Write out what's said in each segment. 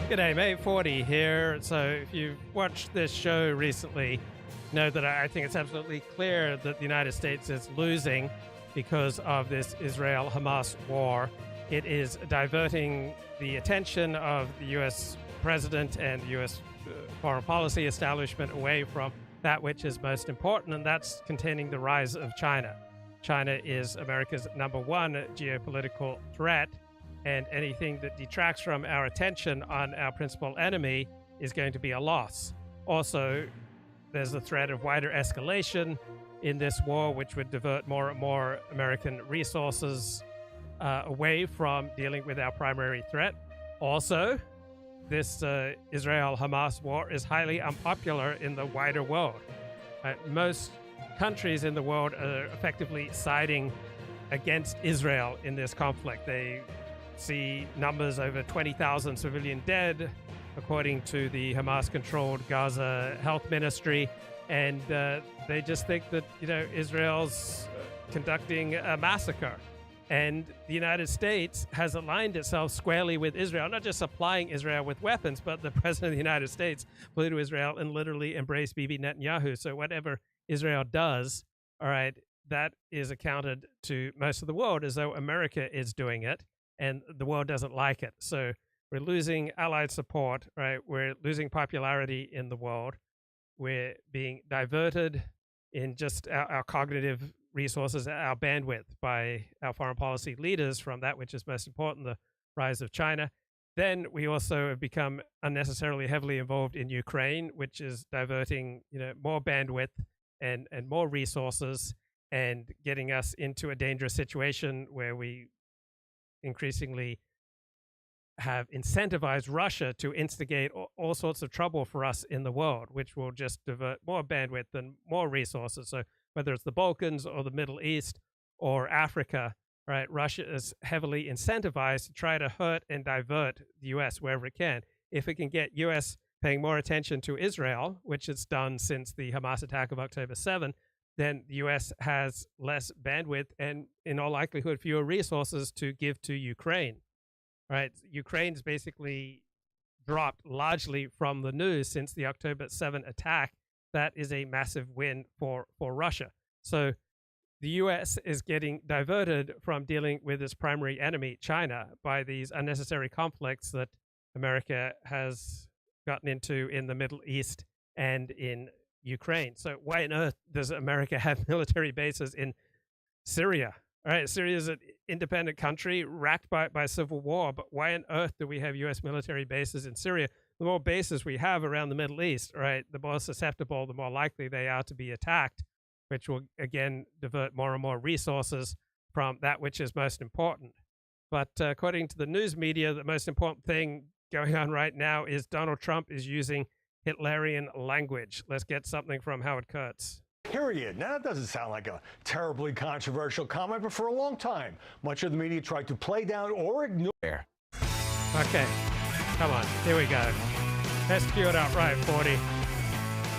G'day, mate. 40 here. So if you've watched this show recently, know that I think it's absolutely clear that the United States is losing because of this Israel-Hamas war. It is diverting the attention of the U.S. president and the U.S. foreign policy establishment away from that which is most important, and that's containing the rise of China. China is America's #1 geopolitical threat, and anything that detracts from our attention on our principal enemy is going to be a loss. Also, there's the threat of wider escalation in this war, which would divert more and more American resources away from dealing with our primary threat. Also, this Israel-Hamas war is highly unpopular in the wider world. Most countries in the world are effectively siding against Israel in this conflict. They see numbers over 20,000 civilian dead, according to the Hamas-controlled Gaza Health Ministry, and they just think that, Israel's conducting a massacre. And the United States has aligned itself squarely with Israel, not just supplying Israel with weapons, but the president of the United States flew to Israel and literally embraced Bibi Netanyahu. So whatever Israel does, all right, that is accounted to most of the world as though America is doing it, and the world doesn't like it. So we're losing allied support, right? We're losing popularity in the world. We're being diverted in just our cognitive resources, our bandwidth by our foreign policy leaders from that which is most important, the rise of China. Then we also have become unnecessarily heavily involved in Ukraine, which is diverting, more bandwidth and more resources and getting us into a dangerous situation where we increasingly have incentivized Russia to instigate all sorts of trouble for us in the world, which will just divert more bandwidth and more resources. So whether it's the Balkans or the Middle East or Africa, right, Russia is heavily incentivized to try to hurt and divert the U.S. wherever it can. If it can get U.S. paying more attention to Israel, which it's done since the Hamas attack of October 7, then the U.S. has less bandwidth and, in all likelihood, fewer resources to give to Ukraine. Right? Ukraine's basically dropped largely from the news since the October 7 attack. That is a massive win for Russia. So the U.S. is getting diverted from dealing with its primary enemy, China, by these unnecessary conflicts that America has gotten into in the Middle East and in Ukraine. So why on earth does America have military bases in Syria? All right, Syria is an independent country racked by civil war, but why on earth do we have U.S. military bases in Syria? The more bases we have around the Middle East, right, the more susceptible, the more likely they are to be attacked, which will, again, divert more and more resources from that which is most important. But according to the news media, the most important thing going on right now is Donald Trump is using Hitlerian language. Let's get something from Howard Kurtz. Period. Now, that doesn't sound like a terribly controversial comment, but for a long time, much of the media tried to play down or ignore. Okay, come on, here we go. Let's cue it up right, 40.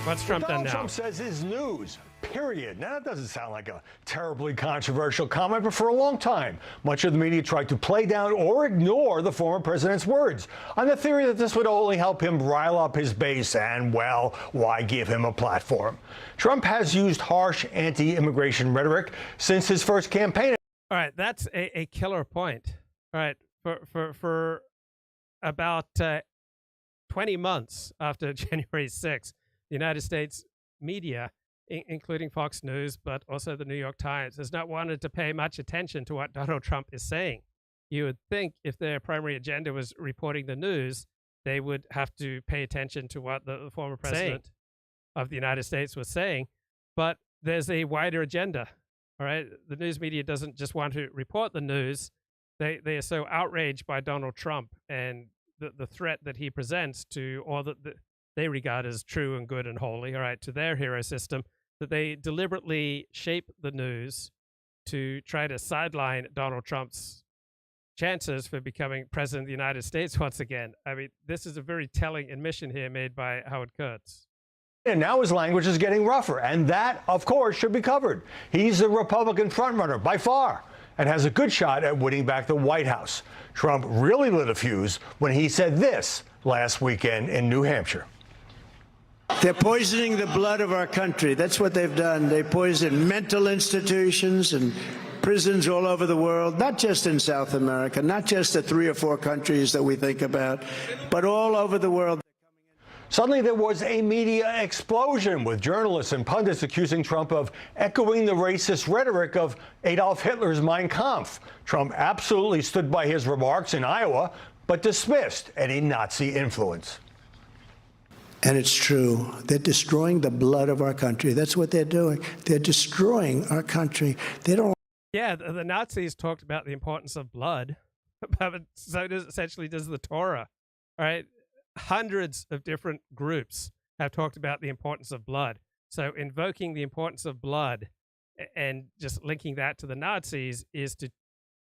What's Trump done now? Trump says is news. Period. Now, that doesn't sound like a terribly controversial comment, but for a long time, much of the media tried to play down or ignore the former president's words on the theory that this would only help him rile up his base and, well, why give him a platform? Trump has used harsh anti-immigration rhetoric since his first campaign. All right, that's a killer point. All right, for about 20 months after January 6th, the United States media, including Fox News, but also the New York Times, has not wanted to pay much attention to what Donald Trump is saying. You would think if their primary agenda was reporting the news, they would have to pay attention to what the former president of the United States was saying. But there's a wider agenda, all right? The news media doesn't just want to report the news. They are so outraged by Donald Trump and the threat that he presents to all that they regard as true and good and holy, all right, to their hero system, that they deliberately shape the news to try to sideline Donald Trump's chances for becoming president of the United States once again. I mean, this is a very telling admission here made by Howard Kurtz. And now his language is getting rougher, and that, of course, should be covered. He's the Republican frontrunner by far. and has a good shot at winning back the White House. Trump really lit a fuse when he said this last weekend in New Hampshire. They're poisoning the blood of our country. That's what they've done. They poison mental institutions and prisons all over the world, not just in South America, not just the 3 or 4 countries that we think about, but all over the world. Suddenly there was a media explosion with journalists and pundits accusing Trump of echoing the racist rhetoric of Adolf Hitler's Mein Kampf. Trump absolutely stood by his remarks in Iowa, but dismissed any Nazi influence. And it's true. They're destroying the blood of our country. That's what they're doing. They're destroying our country. They don't. Yeah, the Nazis talked about the importance of blood, but so essentially does the Torah, right? Hundreds of different groups have talked about the importance of blood. So invoking the importance of blood and just linking that to the Nazis is to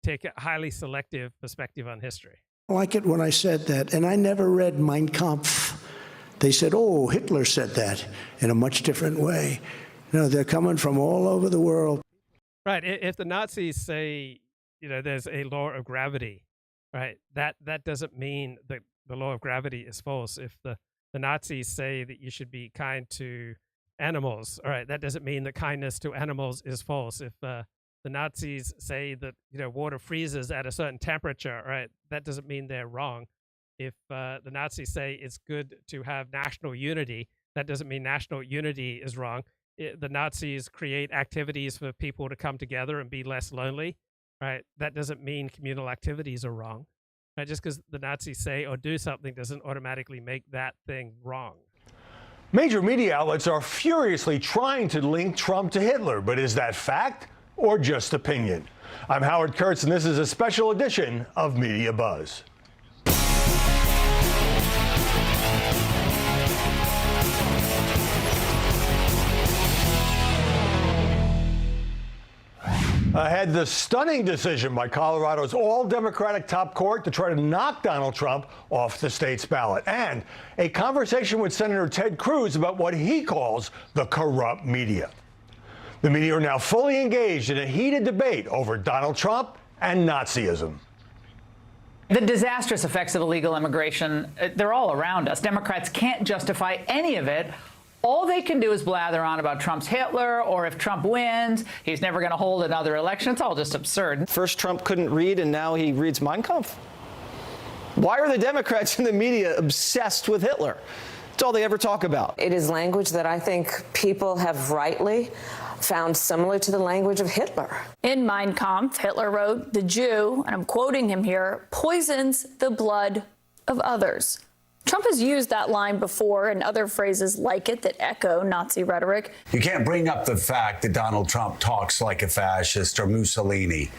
take a highly selective perspective on history. I like it when I said that, and I never read Mein Kampf. They said, oh, Hitler said that in a much different way. You know, they're coming from all over the world. Right. If the Nazis say, you know, there's a law of gravity, right, that doesn't mean that the law of gravity is false. If the Nazis say that you should be kind to animals, all right, that doesn't mean that kindness to animals is false. If the Nazis say that, you know, water freezes at a certain temperature, right, that doesn't mean they're wrong. If the Nazis say it's good to have national unity, that doesn't mean national unity is wrong. The Nazis create activities for people to come together and be less lonely, right? That doesn't mean communal activities are wrong. Right? Just because the Nazis say or do something doesn't automatically make that thing wrong. Major media outlets are furiously trying to link Trump to Hitler, but is that fact or just opinion? I'm Howard Kurtz, and this is a special edition of Media Buzz. Ahead, the stunning decision by Colorado's all-Democratic top court to try to knock Donald Trump off the state's ballot, and a conversation with Senator Ted Cruz about what he calls the corrupt media. The media are now fully engaged in a heated debate over Donald Trump and Nazism. The disastrous effects of illegal immigration, they're all around us. Democrats can't justify any of it. All they can do is blather on about Trump's Hitler, or if Trump wins, he's never going to hold another election. It's all just absurd. First, Trump couldn't read, and now he reads Mein Kampf. Why are the Democrats in the media obsessed with Hitler? It's all they ever talk about. It is language that I think people have rightly found similar to the language of Hitler. In Mein Kampf, Hitler wrote, "The Jew," and I'm quoting him here, "poisons the blood of others." Trump has used that line before and other phrases like it that echo Nazi rhetoric. You can't bring up the fact that Donald Trump talks like a fascist or Mussolini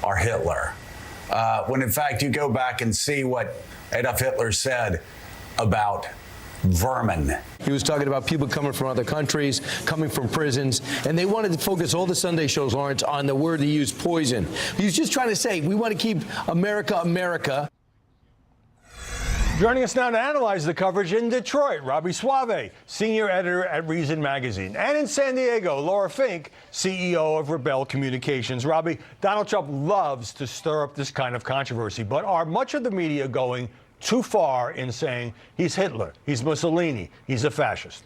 or Hitler, when in fact you go back and see what Adolf Hitler said about vermin. He was talking about people coming from other countries, coming from prisons, and they wanted to focus all the Sunday shows, Lawrence, on the word he used, poison. He was just trying to say, we want to keep America, America. Joining us now to analyze the coverage in Detroit, Robbie Suave, senior editor at Reason Magazine. And in San Diego, Laura Fink, CEO of Rebel Communications. Robbie, Donald Trump loves to stir up this kind of controversy, but are much of the media going too far in saying he's Hitler, he's Mussolini, he's a fascist?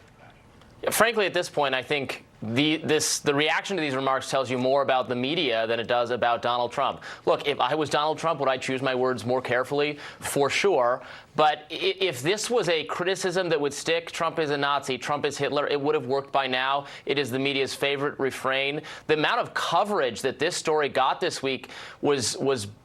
Frankly, at this point, I think the reaction to these remarks tells you more about the media than it does about Donald Trump. Look, if I was Donald Trump, would I choose my words more carefully? For sure. But if this was a criticism that would stick, Trump is a Nazi, Trump is Hitler, it would have worked by now. It is the media's favorite refrain. The amount of coverage that this story got this week was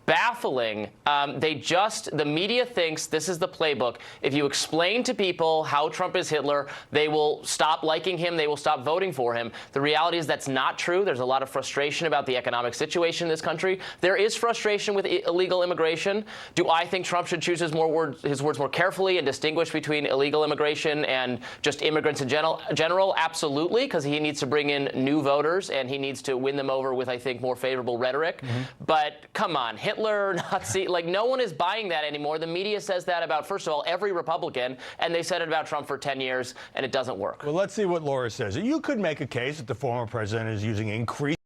baffling. The media thinks this is the playbook. If you explain to people how Trump is Hitler, they will stop liking him, they will stop voting for him. The reality is that's not true. There's a lot of frustration about the economic situation in this country. There is frustration with illegal immigration. Do I think Trump should choose his words more carefully and distinguish between illegal immigration and just immigrants in general? Absolutely, because he needs to bring in new voters and he needs to win them over with, I think, more favorable rhetoric. But come on, Hitler, Nazi, like no one is buying that anymore. The media says that about, first of all, every Republican, and they said it about Trump for 10 years, and it doesn't work. Well, let's see what Laura says. You could make a case that the former president is using increased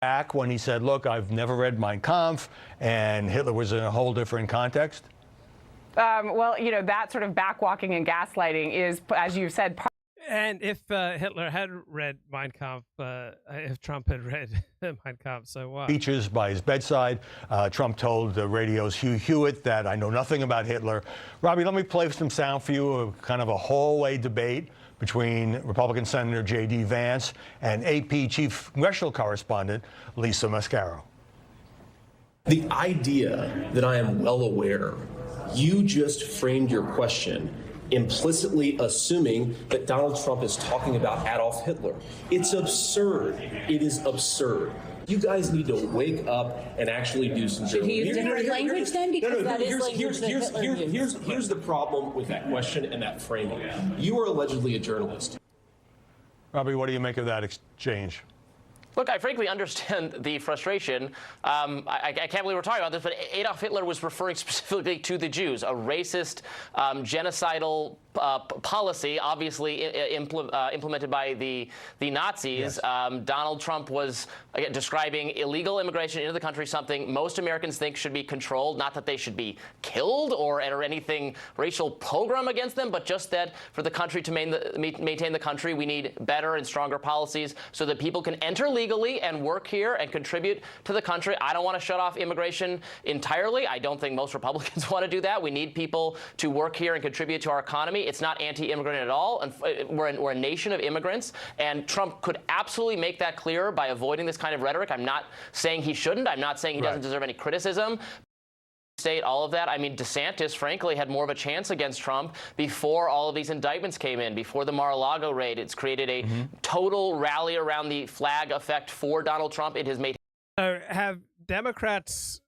Back when he said, look, I've never read Mein Kampf, and Hitler was in a whole different context? Well, you know, that sort of backwalking and gaslighting is, as you've said, And if Hitler had read Mein Kampf, if Trump had read Mein Kampf, so what? Speeches by his bedside. Trump told the radio's Hugh Hewitt that I know nothing about Hitler. Robbie, let me play some sound for you, kind of a hallway debate between Republican Senator J.D. Vance and AP Chief Congressional Correspondent Lisa Mascaro. The idea that I am well aware, you just framed your question implicitly assuming that Donald Trump is talking about Adolf Hitler. It's absurd. It is absurd. You guys need to wake up and actually do some journalism. Should he use different language then? Because that is language that Hitler used. Here's the problem with that question and that framing. You are allegedly a journalist. Robbie, what do you make of that exchange? Look, I frankly understand the frustration. I can't believe we're talking about this, but Adolf Hitler was referring specifically to the Jews, a racist, genocidal policy, obviously implemented by the Nazis. Yes. Donald Trump was describing illegal immigration into the country, something most Americans think should be controlled, not that they should be killed or anything racial pogrom against them, but just that for the country to maintain the country, we need better and stronger policies so that people can enter legally and work here and contribute to the country. I don't want to shut off immigration entirely. I don't think most Republicans want to do that. We need people to work here and contribute to our economy. It's not anti-immigrant at all. And we're a nation of immigrants, and Trump could absolutely make that clear by avoiding this kind of rhetoric. I'm not saying he shouldn't. I'm not saying he doesn't deserve any criticism. State all of that. I mean, DeSantis, frankly, had more of a chance against Trump before all of these indictments came in, before the Mar-a-Lago raid. It's created a total rally around the flag effect for Donald Trump. It has made. So have Democrats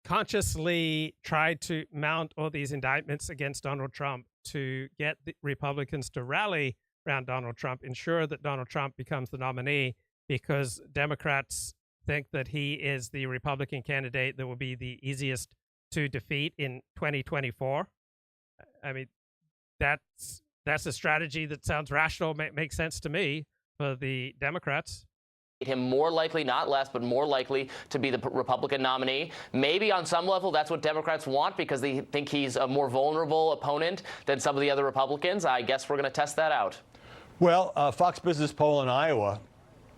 consciously tried to mount all these indictments against Donald Trump to get the Republicans to rally around Donald Trump, ensure that Donald Trump becomes the nominee, because Democrats think that he is the Republican candidate that will be the easiest to defeat in 2024? I mean, that's a strategy that sounds rational, makes sense to me for the Democrats. Him more likely, not less, but more likely to be the Republican nominee. Maybe on some level that's what Democrats want because they think he's a more vulnerable opponent than some of the other Republicans. I guess we're going to test that out. Well, Fox Business poll in Iowa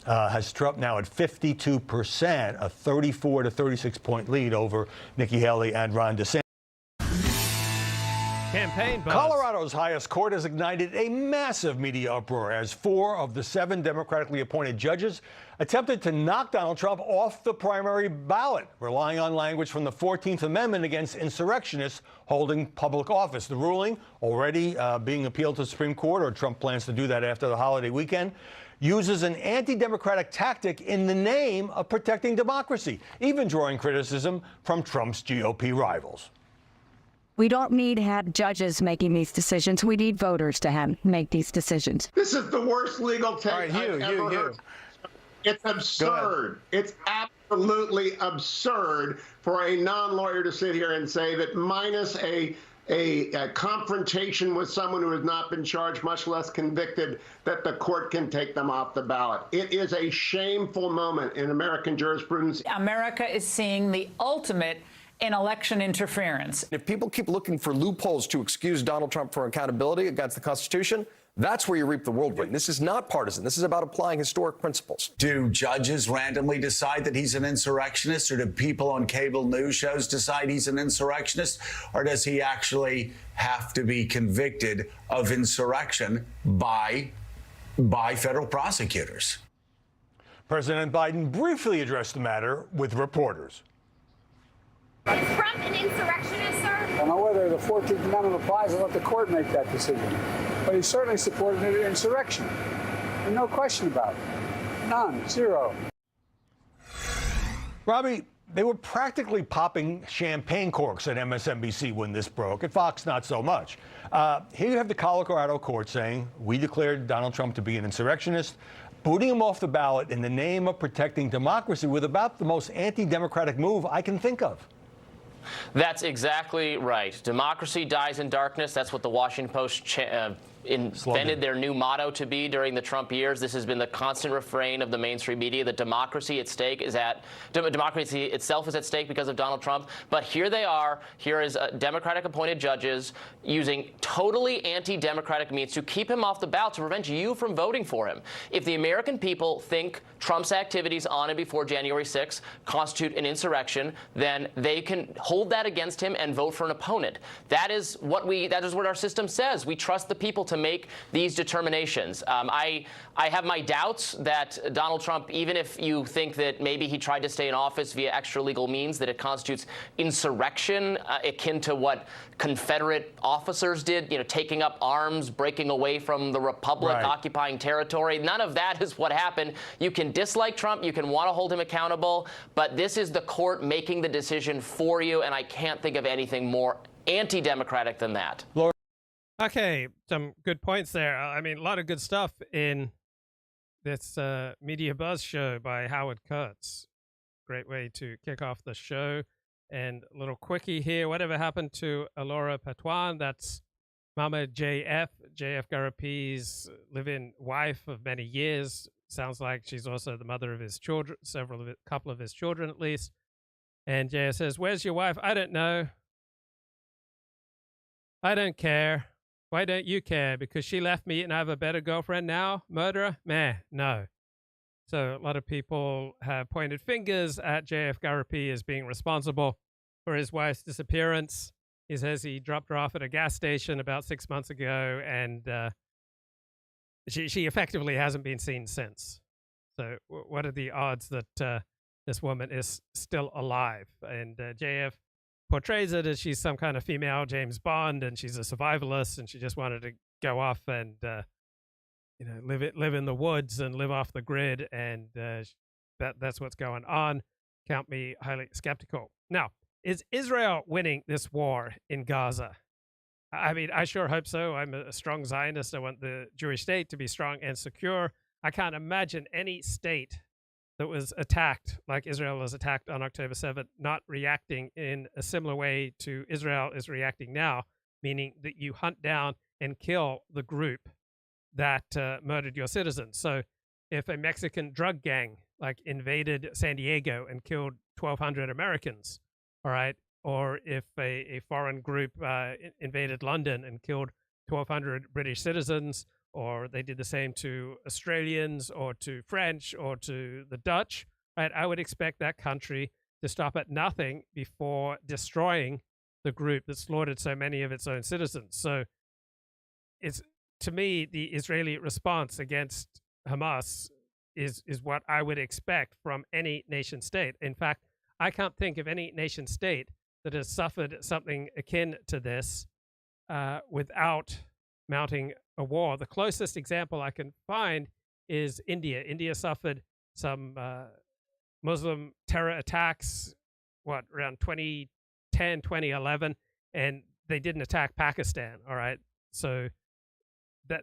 has Trump now at 52%, a 34 to 36 point lead over Nikki Haley and Ron DeSantis. Campaign buzz. Colorado's highest court has ignited a massive media uproar as 4 of the 7 democratically appointed judges attempted to knock Donald Trump off the primary ballot, relying on language from the 14th Amendment against insurrectionists holding public office. The ruling, already being appealed to the Supreme Court, or Trump plans to do that after the holiday weekend, uses an anti-democratic tactic in the name of protecting democracy, even drawing criticism from Trump's GOP rivals. We don't need to have judges making these decisions. We need voters to make these decisions. This is the worst legal take I've ever heard. It's absurd. It's absolutely absurd for a non-lawyer to sit here and say that minus a confrontation with someone who has not been charged, much less convicted, that the court can take them off the ballot. It is a shameful moment in American jurisprudence. America is seeing the ultimate in election interference. If people keep looking for loopholes to excuse Donald Trump for accountability against the Constitution, that's where you reap the whirlwind. This is not partisan. This is about applying historic principles. Do judges randomly decide that he's an insurrectionist, or do people on cable news shows decide he's an insurrectionist, or does he actually have to be convicted of insurrection by federal prosecutors? President Biden briefly addressed the matter with reporters. Is Trump an insurrectionist, sir? I don't know whether the 14th Amendment applies. I'll let the court make that decision. But he certainly supported an insurrection. And no question about it. None. Zero. Robbie, they were practically popping champagne corks at MSNBC when this broke. At Fox, not so much. Here you have the Colorado court saying, we declared Donald Trump to be an insurrectionist, booting him off the ballot in the name of protecting democracy with about the most anti-democratic move I can think of. That's exactly right. Democracy dies in darkness. That's what the Washington Post invented their new motto to be during the Trump years. This has been the constant refrain of the mainstream media that democracy democracy itself is at stake because of Donald Trump. But here they are. Here is Democratic appointed judges using totally anti-democratic means to keep him off the ballot, to prevent you from voting for him. If the American people think Trump's activities on and before January 6th constitute an insurrection, then they can hold that against him and vote for an opponent. That is what our system says. We trust the people to make these determinations. I have my doubts that Donald Trump, even if you think that maybe he tried to stay in office via extra legal means, that it constitutes insurrection akin to what Confederate officers did, taking up arms, breaking away from the Republic, occupying territory. None of that is what happened. You can dislike Trump, you can want to hold him accountable, but this is the court making the decision for you, and I can't think of anything more anti-democratic than that. Okay, some good points there. I mean, a lot of good stuff in this Media Buzz show by Howard Kurtz. Great way to kick off the show. And a little quickie here. Whatever happened to Alora Patwan? That's Mama JF Garapi's live-in wife of many years. Sounds like she's also the mother of his children, couple of his children at least. And JF says, "Where's your wife?" "I don't know." "I don't care." "Why don't you care?" "Because she left me and I have a better girlfriend now." "Murderer?" "Meh, no." So a lot of people have pointed fingers at JF Garapi as being responsible for his wife's disappearance. He says he dropped her off at a gas station about 6 months ago, and she effectively hasn't been seen since. So what are the odds that this woman is still alive? And JF portrays it as she's some kind of female James Bond, and she's a survivalist, and she just wanted to go off and live in the woods and live off the grid, and that's what's going on. Count me highly skeptical. Now, is Israel winning this war in Gaza? I mean, I sure hope so. I'm a strong Zionist. I want the Jewish state to be strong and secure. I can't imagine any state that was attacked like Israel was attacked on October 7th, not reacting in a similar way to Israel is reacting now, meaning that you hunt down and kill the group that murdered your citizens. So if a Mexican drug gang invaded San Diego and killed 1,200 Americans, all right, or if a foreign group invaded London and killed 1,200 British citizens, or they did the same to Australians or to French or to the Dutch, right, I would expect that country to stop at nothing before destroying the group that slaughtered so many of its own citizens. So it's, to me, the Israeli response against Hamas is what I would expect from any nation state. In fact, I can't think of any nation state that has suffered something akin to this without mounting a war. The closest example I can find is India. India suffered some Muslim terror attacks, around 2010, 2011, and they didn't attack Pakistan, all right? So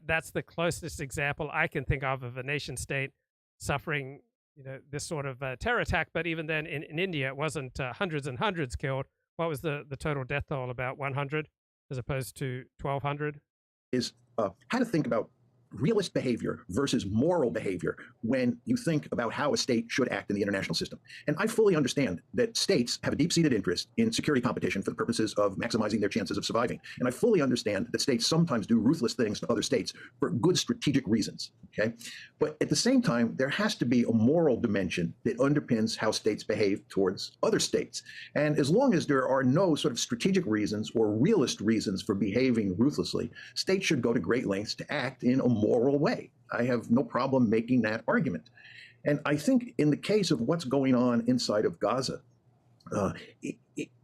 that's the closest example I can think of a nation state suffering, this sort of terror attack. But even then, in India, it wasn't hundreds and hundreds killed. What was the total death toll? About 100 as opposed to 1,200? Is how to think about realist behavior versus moral behavior when you think about how a state should act in the international system. And I fully understand that states have a deep-seated interest in security competition for the purposes of maximizing their chances of surviving. And I fully understand that states sometimes do ruthless things to other states for good strategic reasons, okay? But at the same time, there has to be a moral dimension that underpins how states behave towards other states. And as long as there are no sort of strategic reasons or realist reasons for behaving ruthlessly, states should go to great lengths to act in a moral way. I have no problem making that argument. And I think in the case of what's going on inside of Gaza,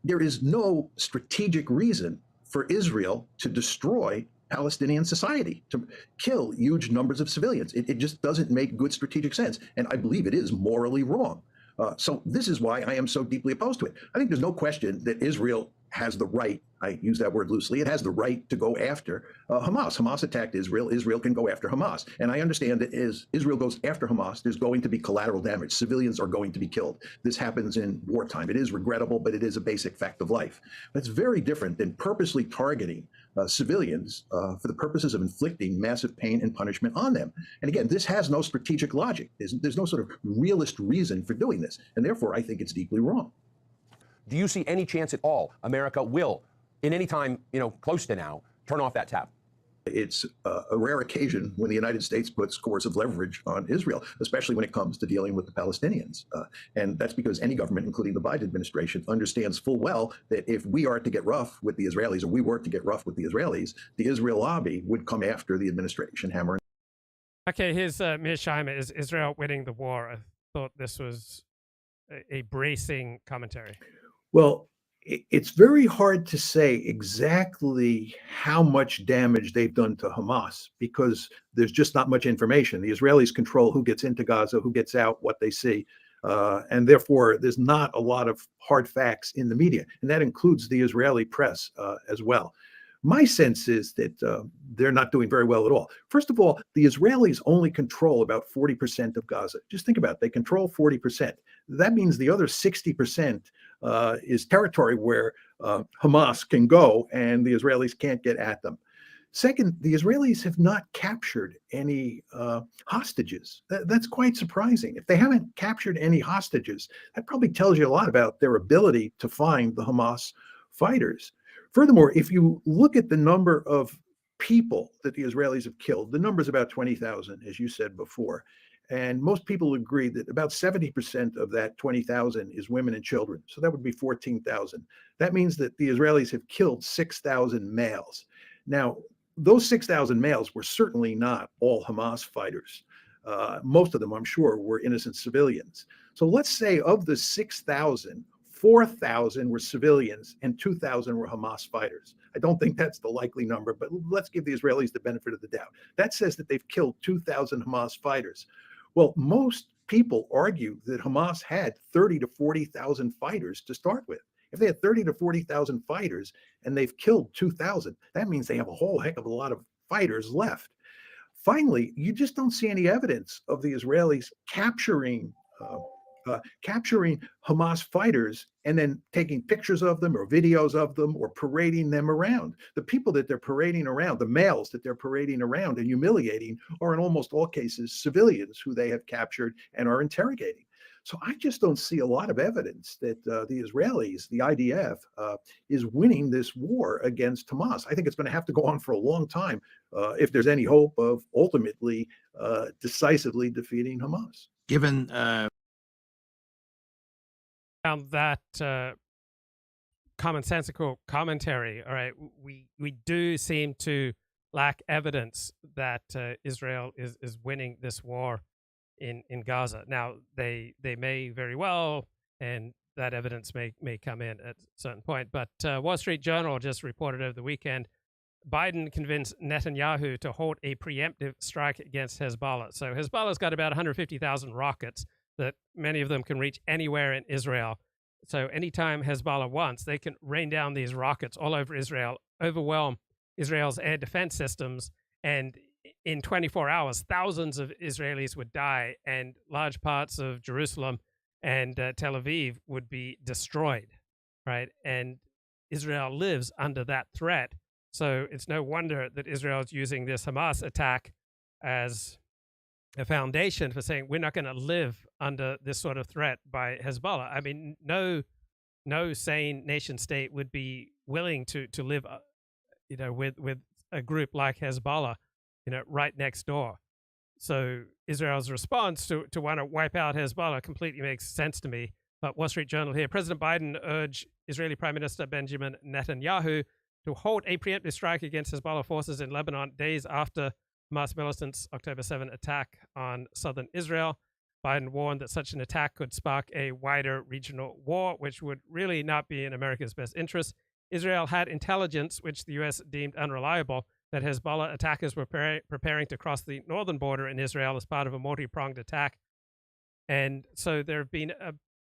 there is no strategic reason for Israel to destroy Palestinian society, to kill huge numbers of civilians. It just doesn't make good strategic sense. And I believe it is morally wrong. So this is why I am so deeply opposed to it. I think there's no question that Israel has the right, I use that word loosely, it has the right to go after Hamas. Hamas attacked Israel. Israel can go after Hamas. And I understand that as Israel goes after Hamas, there's going to be collateral damage. Civilians are going to be killed. This happens in wartime. It is regrettable, but it is a basic fact of life. That's very different than purposely targeting civilians for the purposes of inflicting massive pain and punishment on them. And again, this has no strategic logic. There's no sort of realist reason for doing this. And therefore, I think it's deeply wrong. Do you see any chance at all America will, in any time, close to now, turn off that tap? It's a rare occasion when the United States puts coercive leverage on Israel, especially when it comes to dealing with the Palestinians. And that's because any government, including the Biden administration, understands full well that if we are to get rough with the Israelis, or we were to get rough with the Israelis, the Israel lobby would come after the administration, hammer. Okay, here's Mearsheimer. Is Israel winning the war? I thought this was a bracing commentary. Well, it's very hard to say exactly how much damage they've done to Hamas because there's just not much information. The Israelis control who gets into Gaza, who gets out, what they see. And therefore, there's not a lot of hard facts in the media. And that includes the Israeli press as well. My sense is that they're not doing very well at all. First of all, the Israelis only control about 40% of Gaza. Just think about it. They control 40%. That means the other 60% is territory where Hamas can go and the Israelis can't get at them. Second, the Israelis have not captured any hostages. That's quite surprising. If they haven't captured any hostages, that probably tells you a lot about their ability to find the Hamas fighters. Furthermore, if you look at the number of people that the Israelis have killed, the number is about 20,000, as you said before. And most people agree that about 70% of that 20,000 is women and children. So that would be 14,000. That means that the Israelis have killed 6,000 males. Now, those 6,000 males were certainly not all Hamas fighters. Most of them, I'm sure, were innocent civilians. So let's say of the 6,000, 4,000 were civilians and 2,000 were Hamas fighters. I don't think that's the likely number, but let's give the Israelis the benefit of the doubt. That says that they've killed 2,000 Hamas fighters. Well, most people argue that Hamas had 30 to 40,000 fighters to start with. If they had 30 to 40,000 fighters and they've killed 2,000, that means they have a whole heck of a lot of fighters left. Finally, you just don't see any evidence of the Israelis capturing Hamas fighters and then taking pictures of them or videos of them or parading them around. The people that they're parading around, the males that they're parading around and humiliating are in almost all cases civilians who they have captured and are interrogating. So I just don't see a lot of evidence that the Israelis, the IDF, is winning this war against Hamas. I think it's going to have to go on for a long time if there's any hope of ultimately decisively defeating Hamas. Given found that commonsensical commentary. All right, we do seem to lack evidence that Israel is winning this war in Gaza. Now they may very well, and that evidence may come in at a certain point. But Wall Street Journal just reported over the weekend, Biden convinced Netanyahu to halt a preemptive strike against Hezbollah. So Hezbollah's got about 150,000 rockets that many of them can reach anywhere in Israel. So anytime Hezbollah wants, they can rain down these rockets all over Israel, overwhelm Israel's air defense systems, and in 24 hours, thousands of Israelis would die, and large parts of Jerusalem and Tel Aviv would be destroyed, right? And Israel lives under that threat. So it's no wonder that Israel is using this Hamas attack as a foundation for saying we're not going to live under this sort of threat by Hezbollah. I mean, no sane nation state would be willing to live, with a group like Hezbollah, right next door. So Israel's response to want to wipe out Hezbollah completely makes sense to me. But Wall Street Journal here, President Biden urged Israeli Prime Minister Benjamin Netanyahu to hold a preemptive strike against Hezbollah forces in Lebanon days after Hamas militants' October 7 attack on southern Israel. Biden warned that such an attack could spark a wider regional war, which would really not be in America's best interest. Israel had intelligence, which the U.S. deemed unreliable, that Hezbollah attackers were preparing to cross the northern border in Israel as part of a multi-pronged attack. And so there have been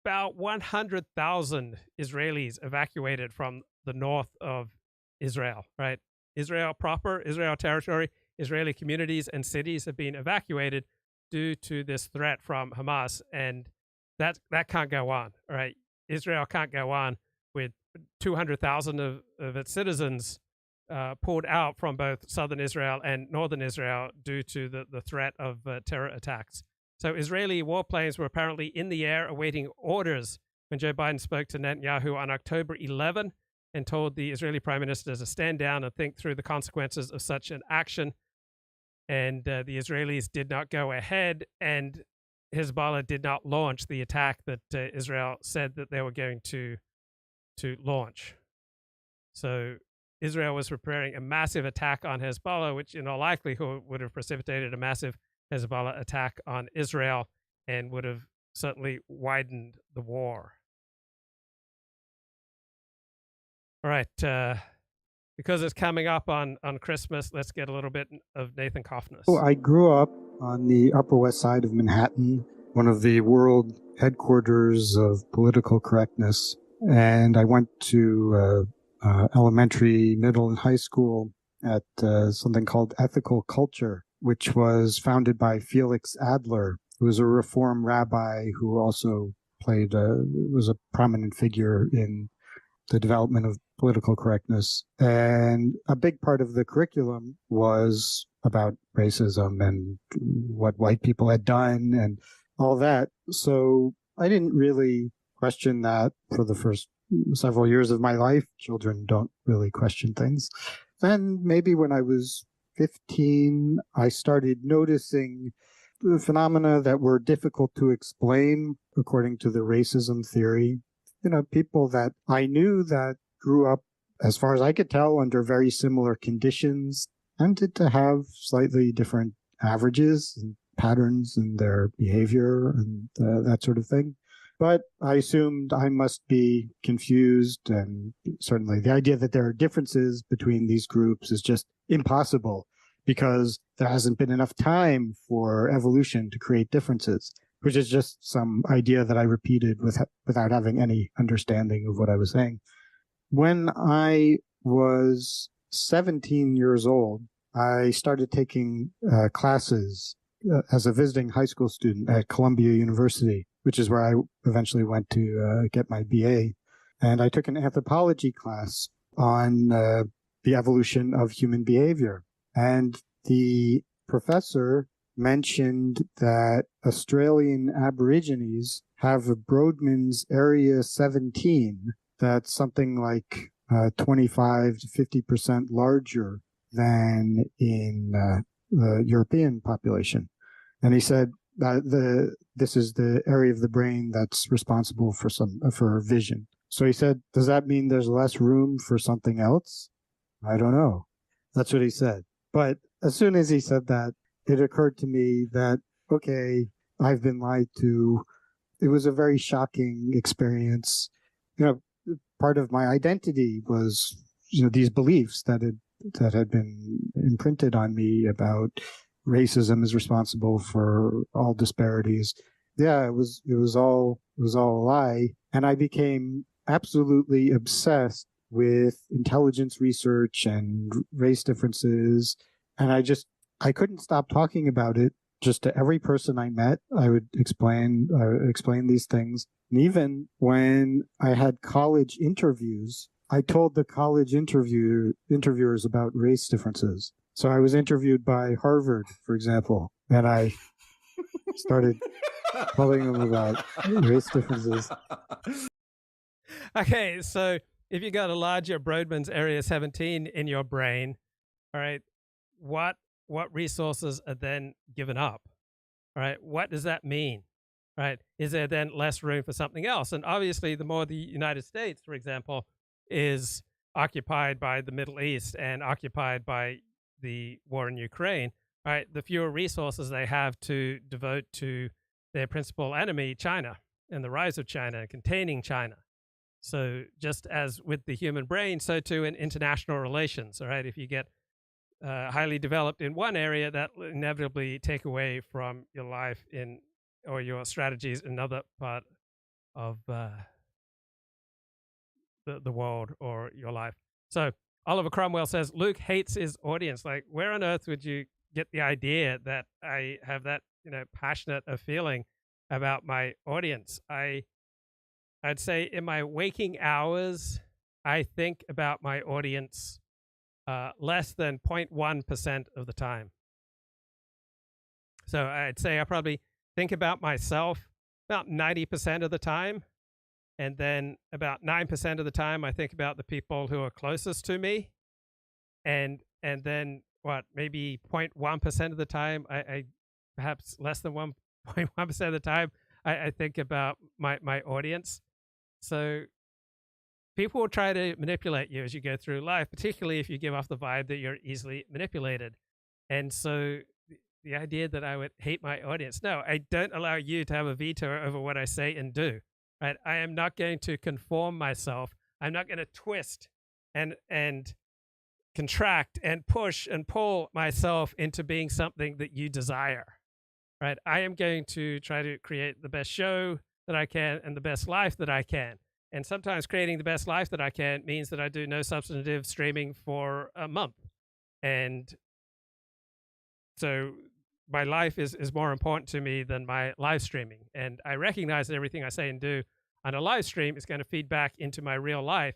about 100,000 Israelis evacuated from the north of Israel, right? Israel proper, Israel territory, Israeli communities and cities have been evacuated due to this threat from Hamas, and that can't go on, right? Israel can't go on with 200,000 of its citizens pulled out from both southern Israel and northern Israel due to the threat of terror attacks. So Israeli warplanes were apparently in the air awaiting orders when Joe Biden spoke to Netanyahu on October 11 and told the Israeli prime minister to stand down and think through the consequences of such an action. And the Israelis did not go ahead, and Hezbollah did not launch the attack that Israel said that they were going to launch. So Israel was preparing a massive attack on Hezbollah, which in all likelihood would have precipitated a massive Hezbollah attack on Israel and would have certainly widened the war. All right, because it's coming up on Christmas, let's get a little bit of Nathan Cofnas. I grew up on the Upper West Side of Manhattan, one of the world headquarters of political correctness. And I went to elementary, middle, and high school at something called Ethical Culture, which was founded by Felix Adler, who was a Reform rabbi who also was a prominent figure in the development of political correctness. And a big part of the curriculum was about racism and what white people had done and all that. So I didn't really question that for the first several years of my life. Children don't really question things. Then maybe when I was 15, I started noticing the phenomena that were difficult to explain according to the racism theory. You know, people that I knew that grew up, as far as I could tell, under very similar conditions, tended to have slightly different averages and patterns in their behavior and that sort of thing. But I assumed I must be confused, and certainly the idea that there are differences between these groups is just impossible because there hasn't been enough time for evolution to create differences, which is just some idea that I repeated without having any understanding of what I was saying. When I was 17 years old, I started taking classes as a visiting high school student at Columbia University, which is where I eventually went to get my BA. And I took an anthropology class on the evolution of human behavior. And the professor mentioned that Australian Aborigines have a Brodmann's Area 17 that's something like 25 to 50% larger than in the European population. And he said that this is the area of the brain that's responsible for vision. So he said, does that mean there's less room for something else? I don't know. That's what he said. But as soon as he said that, it occurred to me that, okay, I've been lied to. It was a very shocking experience. You know, part of my identity was, these beliefs that had been imprinted on me about racism is responsible for all disparities. Yeah, it was all a lie. And I became absolutely obsessed with intelligence research and race differences. And I couldn't stop talking about it. Just to every person I met, I would explain these things. And even when I had college interviews, I told the college interviewers about race differences. So I was interviewed by Harvard, for example, and I started telling them about race differences. Okay, so if you got a larger Brodmann's Area 17 in your brain, all right, what resources are then given up? All right, what does that mean? Right? Is there then less room for something else? And obviously, the more the United States, for example, is occupied by the Middle East and occupied by the war in Ukraine, right, the fewer resources they have to devote to their principal enemy, China, and the rise of China and containing China. So just as with the human brain, so too in international relations, all right? If you get highly developed in one area, that will inevitably take away from your life or your strategies in another part the world or your life. So Oliver Cromwell says, Luke hates his audience. Like, where on earth would you get the idea that I have that, passionate a feeling about my audience? I'd say in my waking hours, I think about my audience less than 0.1% of the time. So I'd say I probably think about myself about 90% of the time. And then about 9% of the time, I think about the people who are closest to me. And then maybe 0.1% of the time, I perhaps less than 1.1% of the time, I think about my audience. So people will try to manipulate you as you go through life, particularly if you give off the vibe that you're easily manipulated. And so the idea that I would hate my audience, no, I don't allow you to have a veto over what I say and do. Right? I am not going to conform myself. I'm not going to twist and contract and push and pull myself into being something that you desire. Right? I am going to try to create the best show that I can and the best life that I can. And sometimes creating the best life that I can means that I do no substantive streaming for a month. And so my life is more important to me than my live streaming. And I recognize that everything I say and do on a live stream is going to feed back into my real life,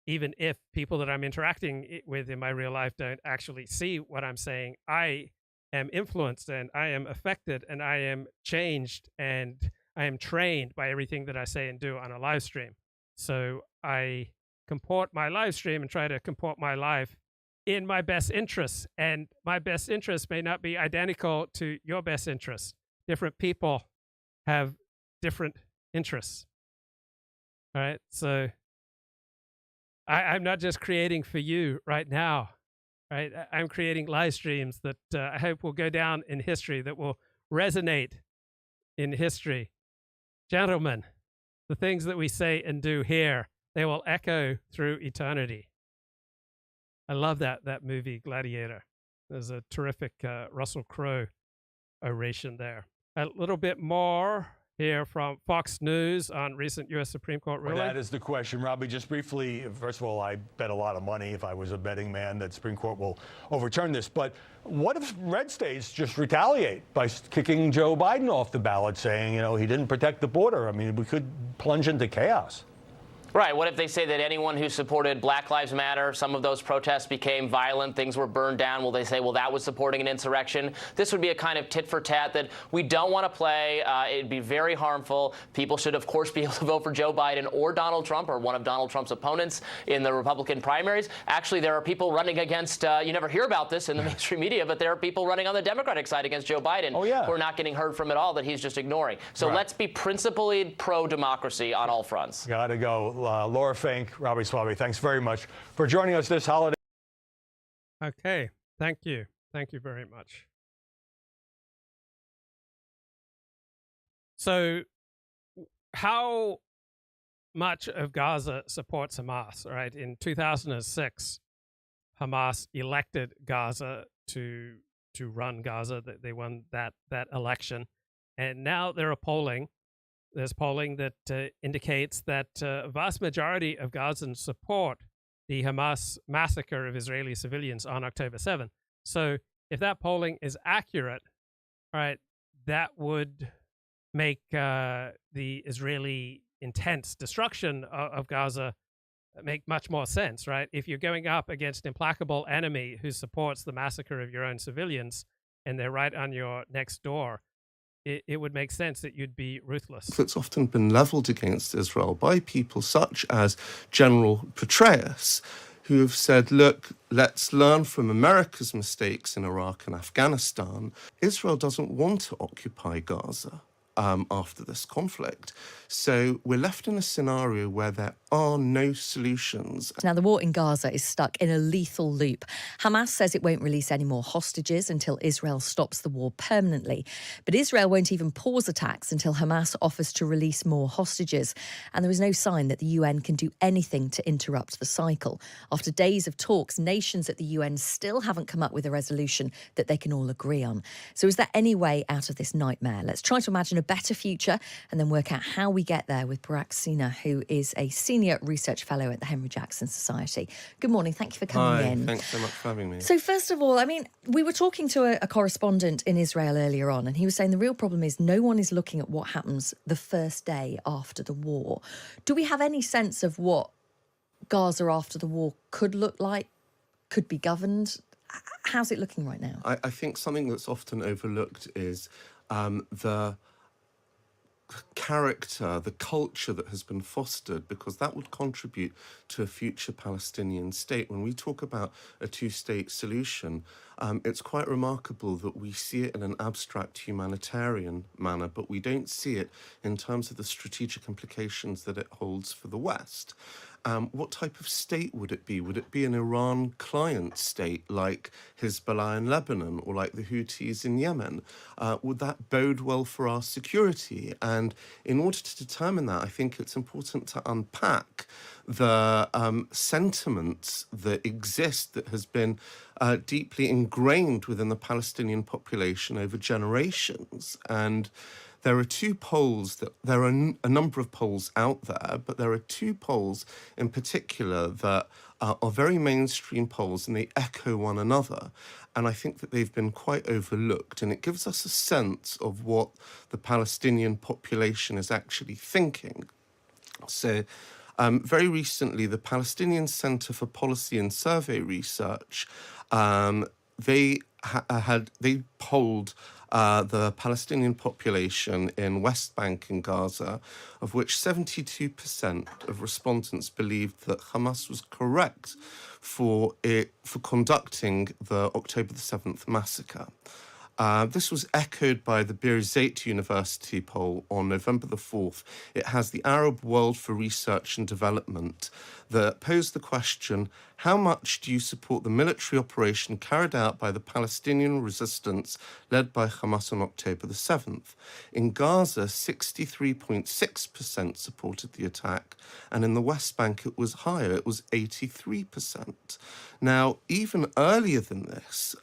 even if people that I'm interacting with in my real life don't actually see what I'm saying. I am influenced and I am affected and I am changed and I am trained by everything that I say and do on a live stream. So I comport my live stream and try to comport my life in my best interests. And my best interests may not be identical to your best interests. Different people have different interests. All right. So I'm not just creating for you right now. Right. I'm creating live streams that I hope will go down in history, that will resonate in history. Gentlemen, the things that we say and do here, they will echo through eternity. I love that movie, Gladiator. There's a terrific Russell Crowe oration there. A little bit more here from Fox News on recent U.S. Supreme Court ruling. Well, that is the question, Robbie. Just briefly, first of all, I bet a lot of money, if I was a betting man, that Supreme Court will overturn this. But what if red states just retaliate by kicking Joe Biden off the ballot, saying, he didn't protect the border? I mean, we could plunge into chaos. Right. What if they say that anyone who supported Black Lives Matter, some of those protests became violent, things were burned down? Will they say, well, that was supporting an insurrection? This would be a kind of tit for tat that we don't want to play. It'd be very harmful. People should, of course, be able to vote for Joe Biden or Donald Trump or one of Donald Trump's opponents in the Republican primaries. Actually, there are people running against, you never hear about this in the mainstream media, but there are people running on the Democratic side against Joe Biden who are not getting heard from at all, that he's just ignoring. So let's be principally pro-democracy on all fronts. Gotta go. Laura Fink, Robbie Swaby, thanks very much for joining us this holiday. Okay, thank you. Thank you very much. So how much of Gaza supports Hamas, right? In 2006, Hamas elected Gaza to run Gaza. They won that election. And now there's polling that indicates that a vast majority of Gazans support the Hamas massacre of Israeli civilians on October 7th. So if that polling is accurate, all right, that would make the Israeli intense destruction of Gaza make much more sense, right? If you're going up against an implacable enemy who supports the massacre of your own civilians and they're right on your next door, it would make sense that you'd be ruthless. That's often been leveled against Israel by people such as General Petraeus, who have said, look, let's learn from America's mistakes in Iraq and Afghanistan. Israel doesn't want to occupy Gaza after this conflict. So we're left in a scenario where there are no solutions. Now, the war in Gaza is stuck in a lethal loop. Hamas says it won't release any more hostages until Israel stops the war permanently. But Israel won't even pause attacks until Hamas offers to release more hostages. And there is no sign that the UN can do anything to interrupt the cycle. After days of talks, nations at the UN still haven't come up with a resolution that they can all agree on. So is there any way out of this nightmare? Let's try to imagine a better future and then work out how we get there with Barak Sina, who is a senior research fellow at the Henry Jackson Society. Good morning. Thank you for coming in. Thanks so much for having me. So first of all, I mean, we were talking to a correspondent in Israel earlier on, and he was saying the real problem is no one is looking at what happens the first day after the war. Do we have any sense of what Gaza after the war could look like, could be governed? How's it looking right now? I think something that's often overlooked is the character, the culture that has been fostered, because that would contribute to a future Palestinian state. When we talk about a two-state solution, it's quite remarkable that we see it in an abstract humanitarian manner, but we don't see it in terms of the strategic implications that it holds for the West. What type of state would it be? Would it be an Iran client state like Hezbollah in Lebanon or like the Houthis in Yemen? Would that bode well for our security? And in order to determine that, I think it's important to unpack the sentiments that exist that has been deeply ingrained within the Palestinian population over generations. And there are two polls there are a number of polls out there, but there are two polls in particular that are very mainstream polls, and they echo one another. And I think that they've been quite overlooked, and it gives us a sense of what the Palestinian population is actually thinking. So very recently, the Palestinian Center for Policy and Survey Research, they polled the Palestinian population in West Bank and Gaza, of which 72% of respondents believed that Hamas was correct for conducting the October the 7th massacre. This was echoed by the Birzeit University poll on November the 4th. It has the Arab World for Research and Development that posed the question, how much do you support the military operation carried out by the Palestinian resistance led by Hamas on October the 7th? In Gaza, 63.6% supported the attack, and in the West Bank it was higher, it was 83%. Now, even earlier than this,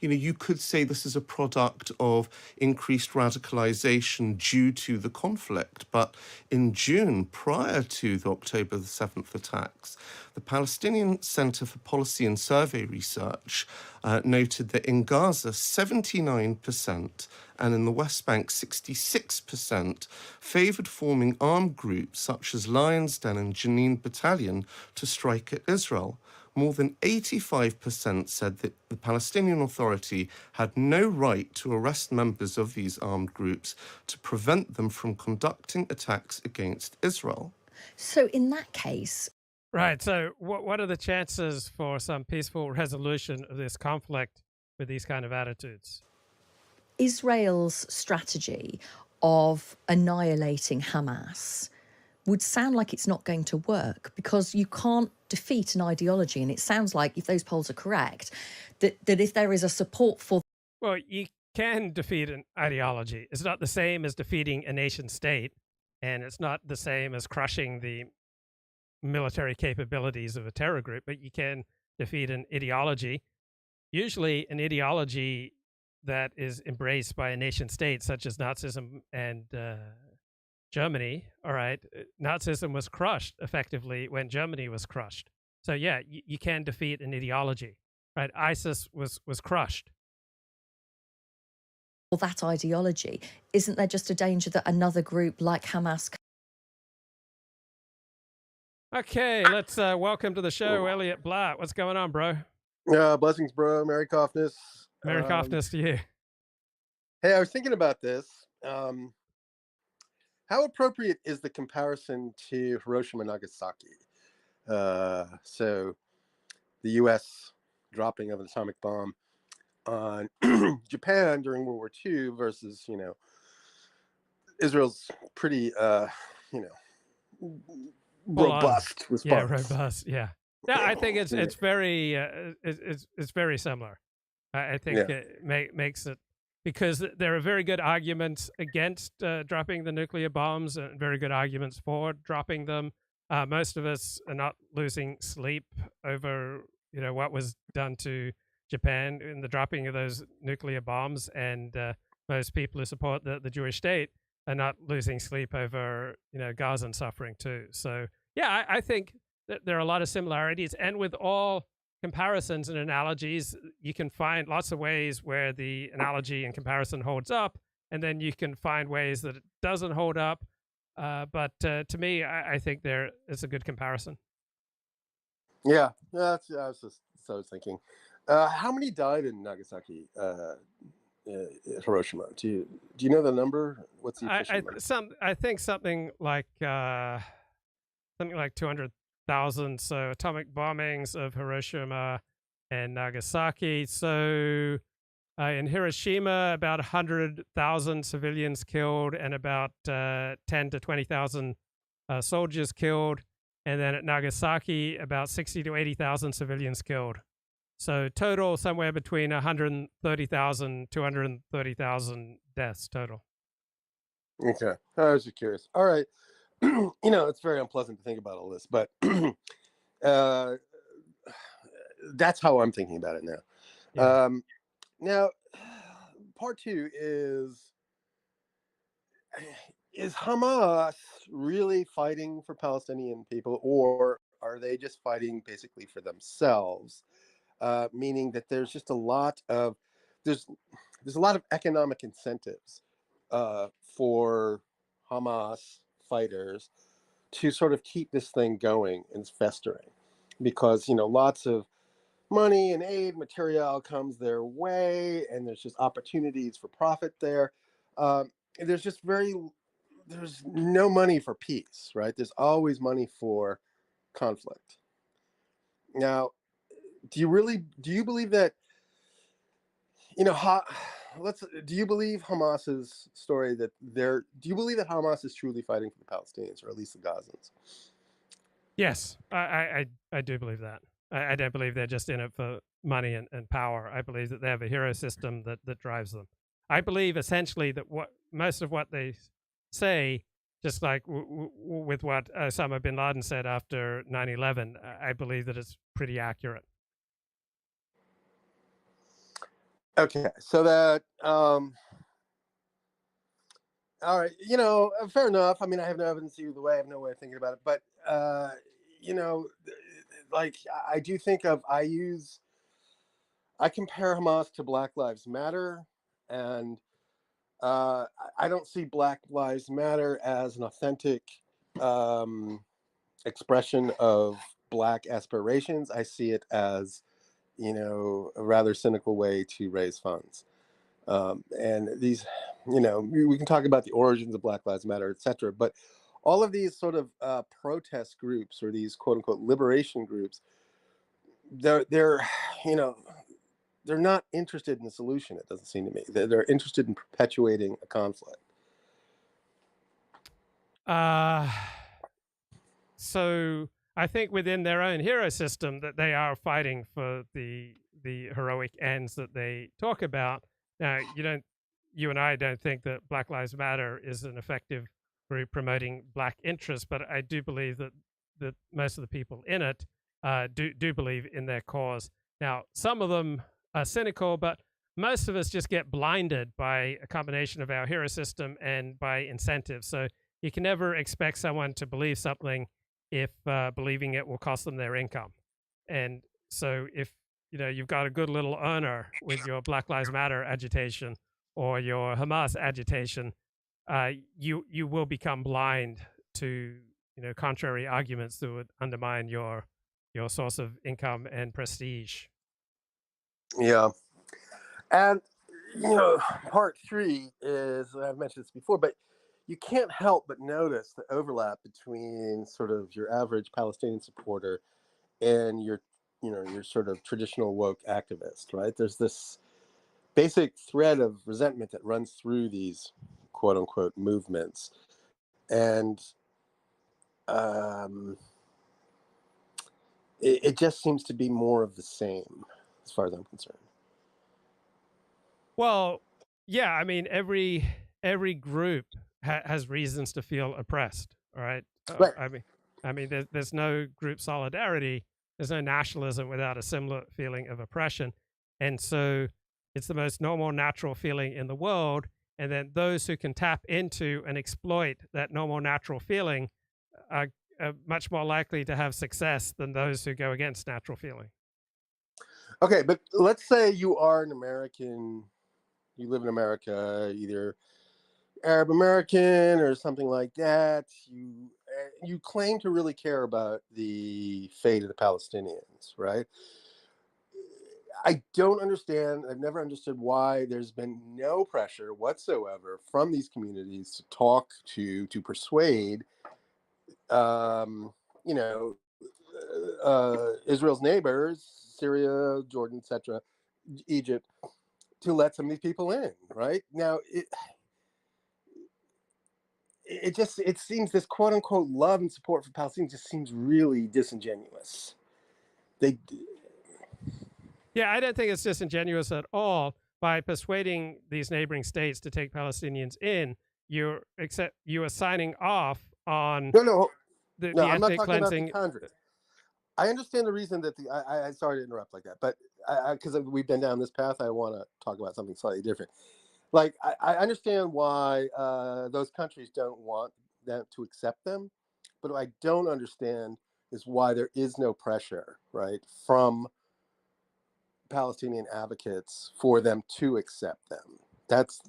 you could say this is a product of increased radicalization due to the conflict, but in June, prior to the October the 7th attacks, the Palestinian Center for Policy and Survey Research noted that in Gaza, 79% and in the West Bank, 66% favoured forming armed groups such as Lions Den and Jenin Battalion to strike at Israel. More than 85% said that the Palestinian Authority had no right to arrest members of these armed groups to prevent them from conducting attacks against Israel. So in that case... Right, so what are the chances for some peaceful resolution of this conflict with these kind of attitudes? Israel's strategy of annihilating Hamas would sound like it's not going to work, because you can't defeat an ideology. And it sounds like, if those polls are correct, that if there is a support for... Well, you can defeat an ideology. It's not the same as defeating a nation state, and it's not the same as crushing the military capabilities of a terror group, but you can defeat an ideology. Usually an ideology that is embraced by a nation state, such as Nazism and Germany. All right, Nazism was crushed effectively when Germany was crushed. So yeah, you can defeat an ideology, right? ISIS was crushed. Well, that ideology, isn't there just a danger that another group like Hamas... Okay, let's welcome to the show Elliott Blatts. What's going on, bro? Blessings, bro. Merry Cofnas. Merry Cofnas to you. Hey, I was thinking about this. How appropriate is the comparison to Hiroshima and Nagasaki? So the U.S. dropping of an atomic bomb on Japan during World War II versus, Israel's pretty, robust response. Yeah, robust. Yeah. Yeah, I think it's very it's very similar. I think it makes it, because there are very good arguments against dropping the nuclear bombs and very good arguments for dropping them. Most of us are not losing sleep over what was done to Japan in the dropping of those nuclear bombs, and most people who support the Jewish state are not losing sleep over, Gaza and suffering too. So yeah, I think that there are a lot of similarities, and with all comparisons and analogies, you can find lots of ways where the analogy and comparison holds up, and then you can find ways that it doesn't hold up. But to me, I think there is a good comparison. Yeah, I was thinking. How many died in Nagasaki, Hiroshima? Do you know the number? What's the official number? I think something like 200,000. So atomic bombings of Hiroshima and Nagasaki. So in Hiroshima, about 100,000 civilians killed and about 10 to 20,000 soldiers killed. And then at Nagasaki, about 60 to 80,000 civilians killed. So total somewhere between 130,000, 230,000 deaths total. Okay, I was just curious. All right, it's very unpleasant to think about all this, but that's how I'm thinking about it now. Yeah. Now, part two is Hamas really fighting for Palestinian people, or are they just fighting basically for themselves? Meaning that there's just a lot of there's a lot of economic incentives for Hamas fighters to sort of keep this thing going and festering, because lots of money and aid material comes their way, and there's just opportunities for profit there. There's no money for peace, right? There's always money for conflict. Now, do you believe that, do you believe Hamas's story do you believe that Hamas is truly fighting for the Palestinians, or at least the Gazans? Yes, I do believe that. I don't believe they're just in it for money and power. I believe that they have a hero system that drives them. I believe essentially that most of what they say, just like with what Osama bin Laden said after 9/11, I believe that it's pretty accurate. Okay, so that all right, fair enough. I mean, I have no evidence either way. I have no way of thinking about it, but like I do think I compare Hamas to Black Lives Matter, and I don't see Black Lives Matter as an authentic expression of Black aspirations. I see it as, a rather cynical way to raise funds. And these, we can talk about the origins of Black Lives Matter, etc. But all of these sort of protest groups, or these quote unquote liberation groups, they're not interested in the solution. It doesn't seem to me. They're interested in perpetuating a conflict. So I think within their own hero system that they are fighting for the heroic ends that they talk about. Now, you and I don't think that Black Lives Matter is an effective group promoting Black interests, but I do believe that most of the people in it do believe in their cause. Now, some of them are cynical, but most of us just get blinded by a combination of our hero system and by incentives. So you can never expect someone to believe something if believing it will cost them their income. And so if you've got a good little earner with your Black Lives Matter agitation or your Hamas agitation, you will become blind to contrary arguments that would undermine your source of income and prestige. Yeah. And part three is, I've mentioned this before, but you can't help but notice the overlap between sort of your average Palestinian supporter and your sort of traditional woke activist, right? There's this basic thread of resentment that runs through these quote unquote movements. And it just seems to be more of the same as far as I'm concerned. Well, yeah, I mean, every group has reasons to feel oppressed, all right? Right. I mean, there's no group solidarity. There's no nationalism without a similar feeling of oppression. And so it's the most normal, natural feeling in the world. And then those who can tap into and exploit that normal natural feeling are much more likely to have success than those who go against natural feeling. Okay, but let's say you are an American, you live in America, either Arab American or something like that. You claim to really care about the fate of the Palestinians, right? I don't understand. I've never understood why there's been no pressure whatsoever from these communities to talk to persuade, Israel's neighbors, Syria, Jordan, etc., Egypt, to let some of these people in. Right now, it seems this quote unquote love and support for Palestinians just seems really disingenuous. Yeah, I don't think it's disingenuous at all. By persuading these neighboring states to take Palestinians in, you are signing off on the ethnic I'm not talking cleansing. about the converts. I understand the reason that I sorry to interrupt like that, but because we've been down this path, I want to talk about something slightly different. Like I understand why those countries don't want them to accept them, but what I don't understand is why there is no pressure, right, from Palestinian advocates for them to accept them. That's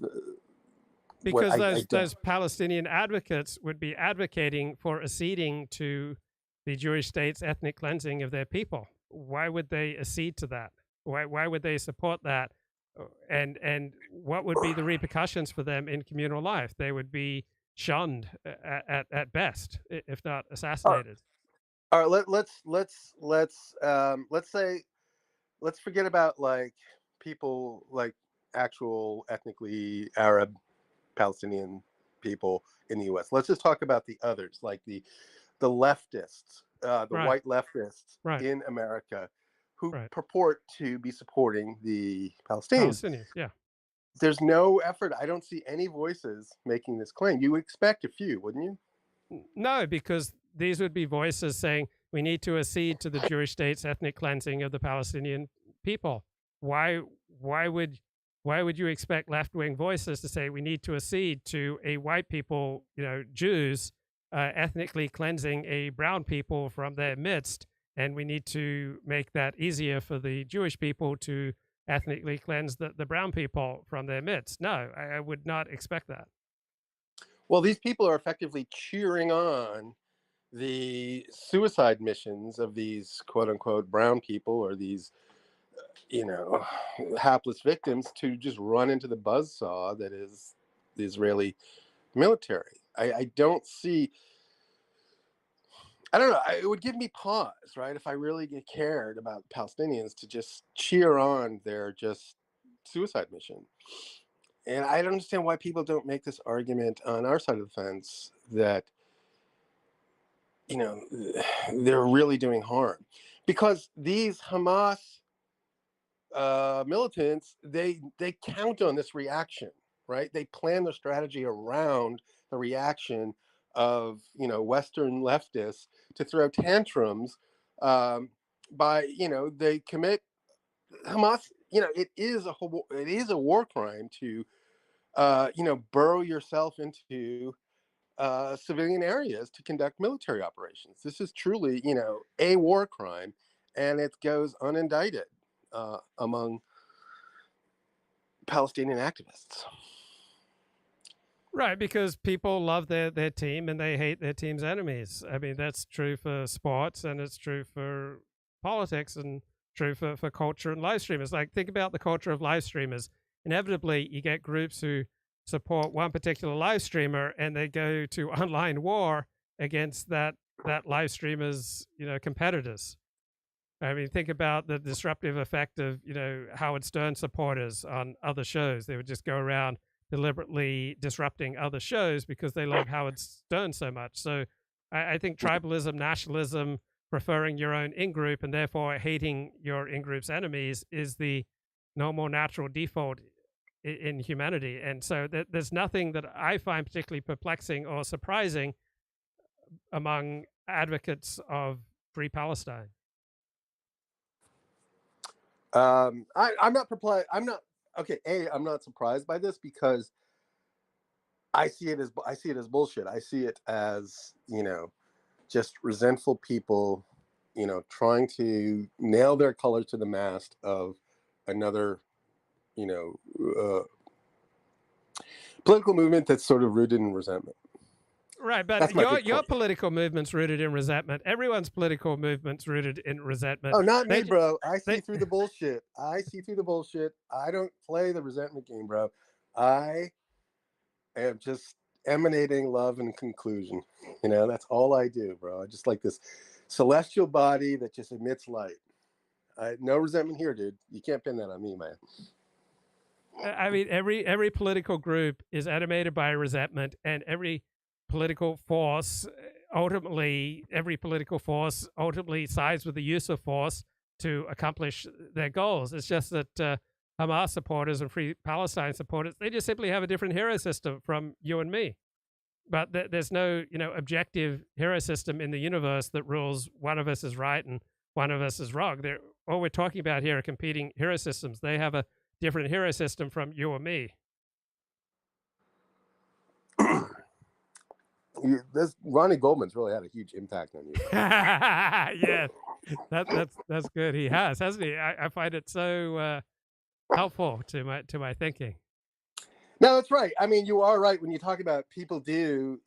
because those Palestinian advocates would be advocating for acceding to the Jewish state's ethnic cleansing of their people. Why would they accede to that? Why would they support that? And what would be the repercussions for them in communal life? They would be shunned at best, if not assassinated. All right, let's forget about like people like actual ethnically Arab Palestinian people in the U.S. Let's just talk about the others, like the leftists, white leftists in America who purport to be supporting the Palestinians. Yeah. There's no effort. I don't see any voices making this claim. You would expect a few, wouldn't you? No, because these would be voices saying we need to accede to the Jewish state's ethnic cleansing of the Palestinian people. Why would you expect left-wing voices to say we need to accede to a white people, Jews, ethnically cleansing a brown people from their midst, and we need to make that easier for the Jewish people to ethnically cleanse the brown people from their midst? No, I would not expect that. Well, these people are effectively cheering on the suicide missions of these quote unquote brown people or these, hapless victims to just run into the buzzsaw that is the Israeli military. I don't see. I don't know. It would give me pause, right? If I really cared about Palestinians to just cheer on their just suicide mission. And I don't understand why people don't make this argument on our side of the fence that, they're really doing harm. Because these Hamas militants, they count on this reaction, right? They plan their strategy around the reaction of, Western leftists to throw tantrums by, they commit Hamas, it is a war crime to burrow yourself into civilian areas to conduct military operations. This is truly, a war crime, and it goes unindicted among Palestinian activists. Right, because people love their team and they hate their team's enemies. I mean, that's true for sports and it's true for politics and true for culture and live streamers. Like, think about the culture of live streamers. Inevitably, you get groups who support one particular live streamer and they go to online war against that live streamer's, competitors. I mean, think about the disruptive effect of, Howard Stern supporters on other shows. They would just go around deliberately disrupting other shows because they love Howard Stern so much. So I think tribalism, nationalism, preferring your own in-group and therefore hating your in-group's enemies is the normal, natural default in humanity. And so there's nothing that I find particularly perplexing or surprising among advocates of Free Palestine. I'm not perplexed. I'm not surprised by this because I see it as bullshit. I see it as, just resentful people, trying to nail their color to the mast of another, political movement that's sort of rooted in resentment. Right, but your political movement's rooted in resentment. Everyone's political movement's rooted in resentment. Oh, not me, bro. I see through the bullshit. I don't play the resentment game, bro. I am just emanating love and conclusion. That's all I do, bro. I just like this celestial body that just emits light. No resentment here, dude. You can't pin that on me, man. I mean, every political group is animated by resentment, and every political force ultimately sides with the use of force to accomplish their goals. It's just that Hamas supporters and Free Palestine supporters, they just simply have a different hero system from you and me. But there's no, objective hero system in the universe that rules one of us is right and one of us is wrong. All we're talking about here are competing hero systems. They have a different hero system from you or me. Ronnie Goldman's really had a huge impact on you. Yeah, that's good. He has, hasn't he? I find it so helpful to my thinking. No, that's right. I mean, you are right when you talk about people do,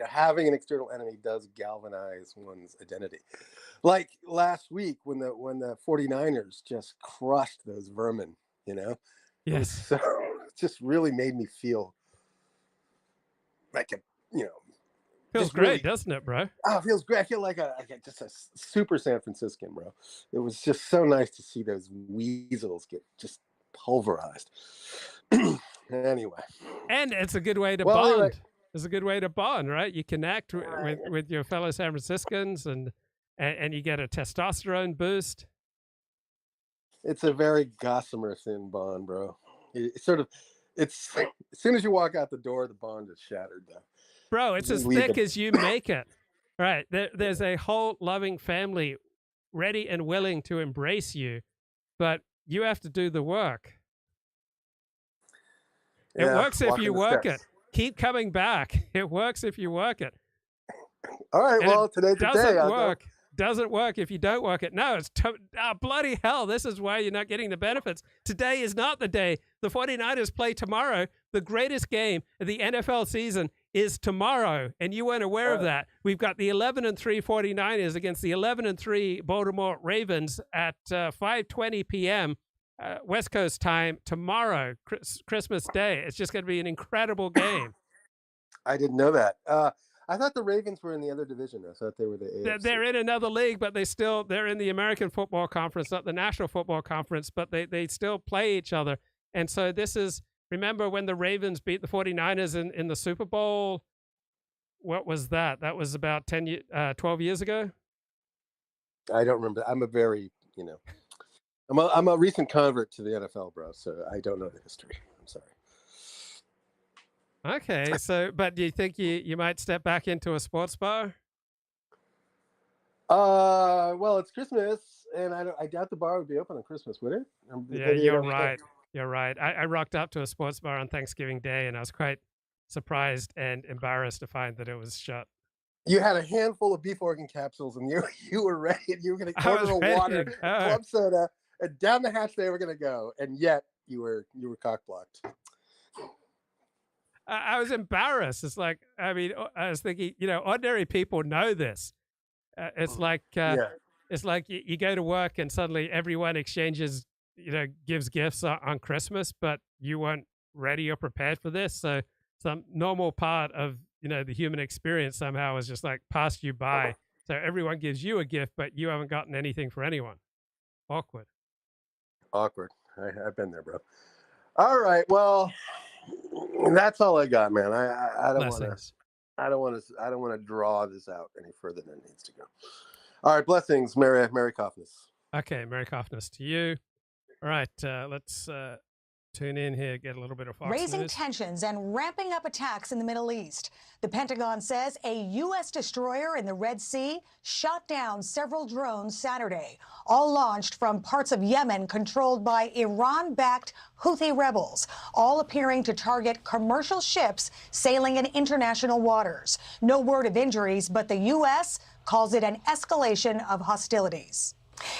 having an external enemy does galvanize one's identity. Like last week when the 49ers just crushed those vermin, Yes. So it just really made me feel like feels great, doesn't it, bro? Oh, it feels great. I feel like just a super San Franciscan, bro. It was just so nice to see those weasels get just pulverized. Anyway. And it's a good way to bond. Anyway. It's a good way to bond, right? You connect with your fellow San Franciscans and you get a testosterone boost. It's a very gossamer thin bond, bro. It's as soon as you walk out the door, the bond is shattered, though. Bro, it's as thick as you make it. Right. There's a whole loving family ready and willing to embrace you, but you have to do the work. It works if you work it. Keep coming back. It works if you work it. All right, well, today's the day. Doesn't work if you don't work it. No, it's bloody hell. This is why you're not getting the benefits. Today is not the day. The 49ers play tomorrow. The greatest game of the NFL season is tomorrow, and you weren't aware of that. We've got the 11-3 49ers against the 11-3 Baltimore Ravens at 5:20 p.m. West Coast time tomorrow, Christmas Day. It's just going to be an incredible game. I didn't know that. I thought the Ravens were in the other division. I thought they were the AFC. They're in another league, but they're in the American Football Conference, not the National Football Conference, but they still play each other. And so remember when the Ravens beat the 49ers in the Super Bowl? What was that? That was about 12 years ago? I don't remember. I'm a very, I'm a recent convert to the NFL, bro, so I don't know the history. I'm sorry. Okay, but do you think you might step back into a sports bar? Well, it's Christmas, and I doubt the bar would be open on Christmas, would it? Yeah, you're right. You're right. I rocked up to a sports bar on Thanksgiving Day, and I was quite surprised and embarrassed to find that it was shut. You had a handful of beef organ capsules, and you were ready. You were going to order a water, club soda, and down the hatch they were going to go, and yet you were cock blocked. I was embarrassed. It's like, I was thinking, ordinary people know this. It's like you go to work and suddenly everyone exchanges, gives gifts on Christmas, but you weren't ready or prepared for this. So some normal part of, the human experience somehow has just like passed you by. So everyone gives you a gift, but you haven't gotten anything for anyone. Awkward. I've been there, bro. All right. Well, that's all I got, man. I don't want to draw this out any further than it needs to go. All right, blessings, Merry Cofnas. Okay, Merry Cofnas to you. All right, let's tune in here, get a little bit of Fox Raising News. tensions and ramping up attacks in the Middle East. The Pentagon says a U.S. destroyer in the Red Sea shot down several drones Saturday, all launched from parts of Yemen controlled by Iran-backed Houthi rebels, all appearing to target commercial ships sailing in international waters. No word of injuries, but the U.S. calls it an escalation of hostilities.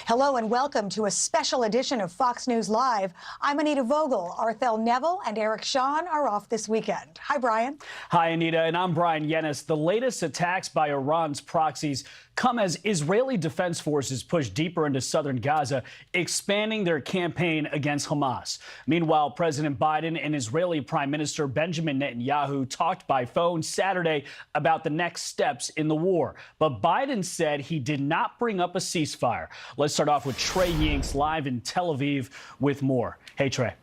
Hello and welcome to a special edition of Fox News Live. I'm Anita Vogel. Arthel Neville and Eric Shawn are off this weekend. Hi, Brian. Hi, Anita, and I'm Brian Yennis. The latest attacks by Iran's proxies come as Israeli defense forces push deeper into southern Gaza, expanding their campaign against Hamas. Meanwhile, President Biden and Israeli Prime Minister Benjamin Netanyahu talked by phone Saturday about the next steps in the war. But Biden said he did not bring up a ceasefire. Let's start off with Trey Yinks live in Tel Aviv with more. Hey, Trey.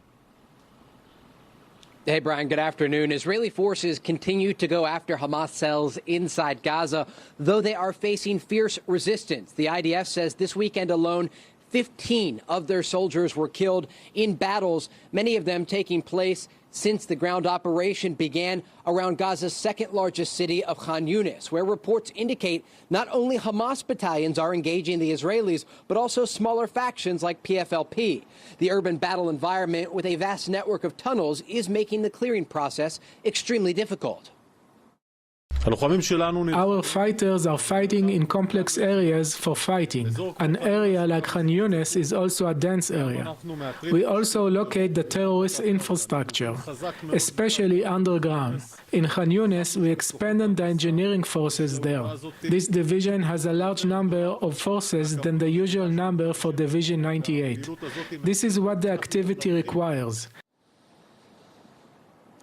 Hey, Brian, good afternoon. Israeli forces continue to go after Hamas cells inside Gaza, though they are facing fierce resistance. The IDF says this weekend alone, 15 of their soldiers were killed in battles, many of them taking place since the ground operation began around Gaza's second largest city of Khan Yunis, where reports indicate not only Hamas battalions are engaging the Israelis, but also smaller factions like PFLP. The urban battle environment with a vast network of tunnels is making the clearing process extremely difficult. Our fighters are fighting in complex areas for fighting. An area like Khan Yunis is also a dense area. We also locate the terrorist infrastructure, especially underground. In Khan Yunis, we expanded the engineering forces there. This division has a large number of forces than the usual number for Division 98. This is what the activity requires.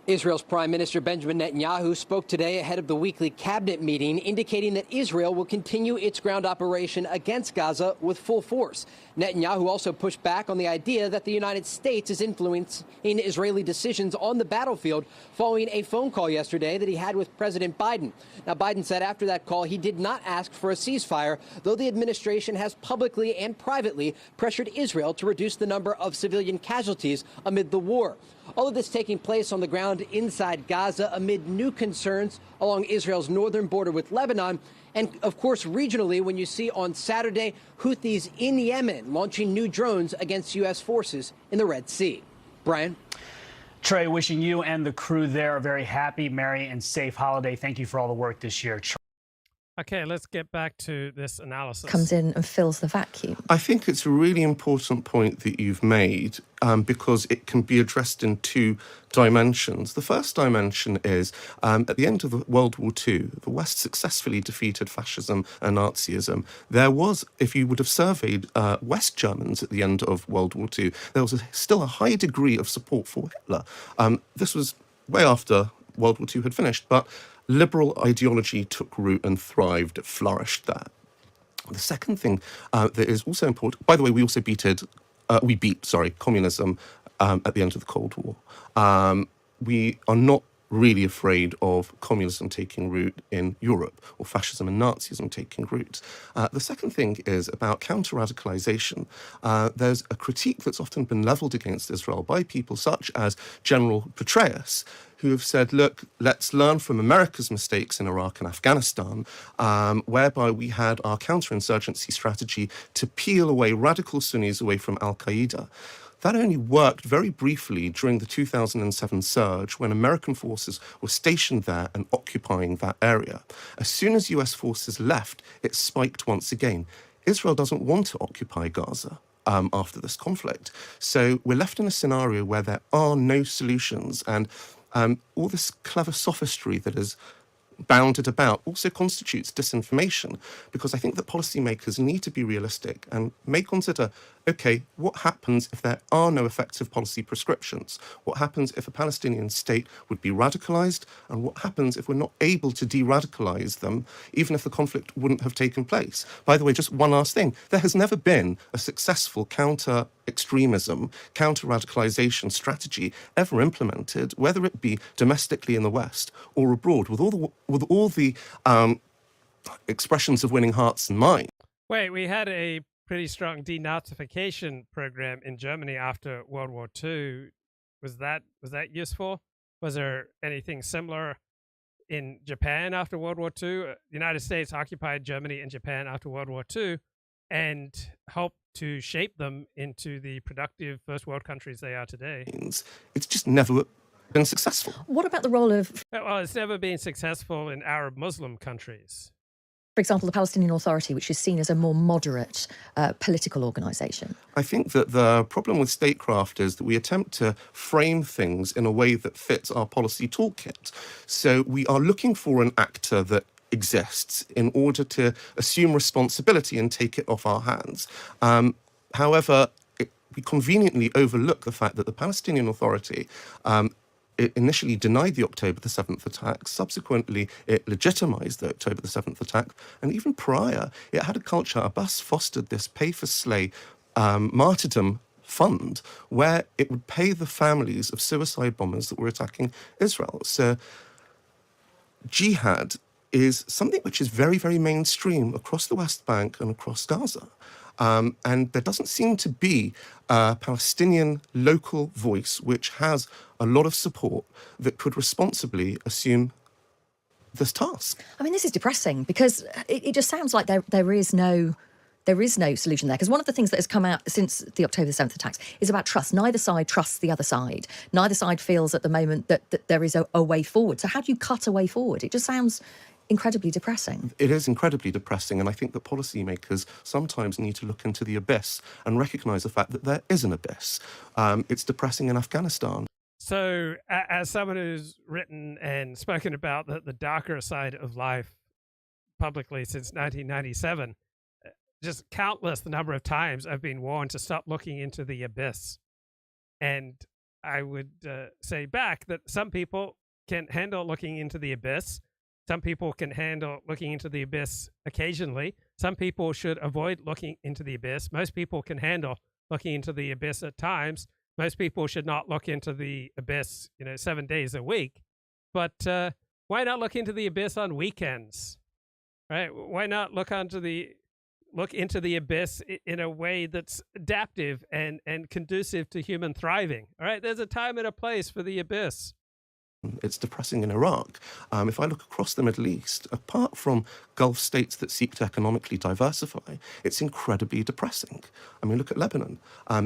Israel's Prime Minister Benjamin Netanyahu spoke today ahead of the weekly cabinet meeting, indicating that Israel will continue its ground operation against Gaza with full force. Netanyahu also pushed back on the idea that the United States is influencing Israeli decisions on the battlefield following a phone call yesterday that he had with President Biden. Now, Biden said after that call he did not ask for a ceasefire, though the administration has publicly and privately pressured Israel to reduce the number of civilian casualties amid the war. All of this taking place on the ground inside Gaza amid new concerns along Israel's northern border with Lebanon. And, of course, regionally, when you see on Saturday Houthis in Yemen launching new drones against U.S. forces in the Red Sea. Brian? Trey, wishing you and the crew there a very happy, merry, and safe holiday. Thank you for all the work this year. Okay, let's get back to this analysis. Comes in and fills the vacuum. I think it's a really important point that you've made because it can be addressed in two dimensions. The first dimension is at the end of World War II, the West successfully defeated fascism and Nazism. There was, if you would have surveyed West Germans at the end of World War II, there was still a high degree of support for Hitler. This was way after World War II had finished, but liberal ideology took root and thrived, it flourished there. The second thing that is also important, by the way, we also beat communism at the end of the Cold War. We are not really afraid of communism taking root in Europe or fascism and Nazism taking root. The second thing is about counter-radicalization. There's a critique that's often been leveled against Israel by people such as General Petraeus, who have said, look, let's learn from America's mistakes in Iraq and Afghanistan, whereby we had our counterinsurgency strategy to peel away radical Sunnis away from al-Qaeda. That only worked very briefly during the 2007 surge when American forces were stationed there and occupying that area. As soon as US forces left, it spiked once again. Israel doesn't want to occupy Gaza after this conflict. So we're left in a scenario where there are no solutions, and all this clever sophistry that is bounded about also constitutes disinformation, because I think that policymakers need to be realistic and may consider, okay, what happens if there are no effective policy prescriptions? What happens if a Palestinian state would be radicalized? And what happens if we're not able to de-radicalize them, even if the conflict wouldn't have taken place? By the way, just one last thing. There has never been a successful counter-extremism, counter-radicalization strategy ever implemented, whether it be domestically in the West or abroad, with all the expressions of winning hearts and minds. Wait, we had a pretty strong denazification program in Germany after World War II. was that useful? Was there anything similar in Japan after World War II? The United States occupied Germany and Japan after World War II and helped to shape them into the productive first world countries they are today. It's just never been successful. What about the role of, Well, it's never been successful in Arab Muslim countries. for example, the Palestinian Authority, which is seen as a more moderate political organisation? I think that the problem with statecraft is that we attempt to frame things in a way that fits our policy toolkit. So we are looking for an actor that exists in order to assume responsibility and take it off our hands. However, we conveniently overlook the fact that the Palestinian Authority it initially denied the October the 7th attack. Subsequently, it legitimized the October the 7th attack. And even prior, it had a culture. Abbas fostered this pay-for-slay martyrdom fund where it would pay the families of suicide bombers that were attacking Israel. So jihad is something which is very, very mainstream across the West Bank and across Gaza. And there doesn't seem to be a Palestinian local voice which has a lot of support that could responsibly assume this task. I mean, this is depressing because it just sounds like there is no solution there. Because one of the things that has come out since the October the 7th attacks is about trust. Neither side trusts the other side. Neither side feels at the moment that there is a way forward. So how do you cut a way forward? It just sounds incredibly depressing. It is incredibly depressing, and I think that policymakers sometimes need to look into the abyss and recognise the fact that there is an abyss. It's depressing in Afghanistan. So, as someone who's written and spoken about the darker side of life publicly since 1997, just countless the number of times I've been warned to stop looking into the abyss. And I would say back that some people can handle looking into the abyss. Some people can handle looking into the abyss occasionally. Some people should avoid looking into the abyss. Most people can handle looking into the abyss at times. Most people should not look into the abyss, 7 days a week. But why not look into the abyss on weekends, right? Why not look into the abyss in a way that's adaptive and conducive to human thriving? All right, there's a time and a place for the abyss. It's depressing in Iraq. If I look across the Middle East, apart from Gulf states that seek to economically diversify, it's incredibly depressing. I mean, look at Lebanon.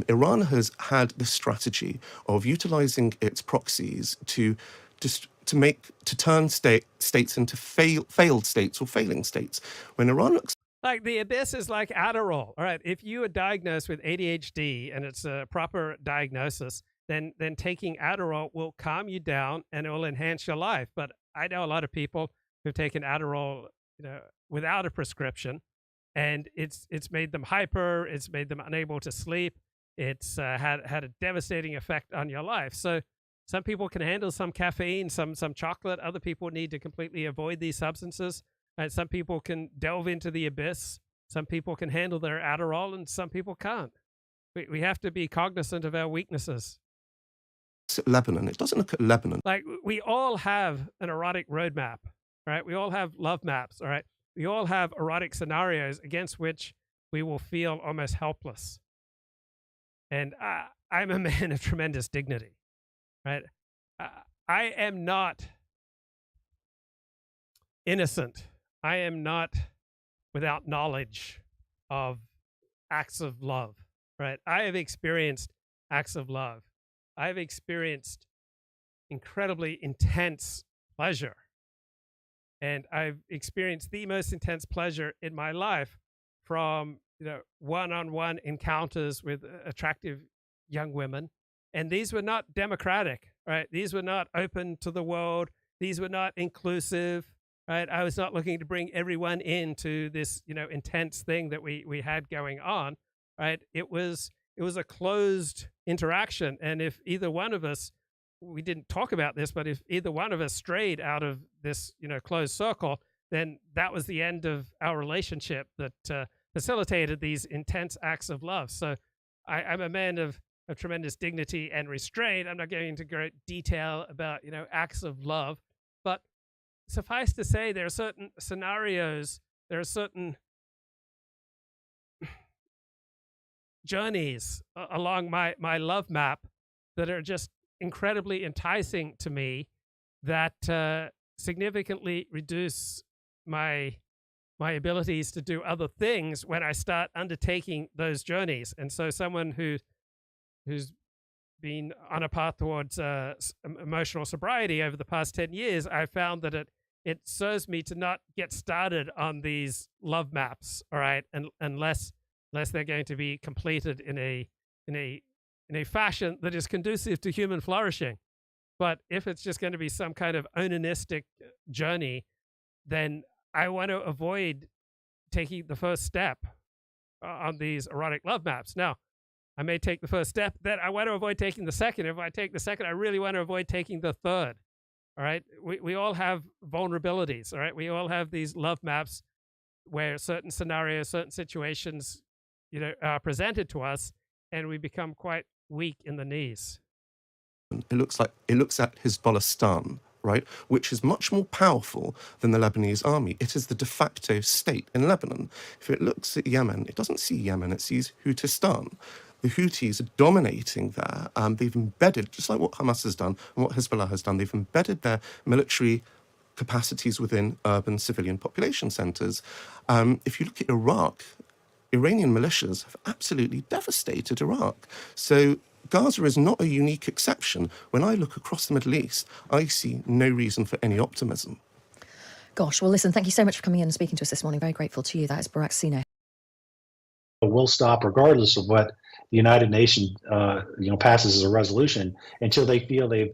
Iran has had this strategy of utilizing its proxies to turn states into failed states or failing states. When Iran looks like the abyss is like Adderall. All right, if you are diagnosed with ADHD and it's a proper diagnosis, then taking Adderall will calm you down and it will enhance your life. But I know a lot of people who've taken Adderall, without a prescription, and it's made them hyper. It's made them unable to sleep. It's had a devastating effect on your life. So some people can handle some caffeine, some chocolate. Other people need to completely avoid these substances. And some people can delve into the abyss. Some people can handle their Adderall, and some people can't. We have to be cognizant of our weaknesses. at Lebanon, it doesn't look at Lebanon. Like, we all have an erotic roadmap, right? We all have love maps, all right? We all have erotic scenarios against which we will feel almost helpless. And I'm a man of tremendous dignity, right? I am not innocent. I am not without knowledge of acts of love, right? I have experienced acts of love. I've experienced incredibly intense pleasure. And I've experienced the most intense pleasure in my life from, one-on-one encounters with attractive young women. And these were not democratic, right? These were not open to the world. These were not inclusive, right? I was not looking to bring everyone into this, intense thing that we had going on, right? It was a closed interaction. And if either one of us, we didn't talk about this, but if either one of us strayed out of this, closed circle, then that was the end of our relationship that facilitated these intense acts of love. So I'm a man of tremendous dignity and restraint. I'm not going into great detail about, acts of love, but suffice to say, there are certain scenarios, there are certain journeys along my love map that are just incredibly enticing to me that significantly reduce my abilities to do other things when I start undertaking those journeys. And so someone who's been on a path towards emotional sobriety over the past 10 years, I found that it serves me to not get started on these love maps, all right, unless they're going to be completed in a fashion that is conducive to human flourishing. But if it's just going to be some kind of onanistic journey, then I want to avoid taking the first step on these erotic love maps. Now, I may take the first step, then I want to avoid taking the second. If I take the second, I really want to avoid taking the third. All right. We all have vulnerabilities. All right. We all have these love maps where certain scenarios, certain situations, are presented to us, and we become quite weak in the knees. It looks at Hezbollah, right, which is much more powerful than the Lebanese army. It is the de facto state in Lebanon. If it looks at Yemen, it doesn't see Yemen, it sees Houthis. The Houthis are dominating there. They've embedded, just like what Hamas has done and what Hezbollah has done, they've embedded their military capacities within urban civilian population centres. If you look at Iraq, Iranian militias have absolutely devastated Iraq. So Gaza is not a unique exception. When I look across the Middle East, I see no reason for any optimism. Gosh, well, listen, thank you so much for coming in and speaking to us this morning. Very grateful to you. That is Barak Sino. Will stop regardless of what the United Nations, passes as a resolution until they feel they've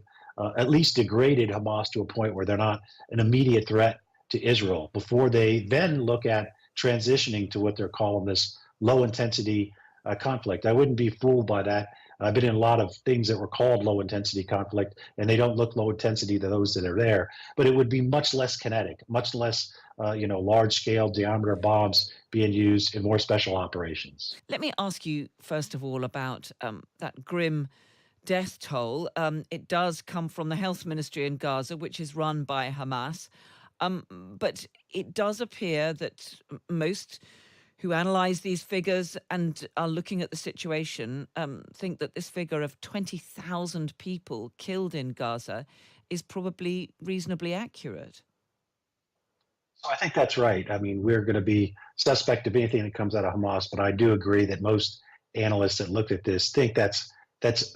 at least degraded Hamas to a point where they're not an immediate threat to Israel before they then look at transitioning to what they're calling this low-intensity conflict. I wouldn't be fooled by that. I've been in a lot of things that were called low-intensity conflict, and they don't look low-intensity to those that are there. But it would be much less kinetic, much less, large-scale diameter bombs being used in more special operations. Let me ask you, first of all, about that grim death toll. It does come from the health ministry in Gaza, which is run by Hamas. But it does appear that most who analyse these figures and are looking at the situation think that this figure of 20,000 people killed in Gaza is probably reasonably accurate. I think that's right. I mean, we're going to be suspect of anything that comes out of Hamas, but I do agree that most analysts that looked at this think that's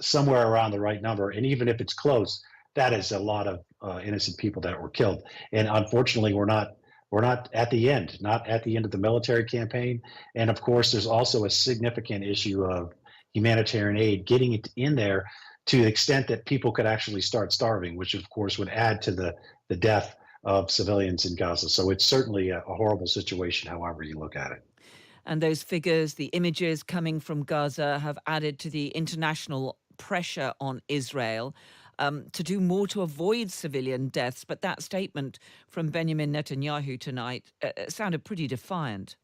somewhere around the right number. And even if it's close, that is a lot of innocent people that were killed. And unfortunately, we're not at the end, not at the end of the military campaign. And of course, there's also a significant issue of humanitarian aid, getting it in there to the extent that people could actually start starving, which of course would add to the death of civilians in Gaza. So it's certainly a horrible situation, however you look at it. And those figures, the images coming from Gaza, have added to the international pressure on Israel to do more to avoid civilian deaths. But that statement from Benjamin Netanyahu tonight sounded pretty defiant.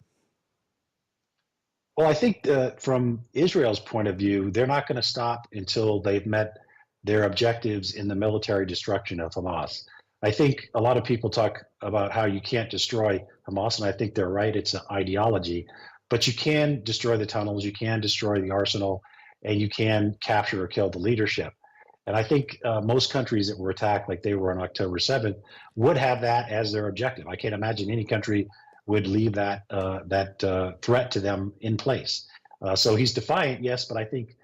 Well, I think from Israel's point of view, they're not going to stop until they've met their objectives in the military destruction of Hamas. I think a lot of people talk about how you can't destroy Hamas, and I think they're right. It's an ideology. But you can destroy the tunnels, you can destroy the arsenal, and you can capture or kill the leadership. And I think most countries that were attacked like they were on October 7th would have that as their objective. I can't imagine any country would leave that threat to them in place. So he's defiant, yes, but I think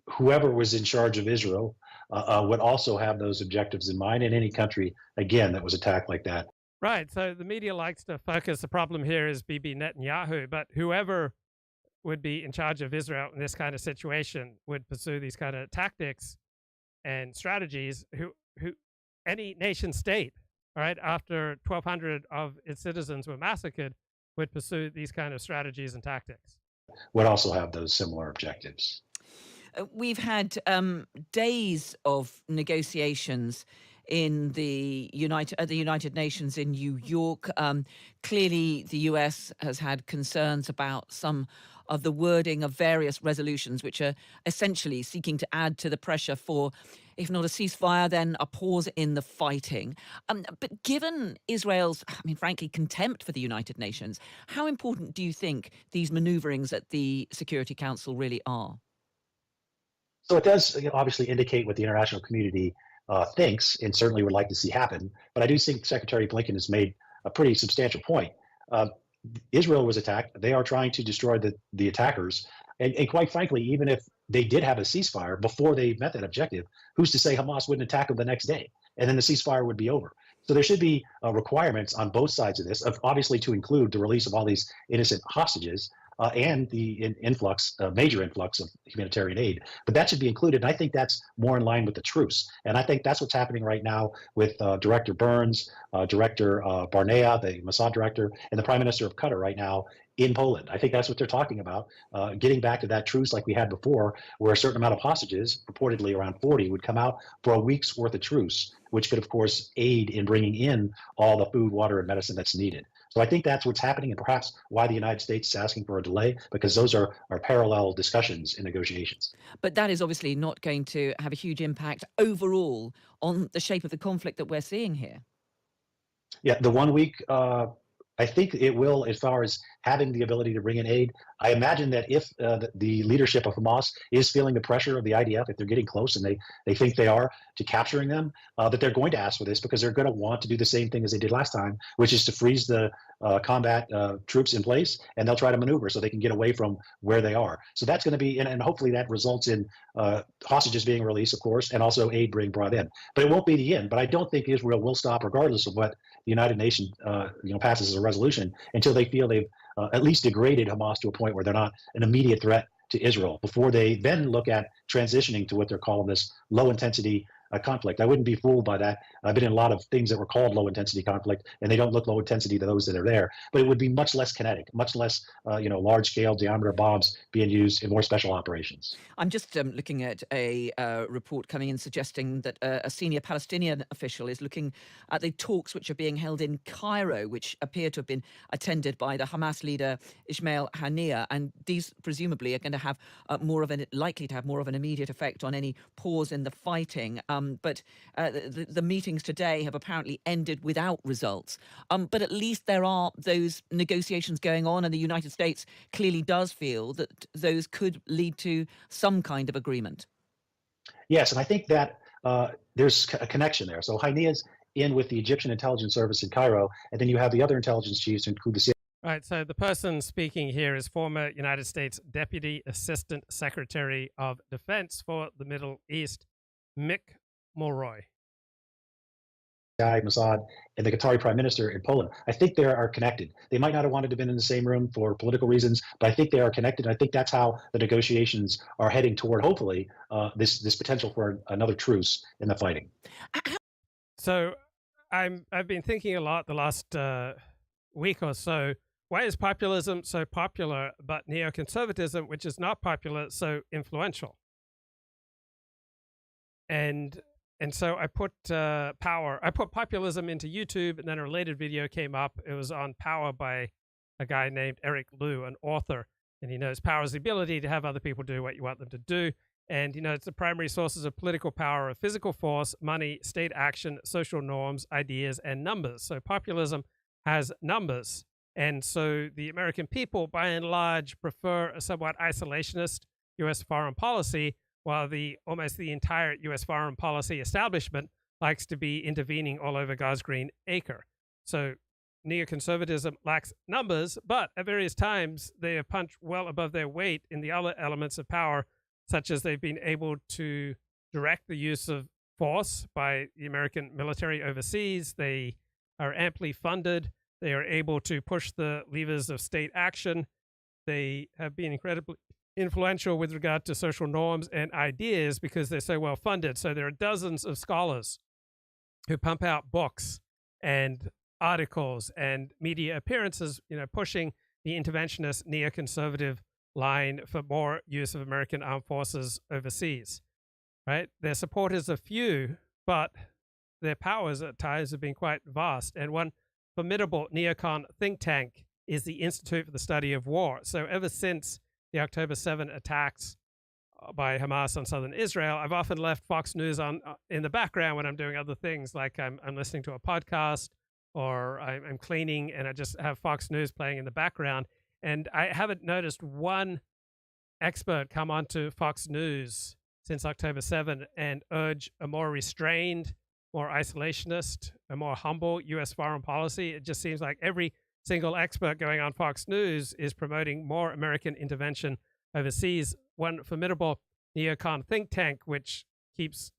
whoever was in charge of Israel would also have those objectives in mind in any country, again, that was attacked like that. Right. So the media likes to focus. The problem here is Bibi Netanyahu, but whoever would be in charge of Israel in this kind of situation would pursue these kind of tactics and strategies. Who any nation state, all right, after 1,200 of its citizens were massacred, would pursue these kind of strategies and tactics. Would also have those similar objectives. We've had days of negotiations in the United Nations in New York. Clearly, the US has had concerns about some of the wording of various resolutions, which are essentially seeking to add to the pressure for, if not a ceasefire, then a pause in the fighting. But given Israel's, frankly, contempt for the United Nations, how important do you think these maneuverings at the Security Council really are? So it does obviously indicate what the international community thinks and certainly would like to see happen. But I do think Secretary Blinken has made a pretty substantial point. Israel was attacked. They are trying to destroy the attackers. And quite frankly, even if they did have a ceasefire before they met that objective, who's to say Hamas wouldn't attack them the next day? And then the ceasefire would be over. So there should be requirements on both sides of this, obviously to include the release of all these innocent hostages and the major influx of humanitarian aid. But that should be included. And I think that's more in line with the truce. And I think that's what's happening right now with Director Burns, Director Barnea, the Mossad director, and the Prime Minister of Qatar right now in Poland. I think that's what they're talking about, getting back to that truce like we had before, where a certain amount of hostages, purportedly around 40, would come out for a week's worth of truce, which could, of course, aid in bringing in all the food, water, and medicine that's needed. So I think that's what's happening, and perhaps why the United States is asking for a delay, because those are parallel discussions and negotiations. But that is obviously not going to have a huge impact overall on the shape of the conflict that we're seeing here. Yeah, the 1 week, I think it will, as far as having the ability to bring in aid. I imagine that if the leadership of Hamas is feeling the pressure of the IDF, if they're getting close and they think they are to capturing them, that they're going to ask for this because they're going to want to do the same thing as they did last time, which is to freeze the combat troops in place, and they'll try to maneuver so they can get away from where they are. So that's going to be, and hopefully that results in hostages being released, of course, and also aid being brought in. But it won't be the end. But I don't think Israel will stop, regardless of what the United Nations passes as a resolution, until they feel they've at least degraded Hamas to a point where they're not an immediate threat to Israel, before they then look at transitioning to what they're calling this low-intensity conflict. I wouldn't be fooled by that. I've been in a lot of things that were called low-intensity conflict, and they don't look low intensity to those that are there. But it would be much less kinetic, much less, large-scale diameter bombs being used in more special operations. I'm just looking at a report coming in suggesting that a senior Palestinian official is looking at the talks which are being held in Cairo, which appear to have been attended by the Hamas leader Ismail Haniyeh, and these presumably are going to have likely to have more of an immediate effect on any pause in the fighting. But the meetings today have apparently ended without results. But at least there are those negotiations going on, and the United States clearly does feel that those could lead to some kind of agreement. Yes, and I think that there's a connection there. So Haniyeh's in with the Egyptian intelligence service in Cairo, and then you have the other intelligence chiefs, include the Right, so the person speaking here is former United States Deputy Assistant Secretary of Defense for the Middle East, Mick Mulroy. Mossad, and the Qatari Prime Minister in Poland. I think they are connected. They might not have wanted to have been in the same room for political reasons, but I think they are connected. And I think that's how the negotiations are heading toward, hopefully, this potential for another truce in the fighting. So I've been thinking a lot the last week or so. Why is populism so popular, but neoconservatism, which is not popular, so influential? And so I put populism into YouTube, and then a related video came up. It was on power by a guy named Eric Liu, an author, and he knows power is the ability to have other people do what you want them to do. And it's the primary sources of political power of physical force, money, state action, social norms, ideas, and numbers. So populism has numbers. And so the American people, by and large, prefer a somewhat isolationist U.S. foreign policy, while almost the entire U.S. foreign policy establishment likes to be intervening all over God's green acre. So neoconservatism lacks numbers, but at various times they have punched well above their weight in the other elements of power, such as they've been able to direct the use of force by the American military overseas. They are amply funded. They are able to push the levers of state action. They have been incredibly influential with regard to social norms and ideas because they're so well funded. So there are dozens of scholars who pump out books and articles and media appearances, pushing the interventionist neoconservative line for more use of American armed forces overseas, right? Their supporters are few, but their powers at times have been quite vast. And one formidable neocon think tank is the Institute for the Study of War. So ever since the October 7 attacks by Hamas on southern Israel, I've often left Fox News on in the background when I'm doing other things, like I'm listening to a podcast or I'm cleaning, and I just have Fox News playing in the background. And I haven't noticed one expert come onto Fox News since October 7 and urge a more restrained, more isolationist, a more humble U.S. foreign policy. It just seems like every single expert going on Fox News is promoting more American intervention overseas. One formidable neocon think tank, which keeps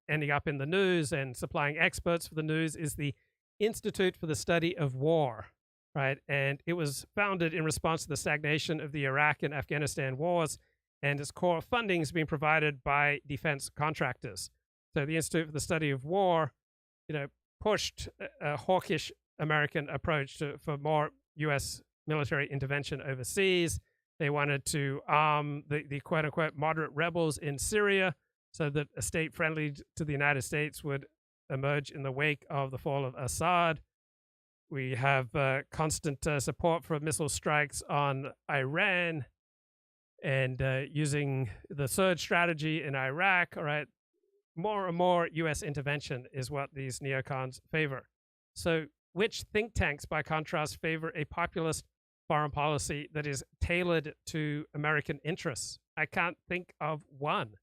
ending up in the news and supplying experts for the news, is the Institute for the Study of War, right? And it was founded in response to the stagnation of the Iraq and Afghanistan wars, and its core funding is being provided by defense contractors. So the Institute for the Study of War, pushed a hawkish American approach for more U.S. military intervention overseas. They wanted to arm the quote-unquote moderate rebels in Syria so that a state friendly to the United States would emerge in the wake of the fall of Assad. We have constant support for missile strikes on Iran and using the surge strategy in Iraq. All right, more and more U.S. intervention is what these neocons favor. So which think tanks, by contrast, favor a populist foreign policy that is tailored to American interests? I can't think of one.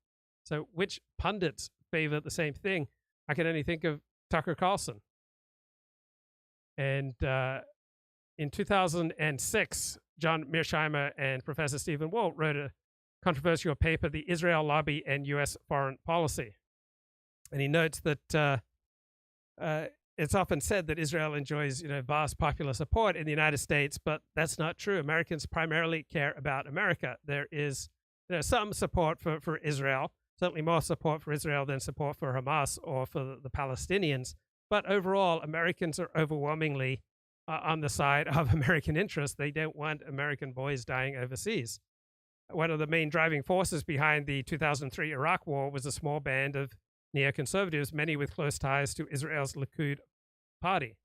So which pundits favor the same thing? I can only think of Tucker Carlson. And in 2006, John Mearsheimer and Professor Stephen Walt wrote a controversial paper, The Israel Lobby and U.S. Foreign Policy. And he notes that it's often said that Israel enjoys, vast popular support in the United States, but that's not true. Americans primarily care about America. There is some support for Israel, certainly more support for Israel than support for Hamas or for the Palestinians. But overall, Americans are overwhelmingly on the side of American interests. They don't want American boys dying overseas. One of the main driving forces behind the 2003 Iraq War was a small band of neoconservatives, many with close ties to Israel's Likud party.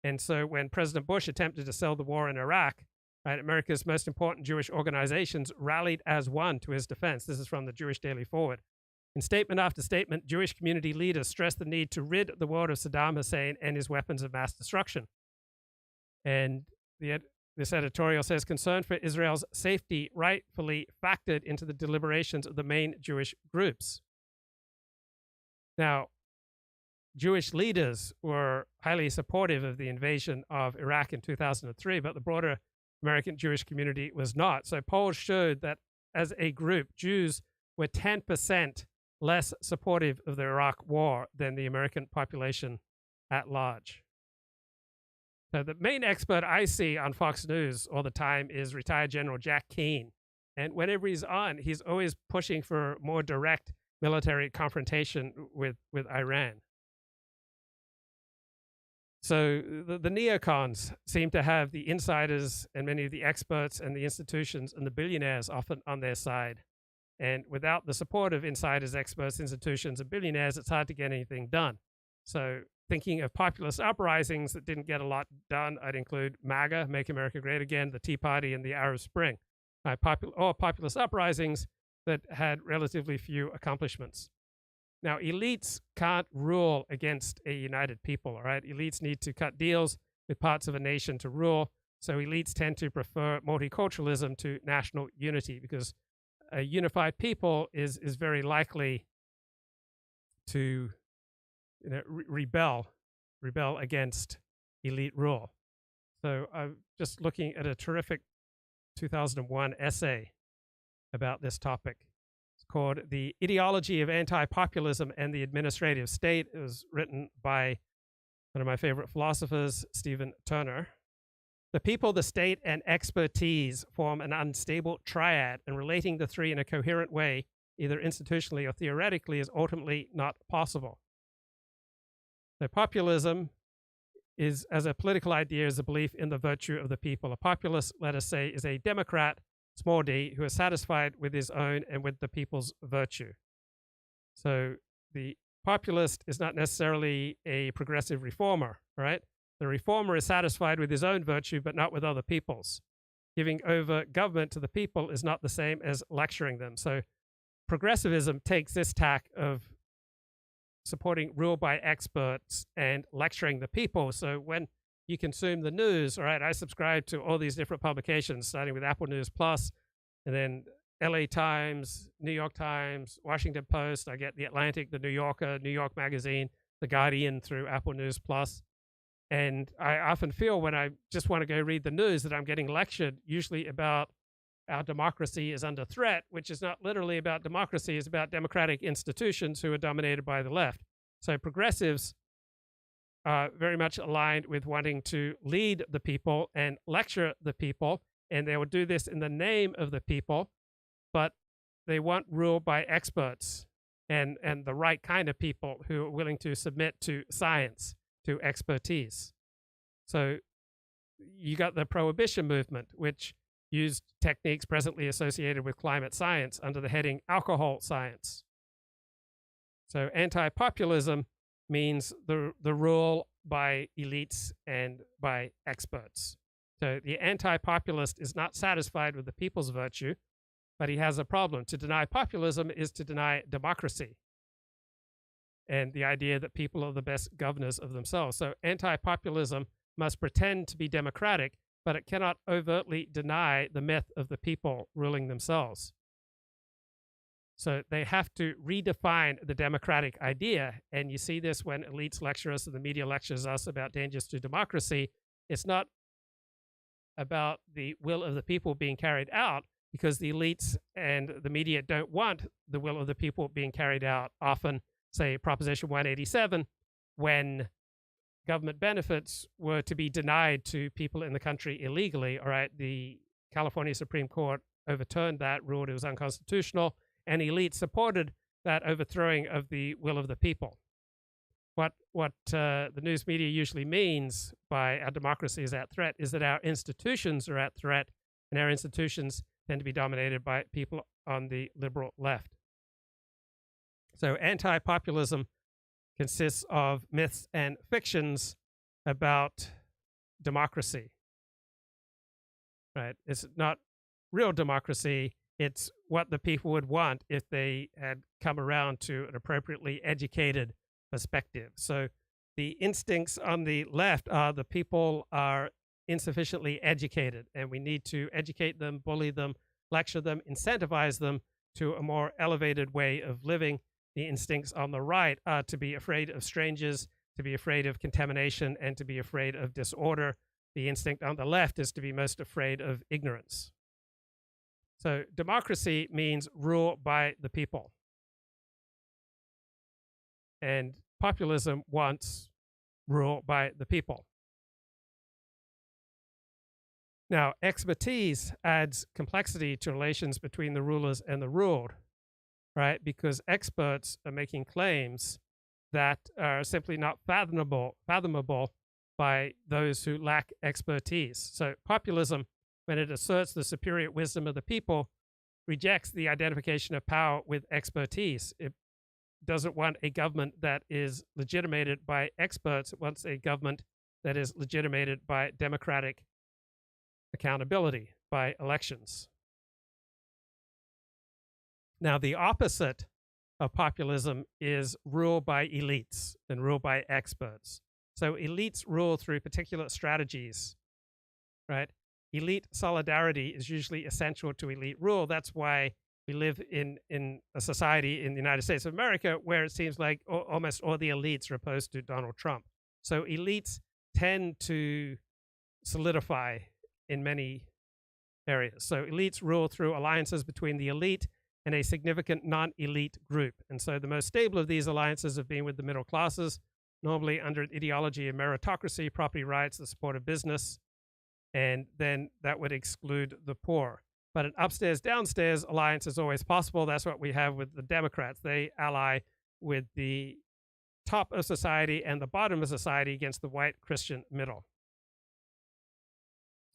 And so when President Bush attempted to sell the war in Iraq, right, America's most important Jewish organizations rallied as one to his defense. This is from the Jewish Daily Forward. In statement after statement, Jewish community leaders stressed the need to rid the world of Saddam Hussein and his weapons of mass destruction. And this editorial says, concern for Israel's safety rightfully factored into the deliberations of the main Jewish groups. Now, Jewish leaders were highly supportive of the invasion of Iraq in 2003, but the broader American Jewish community was not. So polls showed that as a group, Jews were 10% less supportive of the Iraq war than the American population at large. So the main expert I see on Fox News all the time is retired General Jack Keane. And whenever he's on, he's always pushing for more direct military confrontation with Iran. So the neocons seem to have the insiders and many of the experts and the institutions and the billionaires often on their side. And without the support of insiders, experts, institutions, and billionaires, it's hard to get anything done. So thinking of populist uprisings that didn't get a lot done, I'd include MAGA, Make America Great Again, the Tea Party, and the Arab Spring. All populist uprisings that had relatively few accomplishments. Now, elites can't rule against a united people, all right? Elites need to cut deals with parts of a nation to rule. So elites tend to prefer multiculturalism to national unity because a unified people is very likely to rebel against elite rule. So I'm just looking at a terrific 2001 essay about this topic. It's called The Ideology of Anti-Populism and the Administrative State. It was written by one of my favorite philosophers, Stephen Turner. The people, the state, and expertise form an unstable triad, and relating the three in a coherent way, either institutionally or theoretically, is ultimately not possible. So populism is, as a political idea, is a belief in the virtue of the people. A populist, let us say, is a Democrat, small d, who is satisfied with his own and with the people's virtue. So the populist is not necessarily a progressive reformer, right? The reformer is satisfied with his own virtue, but not with other people's. Giving over government to the people is not the same as lecturing them. So progressivism takes this tack of supporting rule by experts and lecturing the people. So when you consume the news, all right, I subscribe to all these different publications, starting with Apple News Plus, and then LA Times, New York Times, Washington Post. I get The Atlantic, The New Yorker, New York Magazine, The Guardian through Apple News Plus. And I often feel when I just want to go read the news that I'm getting lectured usually about our democracy is under threat, which is not literally about democracy, it's about democratic institutions who are dominated by the left. So progressives are very much aligned with wanting to lead the people and lecture the people, and they will do this in the name of the people, but they want rule by experts and the right kind of people who are willing to submit to science, to expertise. So you got the prohibition movement, which used techniques presently associated with climate science under the heading alcohol science. So anti-populism means the rule by elites and by experts. So the anti-populist is not satisfied with the people's virtue, but he has a problem. To deny populism is to deny democracy and the idea that people are the best governors of themselves. So anti-populism must pretend to be democratic, but it cannot overtly deny the myth of the people ruling themselves. So they have to redefine the democratic idea. And you see this when elites lecture us and the media lectures us about dangers to democracy. It's not about the will of the people being carried out, because the elites and the media don't want the will of the people being carried out. Often, say, Proposition 187, when government benefits were to be denied to people in the country illegally, all right, the California Supreme Court overturned that, ruled it was unconstitutional, and elites supported that overthrowing of the will of the people. What the news media usually means by our democracy is at threat is that our institutions are at threat, and our institutions tend to be dominated by people on the liberal left. So anti-populism consists of myths and fictions about democracy. Right? It's not real democracy. It's what the people would want if they had come around to an appropriately educated perspective. So the instincts on the left are the people are insufficiently educated, and we need to educate them, bully them, lecture them, incentivize them to a more elevated way of living. The instincts on the right are to be afraid of strangers, to be afraid of contamination, and to be afraid of disorder. The instinct on the left is to be most afraid of ignorance. So democracy means rule by the people. And populism wants rule by the people. Now, expertise adds complexity to relations between the rulers and the ruled, right? Because experts are making claims that are simply not fathomable by those who lack expertise. So populism, when it asserts the superior wisdom of the people, rejects the identification of power with expertise. It doesn't want a government that is legitimated by experts. It wants a government that is legitimated by democratic accountability, by elections. Now, the opposite of populism is rule by elites and rule by experts. So elites rule through particular strategies, right? Elite solidarity is usually essential to elite rule. That's why we live in a society in the United States of America where it seems like almost all the elites are opposed to Donald Trump. So elites tend to solidify in many areas. So elites rule through alliances between the elite and a significant non-elite group. And so the most stable of these alliances have been with the middle classes, normally under an ideology of meritocracy, property rights, the support of business, and then that would exclude the poor. But an upstairs-downstairs alliance is always possible. That's what we have with the Democrats. They ally with the top of society and the bottom of society against the white Christian middle.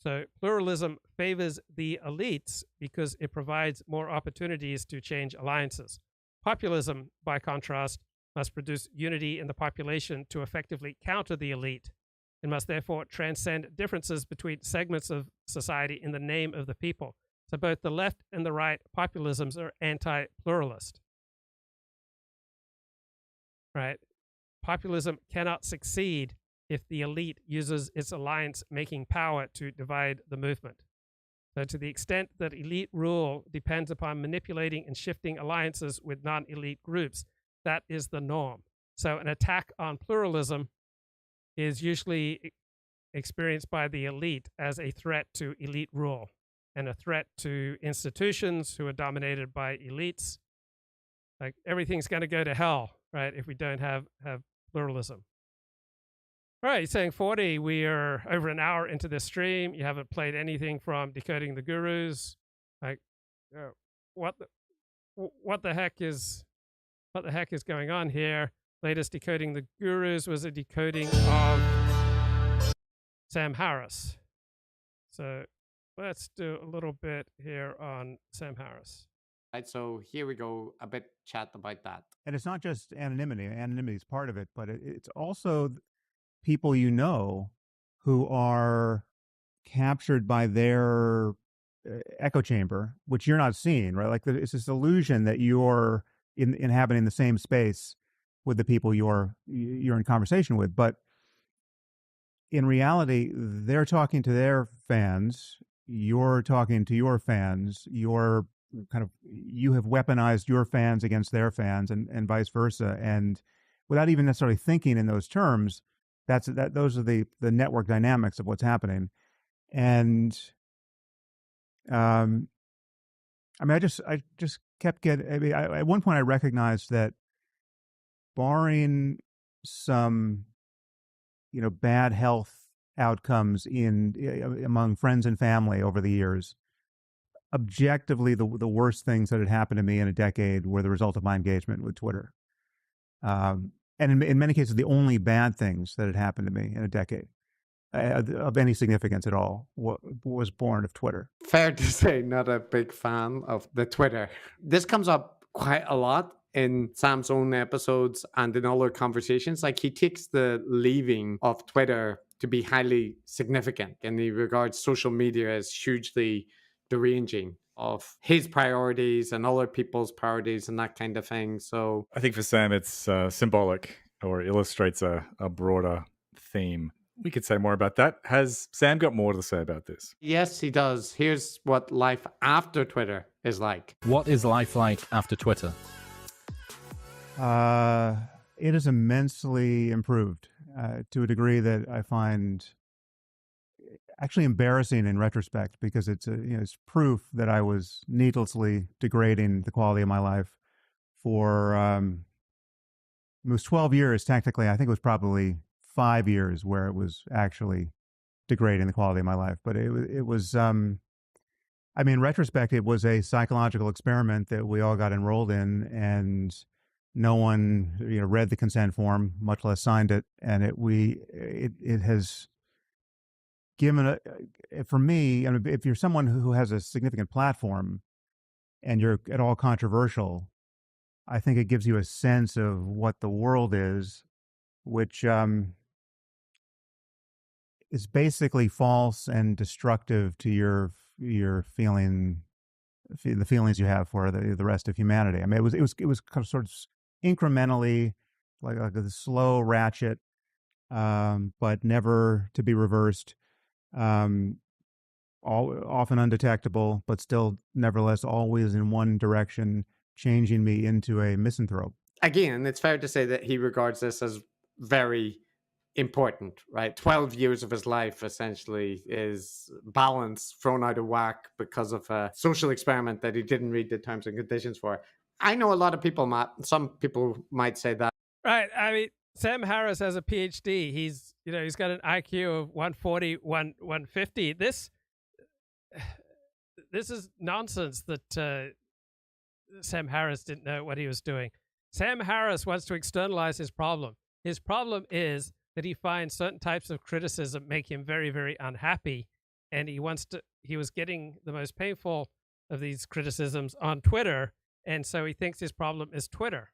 So pluralism favors the elites because it provides more opportunities to change alliances. Populism, by contrast, must produce unity in the population to effectively counter the elite, and must therefore transcend differences between segments of society in the name of the people. So both the left and the right populisms are anti-pluralist. Right? Populism cannot succeed if the elite uses its alliance-making power to divide the movement. So to the extent that elite rule depends upon manipulating and shifting alliances with non-elite groups, that is the norm. So an attack on pluralism is usually experienced by the elite as a threat to elite rule and a threat to institutions who are dominated by elites. Like everything's going to go to hell, right, if we don't have pluralism. All right, saying 40, we are over an hour into this stream. You haven't played anything from Decoding the Gurus. Like, what the heck is going on here? Latest Decoding the Gurus was a decoding of Sam Harris. So let's do a little bit here on Sam Harris. Right, so here we go, a bit chat about that. And it's not just anonymity. Anonymity is part of it, but it's also people you know who are captured by their echo chamber, which you're not seeing, right? Like it's this illusion that you're inhabiting the same space with the people you're in conversation with, but in reality, they're talking to their fans. You're talking to your fans. You have weaponized your fans against their fans, and vice versa. And without even necessarily thinking in those terms, those are the network dynamics of what's happening. And I just kept getting. At one point, I recognized that, barring some, bad health outcomes among friends and family over the years, objectively, the worst things that had happened to me in a decade were the result of my engagement with Twitter. And in many cases, the only bad things that had happened to me in a decade of any significance at all was born of Twitter. Fair to say, not a big fan of the Twitter. This comes up quite a lot in Sam's own episodes and in all our conversations. Like, he takes the leaving of Twitter to be highly significant, and he regards social media as hugely deranging of his priorities and other people's priorities and that kind of thing. So I think for Sam, it's symbolic or illustrates a broader theme. We could say more about that. Has Sam got more to say about this? Yes, he does. Here's what life after Twitter is like. What is life like after Twitter? It is immensely improved to a degree that I find actually embarrassing in retrospect, because it's proof that I was needlessly degrading the quality of my life for it was 12 years technically. I think it was probably 5 years where it was actually degrading the quality of my life. But it was in retrospect, it was a psychological experiment that we all got enrolled in, and no one read the consent form, much less signed it. And it has given for me, if you're someone who has a significant platform and you're at all controversial, I think it gives you a sense of what the world is, which is basically false and destructive to your the feelings you have for the rest of humanity. It was kind of sort of incrementally, like a slow ratchet, but never to be reversed. Often undetectable, but still nevertheless always in one direction, changing me into a misanthrope. Again, it's fair to say that he regards this as very important, right? 12 years of his life essentially is balance thrown out of whack because of a social experiment that he didn't read the terms and conditions for. I know a lot of people, Matt, some people might say that. Right. Sam Harris has a PhD. He's got an IQ of 140, 150. This is nonsense that Sam Harris didn't know what he was doing. Sam Harris wants to externalize his problem. His problem is that he finds certain types of criticism make him very, very unhappy, and he was getting the most painful of these criticisms on Twitter, and so he thinks his problem is Twitter,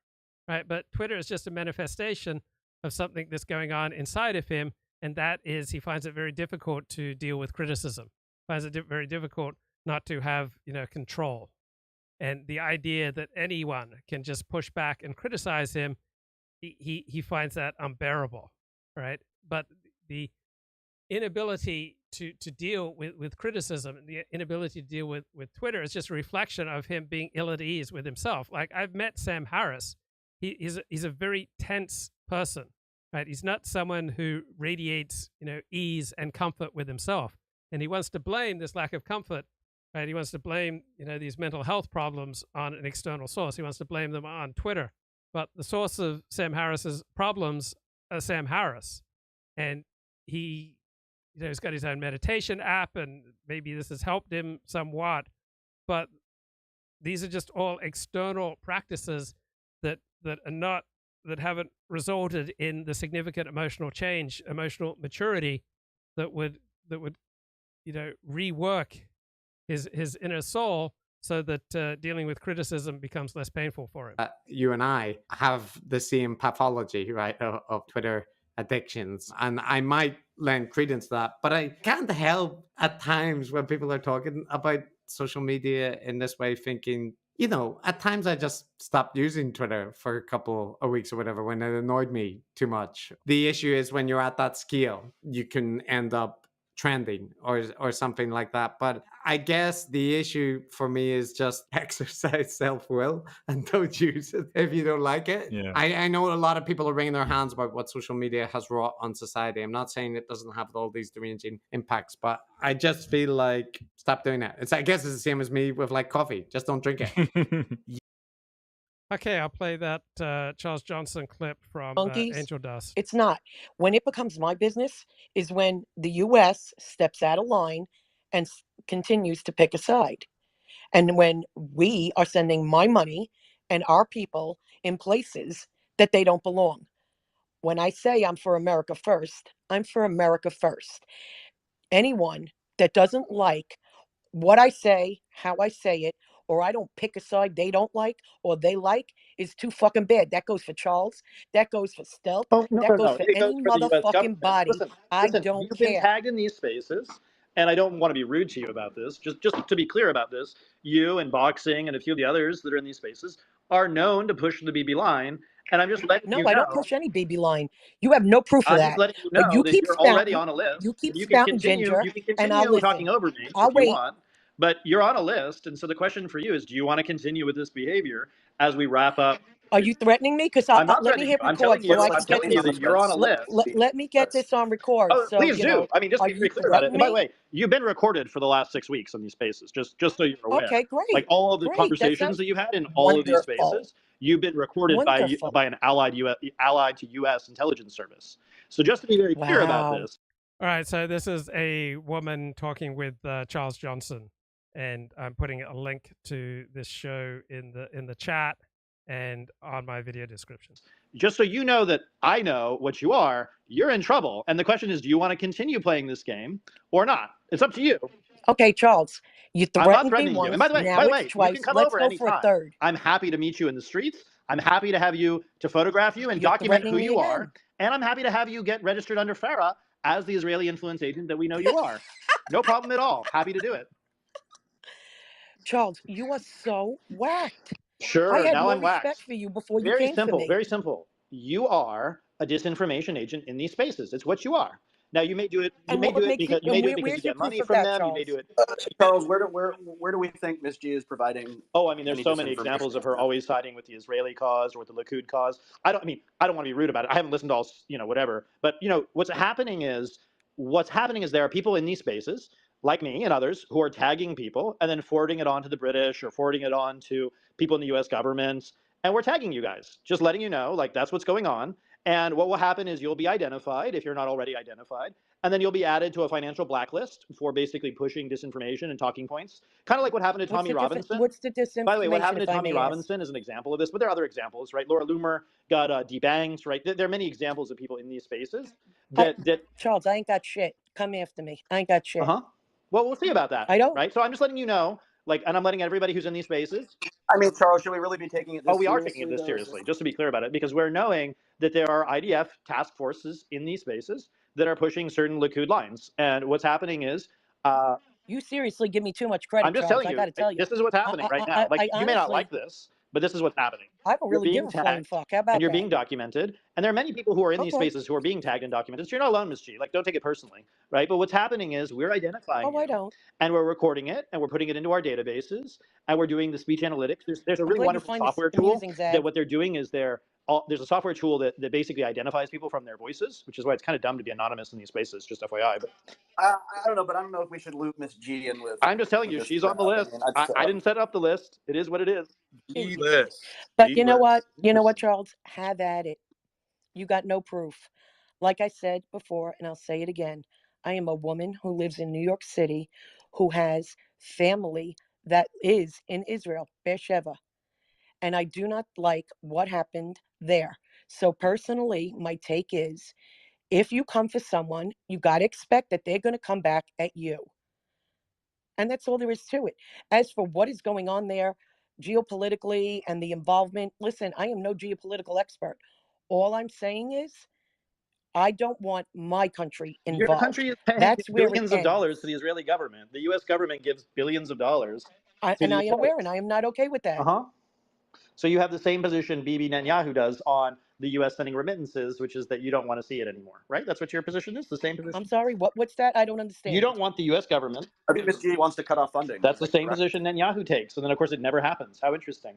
right? But Twitter is just a manifestation of something that's going on inside of him, and that is he finds it very difficult to deal with criticism. Finds it very difficult not to have control, and the idea that anyone can just push back and criticize him, he finds that unbearable, right? But the inability to deal with criticism, and the inability to deal with Twitter is just a reflection of him being ill at ease with himself. Like, I've met Sam Harris. He's a very tense person, right? He's not someone who radiates, ease and comfort with himself. And he wants to blame this lack of comfort, right? He wants to blame, these mental health problems on an external source. He wants to blame them on Twitter. But the source of Sam Harris's problems are Sam Harris. And he, he's got his own meditation app, and maybe this has helped him somewhat. But these are just all external practices that haven't resulted in the significant emotional change, emotional maturity that would rework his inner soul so that dealing with criticism becomes less painful for him. You and I have the same pathology, right, of Twitter addictions, and I might lend credence to that, but I can't help at times when people are talking about social media in this way thinking, at times I just stopped using Twitter for a couple of weeks or whatever when it annoyed me too much. The issue is when you're at that scale, you can end up trending or something like that. But I guess the issue for me is just exercise self-will and don't use it if you don't like it. Yeah. I know a lot of people are wringing their hands about what social media has wrought on society. I'm not saying it doesn't have all these deranging impacts, but I just feel like stop doing it. I guess it's the same as me with like coffee. Just don't drink it. Okay, I'll play that Charles Johnson clip from Angel Dust. It's not. When it becomes my business is when the U.S. steps out of line and continues to pick a side. And when we are sending my money and our people in places that they don't belong. When I say I'm for America first, I'm for America first. Anyone that doesn't like what I say, how I say it, or I don't pick a side they don't like or they like is too fucking bad. That goes for Charles. That goes for Stealth. That goes for any motherfucking body. I don't You've care. been tagged in these spaces, and I don't want to be rude to you about this. Just to be clear about this, you and Boxing and a few of the others that are in these spaces are known to push the Bibi line, and I'm just letting you know. No, I don't push any Bibi line. You have no proof of I'm that. just letting you know But you that keep you're spouting, already on a list. You keep You can spouting continue. ginger, You can and I'll continue listen. talking over me I'll if wait. you want. But you're on a list, and so the question for you is: do you want to continue with this behavior as we wrap up? Are you threatening me? Because I'm not let me threatening hit you. I'm record telling you. so I can I'm get telling you this. that you're on a list. Let me get this on record. Oh, So please do. I mean, just are be you very clear about it. And by the threatening way, you've been recorded for the last 6 weeks on these spaces, just so you're aware. Okay, great. Like all of the Great. conversations that you had in all of these spaces, you've been recorded by an allied to U.S. intelligence service. So just to be very clear about this. All right, so this is a woman talking with Charles Johnson, and I'm putting a link to this show in the chat and on my video description. Just so you know that I know what you are, you're in trouble. And the question is, do you want to continue playing this game or not? It's up to you. Okay, Charles, you I'm not threatened me threatening once. you. And by the way, now it's you twice. can come Let's over go anytime. for a third. I'm happy to meet you in the streets. I'm happy to have you to photograph you and document who you are. And I'm happy to have you get registered under FARA as the Israeli influence agent that we know you are. No problem at all. Happy to do it. Charles, you are so whacked. Sure, I had now no I'm respect waxed. for you before you Very came simple, for me. very simple. You are a disinformation agent in these spaces. It's what you are. Now you may do it. You may do it because you get money from them. You may do it. Charles, where do we think Ms. G is providing? Oh, I mean, there's so many examples of her always siding with the Israeli cause or with the Likud cause. I don't want to be rude about it. I haven't listened to all, whatever. But what's happening is there are people in these spaces like me and others who are tagging people and then forwarding it on to the British or forwarding it on to people in the U.S. government. And we're tagging you guys, just letting you know, like, that's what's going on. And what will happen is you'll be identified if you're not already identified. And then you'll be added to a financial blacklist for basically pushing disinformation and talking points. Kind of like what happened to Tommy Robinson. What's the disinformation? By the way, what happened to if I Tommy may Robinson is an example of this, but there are other examples, right? Laura Loomer got debanked, right? There are many examples of people in these spaces that Charles, I ain't got shit. Come after me. I ain't got shit. Well, we'll see about that. I don't. Right? So I'm just letting you know, and I'm letting everybody who's in these spaces. I mean, Charles, should we really be taking it this seriously? Oh, we are taking it this though, seriously, just to be clear about it, because we're knowing that there are IDF task forces in these spaces that are pushing certain Likud lines. And what's happening is... you seriously give me too much credit, I'm just Charles. telling you, I got to tell you. this is what's happening right now. You may not like this, But this is what's happening. I don't You're really give being a flying tagged, fuck. How about and you're that? being documented. And there are many people who are in these Okay. spaces who are being tagged and documented. So you're not alone, Ms. G. Like, don't take it personally, right? But what's happening is we're identifying Oh, I you, don't. and we're recording it, and we're putting it into our databases, and we're doing the speech analytics. There's a I'm really glad you wonderful find this software tool amusing, Zag. that what they're doing is there's a software tool that basically identifies people from their voices, which is why it's kind of dumb to be anonymous in these spaces, just FYI. But I don't know, but I don't know if we should loop Miss G in with. I'm just telling you, this she's on the crap. list. I mean, I didn't set up the list. It is what it is. G list. But you know what? You know what, Charles? Have at it. You got no proof. Like I said before, and I'll say it again, I am a woman who lives in New York City who has family that is in Israel, Beersheba. And I do not like what happened there. So personally, my take is if you come for someone, you got to expect that they're going to come back at you. And that's all there is to it. As for what is going on there geopolitically and the involvement, listen, I am no geopolitical expert. All I'm saying is I don't want my country Your involved. country is paying That's where it billions of ends. dollars to the Israeli government. The U.S. government gives billions of dollars to And I these am aware, sites. and I am not okay with that. Uh-huh. So you have the same position Bibi Netanyahu does on the U.S. sending remittances, which is that you don't want to see it anymore, right? That's what your position is, the same position? I'm sorry, what's that? I don't understand. You don't want the U.S. government. I think Miss G wants to cut off funding. That's the same position Netanyahu takes. And then, of course, it never happens. How interesting.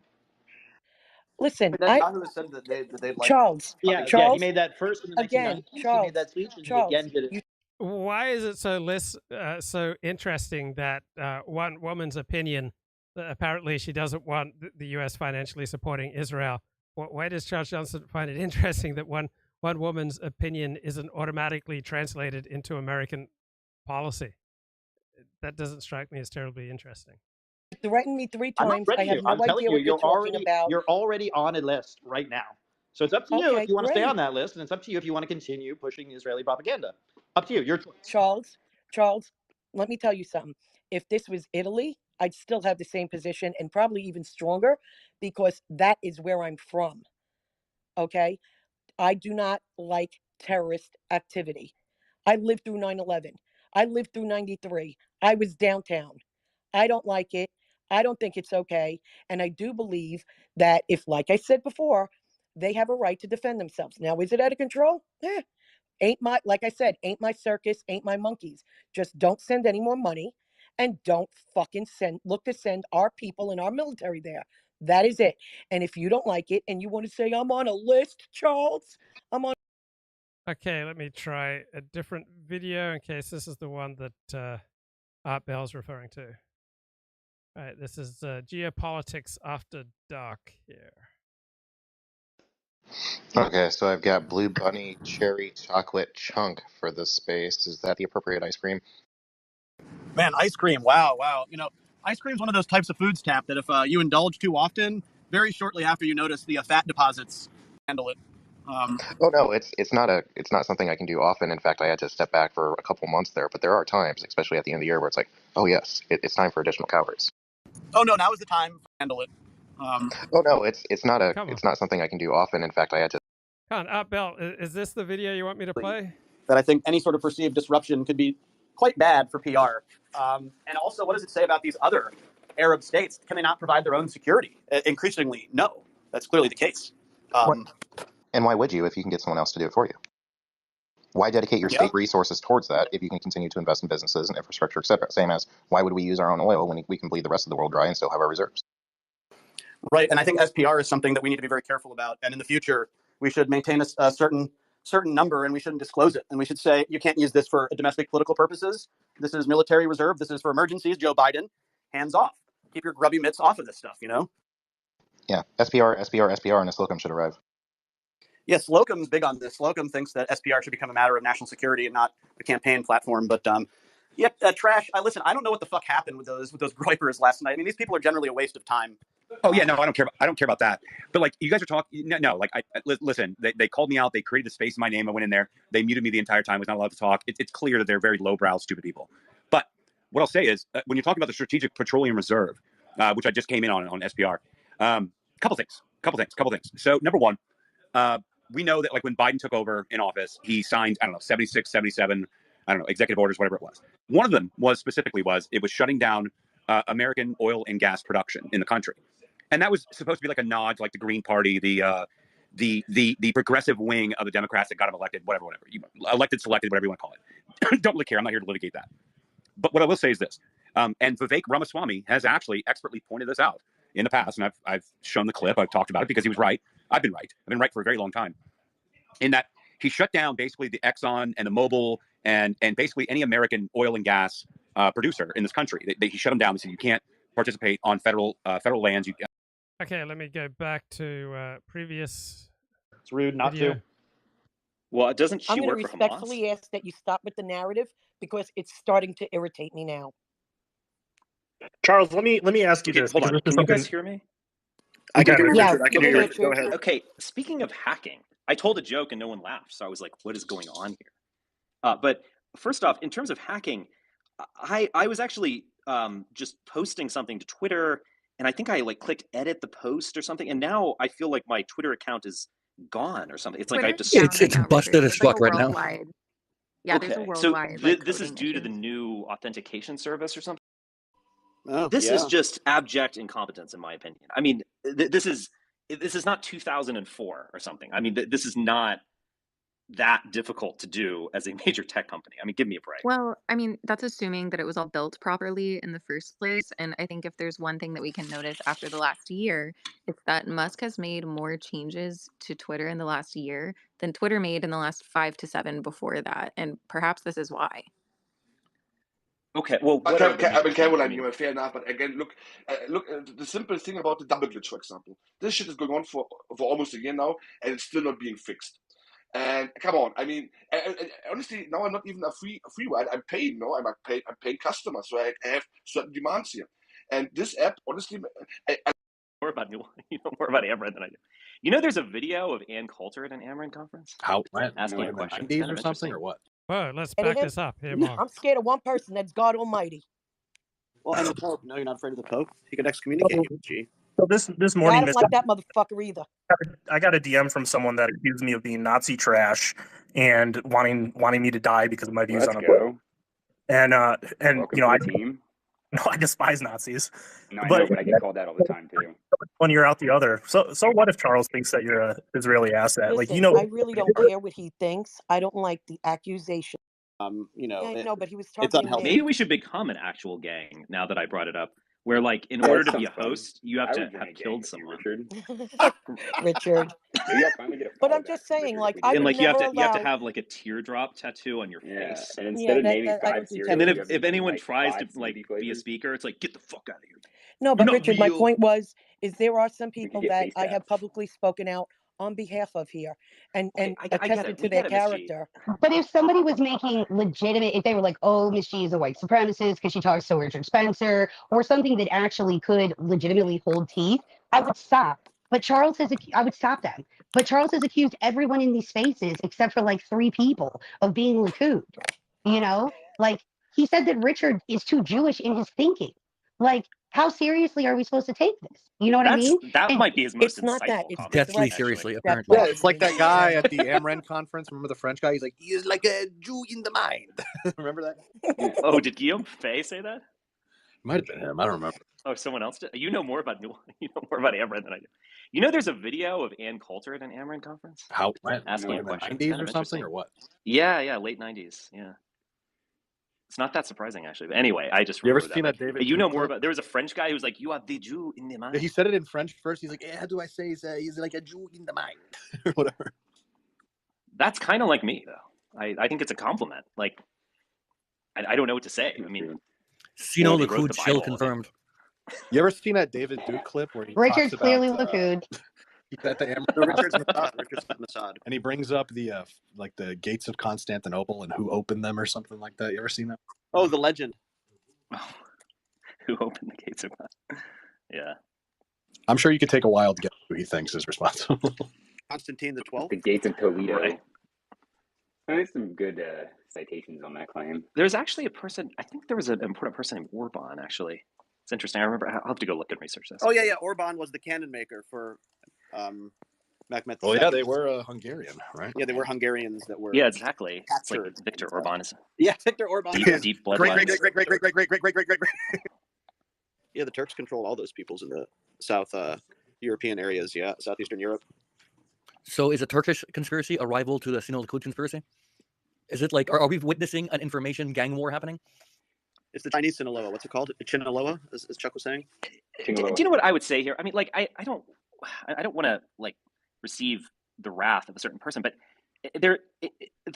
Listen, Netanyahu has said that they'd like Charles, Yeah, Charles, he made that first in the again, 1990s. Charles, He made that speech, and Charles, he again did it. Why is it so interesting that one woman's opinion, apparently she doesn't want the U.S. financially supporting Israel? Why does Charles Johnson find it interesting that one woman's opinion isn't automatically translated into American policy? That doesn't strike me as terribly interesting. Threatened me 3 I'm not times. I threatening have you. no I'm telling idea you, what you're talking about. you're already on a list right now. So it's up to you Okay, if you want to stay great. on that list, and it's up to you if you want to continue pushing Israeli propaganda. Up to you. Your choice. Charles, let me tell you something. If this was Italy, I'd still have the same position and probably even stronger because that is where I'm from. Okay? I do not like terrorist activity. I lived through 9/11. I lived through 93. I was downtown. I don't like it. I don't think it's okay. And I do believe that if, like I said before, they have a right to defend themselves. Now, is it out of control? Ain't my, like I said, ain't my circus, ain't my monkeys. Just don't send any more money and don't fucking look to send our people and our military there. That is it. And if you don't like it and you want to say, I'm on a list, Charles, I'm on. Okay, let me try a different video in case this is the one that Art Bell's referring to. All right, this is Geopolitics After Dark here. Okay, so I've got Blue Bunny Cherry Chocolate Chunk for this space. Is that the appropriate ice cream? Man, ice cream. Wow. You know, ice cream's one of those types of foods, Tap, that if you indulge too often, very shortly after you notice the fat deposits handle it. Oh no, it's not something I can do often. In fact, I had to step back for a couple months there. But there are times, especially at the end of the year, where it's like, oh yes, it's time for additional calories. Oh no, now is the time to handle it. Oh no, it's not something I can do often. In fact, I had to. Come on, Art Bell, is this the video you want me to play? That I think any sort of perceived disruption could be quite bad for PR. And also, what does it say about these other Arab states? Can they not provide their own security? Increasingly, no. That's clearly the case. And why would you if you can get someone else to do it for you? Why dedicate your state resources towards that if you can continue to invest in businesses and infrastructure, et cetera? Same as why would we use our own oil when we can bleed the rest of the world dry and still have our reserves? Right, and I think SPR is something that we need to be very careful about. And in the future, we should maintain a certain number, and we shouldn't disclose it. And we should say, you can't use this for domestic political purposes. This is military reserve. This is for emergencies. Joe Biden, hands off. Keep your grubby mitts off of this stuff, you know? Yeah, SPR, and a Slocum should arrive. Yes, Slocum's big on this. Slocum thinks that SPR should become a matter of national security and not a campaign platform. But Trash. Listen, I don't know what the fuck happened with those groypers last night. I mean, these people are generally a waste of time. Oh yeah, no, I don't care. I don't care about that. But like, you guys are talking. No, like, listen. They called me out. They created the space in my name. I went in there. They muted me the entire time. I was not allowed to talk. It's clear that they're very lowbrow, stupid people. But what I'll say is, when you're talking about the Strategic Petroleum Reserve, which I just came in on SPR, couple things. So number one, we know that like when Biden took over in office, he signed 76, 77, executive orders, whatever it was. One of them was it was shutting down American oil and gas production in the country. And that was supposed to be like a nod to like the Green Party, the progressive wing of the Democrats that got him elected, whatever. Elected, selected, whatever you want to call it. Don't really care. I'm not here to litigate that. But what I will say is this. And Vivek Ramaswamy has actually expertly pointed this out in the past. And I've shown the clip. I've talked about it because he was right. I've been right. I've been right for a very long time. In that he shut down basically the Exxon and the Mobil and basically any American oil and gas producer in this country. He shut them down and said, you can't participate on federal lands. Okay, let me go back to previous. It's rude not video. to. Well, doesn't she I'm going to work for Hamas? respectfully ask that you stop with the narrative because it's starting to irritate me now. Charles, let me ask you Okay, this. hold on. because this is Can you guys something- hear me? I can hear you, Yeah, Richard. I can hear you. Go ahead. Okay, speaking of hacking, I told a joke and no one laughed, so I was like, what is going on here? But first off, in terms of hacking, I was actually just posting something to Twitter, and I think I like clicked edit the post or something, and now I feel like my Twitter account is gone or something. It's like I have to It's busted as fuck right now. Yeah, there's a Okay, worldwide. so like, this is coding due to issue. the new authentication service or something? Oh, This yeah. is just abject incompetence, in my opinion. I mean, this is not 2004 or something. I mean, this is not that difficult to do as a major tech company. I mean, give me a break. Well, I mean, that's assuming that it was all built properly in the first place. And I think if there's one thing that we can notice after the last year, it's that Musk has made more changes to Twitter in the last year than Twitter made in the last 5 to 7 before that. And perhaps this is why. Okay, well, I what are the mean, major Caroline, changes? you are fair enough, but again, look, the simple thing about the double glitch, for example. This shit is going on for almost a year now, and it's still not being fixed. And come on, I mean, and honestly, now I'm not even a free ride. I'm paying, no, I'm paying customers, so I have certain demands here. And this app, honestly, More about more about Amran than I do. You know, there's a video of Ann Coulter at an Amran conference How asking a question. 90s Kind or of something, interesting. or what? Whoa, let's Scared of back him? this up. Here, Mark. I'm scared of one person. That's God Almighty. Well, and the Pope. No, you're not afraid of the Pope. He could excommunicate you. Gee. So this Yeah, I morning, don't like that motherfucker either. I got a DM from someone that accused me of being Nazi trash and wanting me to die because of my views on abortion. And Welcome you know, to the team. I despise Nazis. No, I know, but I get called that all the time too. One year out the other. So what if Charles thinks that you're a Israeli asset? Listen, Like, you know, I really don't care what he thinks. I don't like the accusation. You know, Yeah, I know, but he was it's talking. unhealthy. Maybe we should become an actual gang now that I brought it up, where like in Yeah, order that to be a sounds fun. host, you have I to would join a have gang killed with you, someone. Richard. Maybe I'll finally get a But follow I'm just back from saying, Richard like, if we I do And would like you have never to allow. have like a teardrop tattoo on your Yeah, face. and Yeah, instead of naming I 5 could do cereals, And then you have if to anyone name, like, tries 5 to like smoothie be a flavors. speaker, it's like get the fuck out of here. No, You're but not Richard, my real. point was, is there are some We could people get that face I have tats. publicly spoken out on behalf of here and I get attested it. to We their get it, Miss G. character. But if somebody was making legitimate, if they were like, oh, Miss G is a white supremacist because she talks to Richard Spencer, or something that actually could legitimately hold teeth, I would stop. But Charles has, I would stop them. But Charles has accused everyone in these spaces, except for like 3 people, of being Likud. You know, like he said that Richard is too Jewish in his thinking. Like, how seriously are we supposed to take this? You know what I mean? That And might be his most It's not that. insightful It's comment. Deathly threats seriously, that apparently. Yeah, it's like bother that me. guy Yeah. at the Amran conference. Remember the French guy? He's like, he is like a Jew in the mind. Remember that? Oh, did Guillaume Fay say that? Might have been him. I don't remember. Oh, someone else did. You know more about Amran than I do. You know, there's a video of Ann Coulter at an Amran conference How? asking Like a in the question. 90s Kind or of something, interesting. or what? Yeah, late 90s. Yeah, it's not that surprising actually. But anyway, I just You ever remember seen that. that Like, David you know Duke more clip? about. There was a French guy who was like, "You are the Jew in the mind." He said it in French first. He's like, yeah, how do I say he's like a Jew in the mind? Or whatever. That's kind of like me though. I think it's a compliment. Like, I don't know what to say. I mean, Sino he wrote the Likud chill Bible. confirmed. You ever seen that David Duke clip where he Richard's talks clearly about Likud. he's at the Amran No, Richard's conference, Mossad. Richard's Mossad. and he brings up the like the gates of Constantinople and who opened them or something like that. You ever seen that? Oh, the legend. Who opened the gates of God? Yeah. I'm sure you could take a wild guess who he thinks is responsible. Constantine the 12th. The gates of Toledo. Right. There's some good citations on that claim. There's actually a person. I think there was an important person named Orban. Actually, it's interesting. I remember. I'll have to go look and research this. Oh yeah. Orban was the canon maker for Mehmet Oh II. yeah, they were Hungarian, right? Yeah, they were Hungarians that were. Yeah, exactly. It's like captured. Victor Orban is Yeah, Victor Orban. deep bloodlines. Great. Yeah, the Turks control all those peoples in the South European areas. Yeah, Southeastern Europe. So is a Turkish conspiracy a rival to the Sinaloa conspiracy? Is it like, are we witnessing an information gang war happening? It's the Chinese Sinaloa. What's it called? Chinaloa, as Chuck was saying. Do you know what I would say here? I mean, like, I don't want to like receive the wrath of a certain person, but there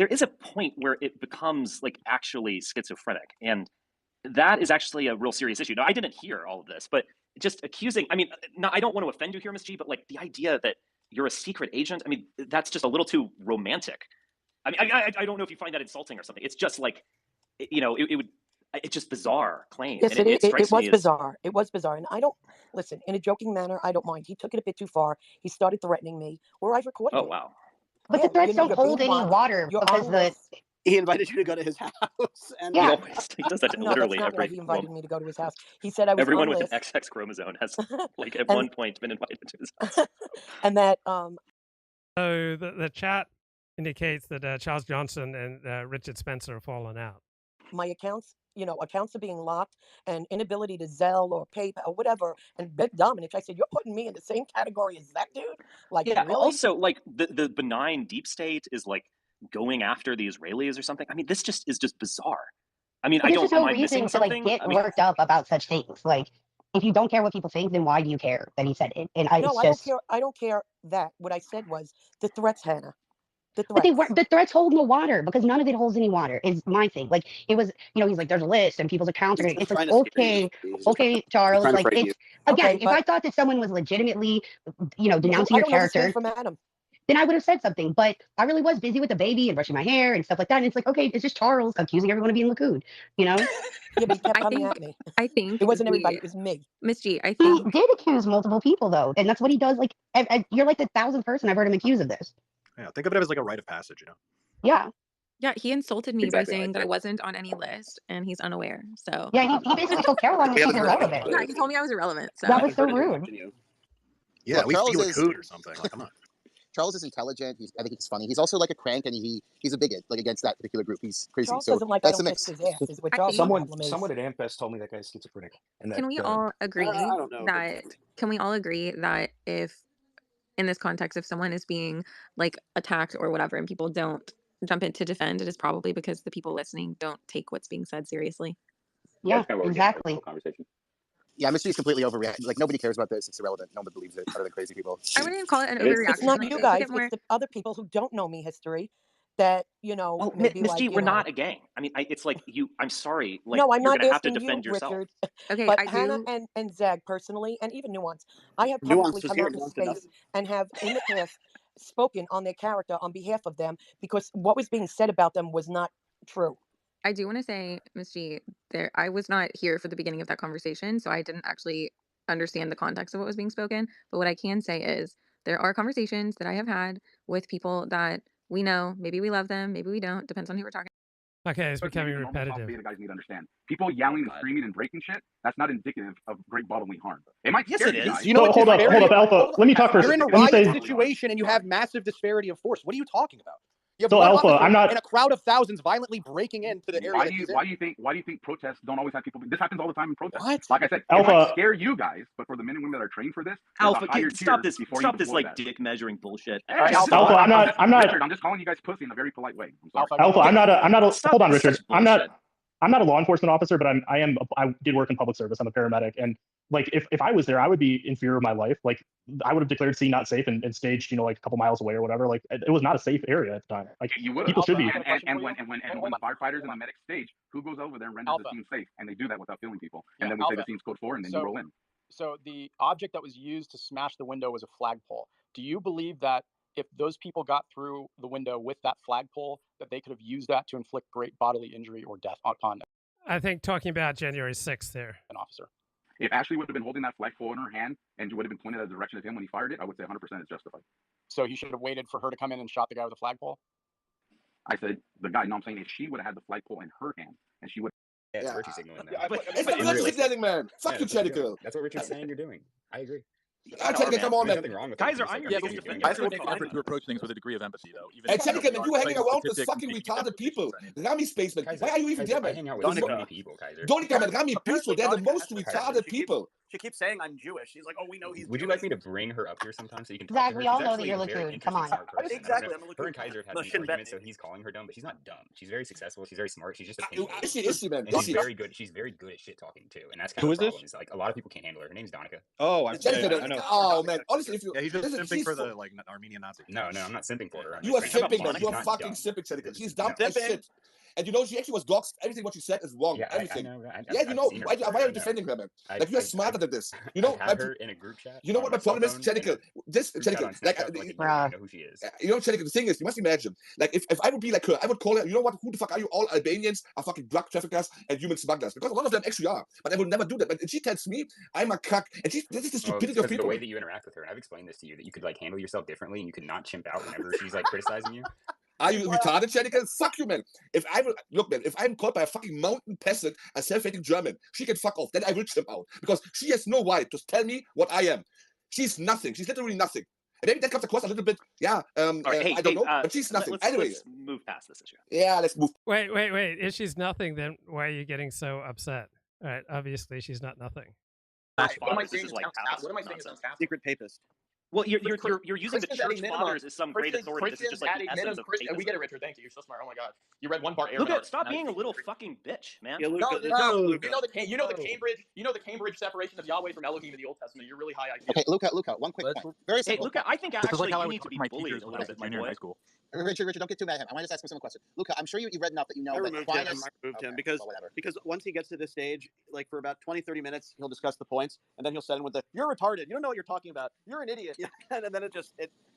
is a point where it becomes like actually schizophrenic, and that is actually a real serious issue. Now, I didn't hear all of this, but just accusing. I mean, no, I don't want to offend you here, Ms. G, but like the idea that you're a secret agent. I mean, that's just a little too romantic. I mean, I don't know if you find that insulting or something. It's just like, it's just bizarre claim. Yes, and it was bizarre. It was bizarre. And I don't, listen, in a joking manner, I don't mind. He took it a bit too far. He started threatening me, where I've recorded it. Oh, wow. But the threats don't hold any water because he invited you to go to his house. And he does that to no, literally that's not every right. He invited me to go to his house. He said I was everyone on with list. an XX chromosome has like at one point been invited to his house. And that So the chat indicates that Charles Johnson and Richard Spencer have fallen out. my accounts are being locked, and inability to Zelle or PayPal or whatever, and Dominic, I said, you're putting me in the same category as that dude? Like, yeah, really? also, like, the benign deep state is, like, going after the Israelis or something. I mean, this is just bizarre. I mean, but there's just no reason to, like, get worked up about such things. Like, if you don't care what people think, then why do you care that he said it? And I don't care that. What I said was the threats, Hannah. But the threats hold no water because none of it holds any water is my thing. Like it was, he's like, there's a list and people's accounts are going to, it's like, okay, Charles, like it's, again, if I thought that someone was legitimately, denouncing your character, from Adam. Then I would have said something, but I really was busy with the baby and brushing my hair and stuff like that. And it's like, okay, it's just Charles accusing everyone of being Lakud, Yeah, but he kept coming at me. I think it wasn't everybody, it was me. Miss G, I he think did accuse multiple people though. And that's what he does. Like, you're like the 1,000th person I've heard him accuse of this. Yeah, think of it as like a rite of passage, Yeah. Yeah, he insulted me by saying that I wasn't on any list, and he's unaware. So yeah, he basically told Caroline that she's irrelevant. Yeah, he told me I was irrelevant. So that was so rude. Yeah, we Charles feel is Lakud or something. Like, come on. Charles is intelligent. I think he's funny. He's also like a crank, and he's a bigot, like against that particular group. He's crazy. Charles so doesn't like that's I a don't mix. kiss his ass. Is what Charles' problem is. Someone at AMFest told me that guy's schizophrenic. And can we all agree Can we all agree that if in this context, if someone is being like attacked or whatever, and people don't jump in to defend, it is probably because the people listening don't take what's being said seriously. Yeah, exactly. Yeah, Mystery is completely overreacting. Like, nobody cares about this. It's irrelevant. Nobody believes it other than crazy people. I wouldn't even call it an overreaction. It's not Like, you if guys. get more- It's the other people who don't know me history that, Well, maybe Ms. like, G, we're not a gang. I mean, it's like I'm sorry. Like, no, I'm you're not gonna have to asking defend you, yourself. Richard. Okay, but I Hannah do. and Zag personally, and even Nuance, I have Nuance publicly is come here. out in Nuance space enough. and have in the past spoken on their character on behalf of them because what was being said about them was not true. I do want to say, Ms. G, I was not here for the beginning of that conversation, so I didn't actually understand the context of what was being spoken. But what I can say is there are conversations that I have had with people that we know. Maybe we love them, maybe we don't. Depends on who we're talking. Okay, it's But becoming maybe the normal repetitive. beta guys need to understand. People yelling and screaming and breaking shit, that's not indicative of great bodily harm. It might Yes, scare it you is. guys. You know what? Hold up, Alpha. Let me talk for a You're in a second. Let me riot say, situation and you have massive disparity of force. What are you talking about? You have So, one Alpha, officer I'm not- in a crowd of thousands violently breaking into the area. Why that do he's you think protests don't always have people? This happens all the time in protests. What? Like I said, Alpha- it might scare you guys, but for the men and women that are trained for this, there's Alpha, a higher stop tier this! before Stop you this deploy like that. dick measuring bullshit. Alpha, I'm not. Richard, I'm just calling you guys pussy in a very polite way. I'm sorry. Alpha, I'm not a. Stop Hold on, with Richard. such bullshit. I'm not a law enforcement officer, but I did work in public service. I'm a paramedic, and like if I was there, I would be in fear of my life. Like I would have declared scene not safe and staged, like a couple miles away or whatever. Like it was not a safe area at the time. Like You would. people should be. And when the firefighters and the medics stage, who goes over there and renders the scene safe? And they do that without killing people. And then we say the scene's code 4, and then you roll in. So the object that was used to smash the window was a flagpole. Do you believe that if those people got through the window with that flagpole, that they could have used that to inflict great bodily injury or death upon I think talking about January 6th there. an officer? If Ashley would have been holding that flagpole in her hand and would have been pointed at the direction of him when he fired it, I would say 100% is justified. So he should have waited for her to come in and shot the guy with the flagpole? I said the guy. No, I'm saying if she would have had the flagpole in her hand and she would. Yeah, it's virtue signaling now. It's the virtue signaling, man. Fuck you, Chedical. That's what Richard's saying you're doing. I agree. Chenica, come on, There's man. nothing wrong with Kaiser, it. I'm your Yeah, biggest but defender. I still make an effort to approach things with a degree of empathy, though. Even And if Chenica, man, you hanging playing around with statistics fucking and taking retarded people. anything. Rami Spaceman. Why are you even there, I man? hang out with Donica. so many people, Kaiser. Donica, man, Rami peaceful. They're the Donica most has to retarded She people. keeps saying I'm Jewish. She's like, oh, we know he's Would you Jewish. like me to bring her up here sometime so you can talk Zach, to her? we all She's know that actually you're a very Lacoon. Come interesting, on. smart person. Exactly, Her I'm a and Kaiser have had No, many shouldn't bet arguments, so me. he's calling her dumb, but she's not dumb. She's very successful. She's very smart. She's just Is opinionated. she, man? And she's very good. She's very good at shit talking too, and that's kind Who of is the this? problem. Is like a lot of people can't handle her. Her name's Donica. Oh, Chenica, I know. oh, man. Honestly, if you... Yeah, he's just listen, simping she's for the Armenian Nazi. No, I'm not simping for her. I'm You are just saying simping, man. she's You are not fucking dumb. simping, Chenica. She's dumb No. as shit. And you know, she actually was doxxed. Everything what she said is wrong. Yeah, Everything. I know. Yeah, you I've know. seen her Why before, are I you know. defending her, man? I- Like, you're I- smarter than this. You know, I had her in a group chat. you know on what my my problem is, cell phone, and Chenica? This, group chat Chenica, on like, Snapchat, like, I know who she is. you know, Chenica, the thing is, you must imagine, like, if I would be like her, I would call her, you know what, who the fuck are you? All Albanians are fucking drug traffickers and human smugglers. Because a lot of them actually are. But I would never do that. But she tells me I'm a cuck. And this is the Well, stupidity it's of because people. the way that you interact with her, and I've explained this to you, that you could like handle yourself differently, and you could not chimp out whenever she's like criticizing you. Are you retarded, Chenica? Fuck you, man. If I will look, man, if I'm called by a fucking mountain peasant, a self-hating German, she can fuck off. Then I will chimp out. Because she has no right to tell me what I am. She's nothing. She's literally nothing. And maybe that comes across a little bit, yeah, All right, hey, I don't know, but she's nothing. Anyway. Let's move past this issue. Yeah, let's move. Wait. If she's nothing, then why are you getting so upset? All right, obviously she's not nothing. What am I This saying? is like What am I saying? nonsense. Secret papist. Well, you're using the Christians adding church minimum. fathers as some great authority. This is just like the Christians essence adding of minimum. We papacy. get it, Richard. Thank you. You're so smart. Oh my god, you read one part. Luca, stop being a little fucking bitch, man. Yeah, Luca, no, you know the Cambridge separation of Yahweh from Elohim in the Old Testament. You're really high IQ. Okay, Luca, one quick point. Very Hey, simple. Luca, I think This is actually like how I you would need to talk be to my bullied teachers a when I little was bit, a my junior in boy. high school. Richard, don't get too mad at him. I want to just ask him a simple question. Luca, I'm sure you read enough that you know I that removed him because once he gets to this stage, like for about 20-30 minutes, he'll discuss the points, and then he'll set in with the "You're retarded. You don't know what you're talking about. You're an idiot." and then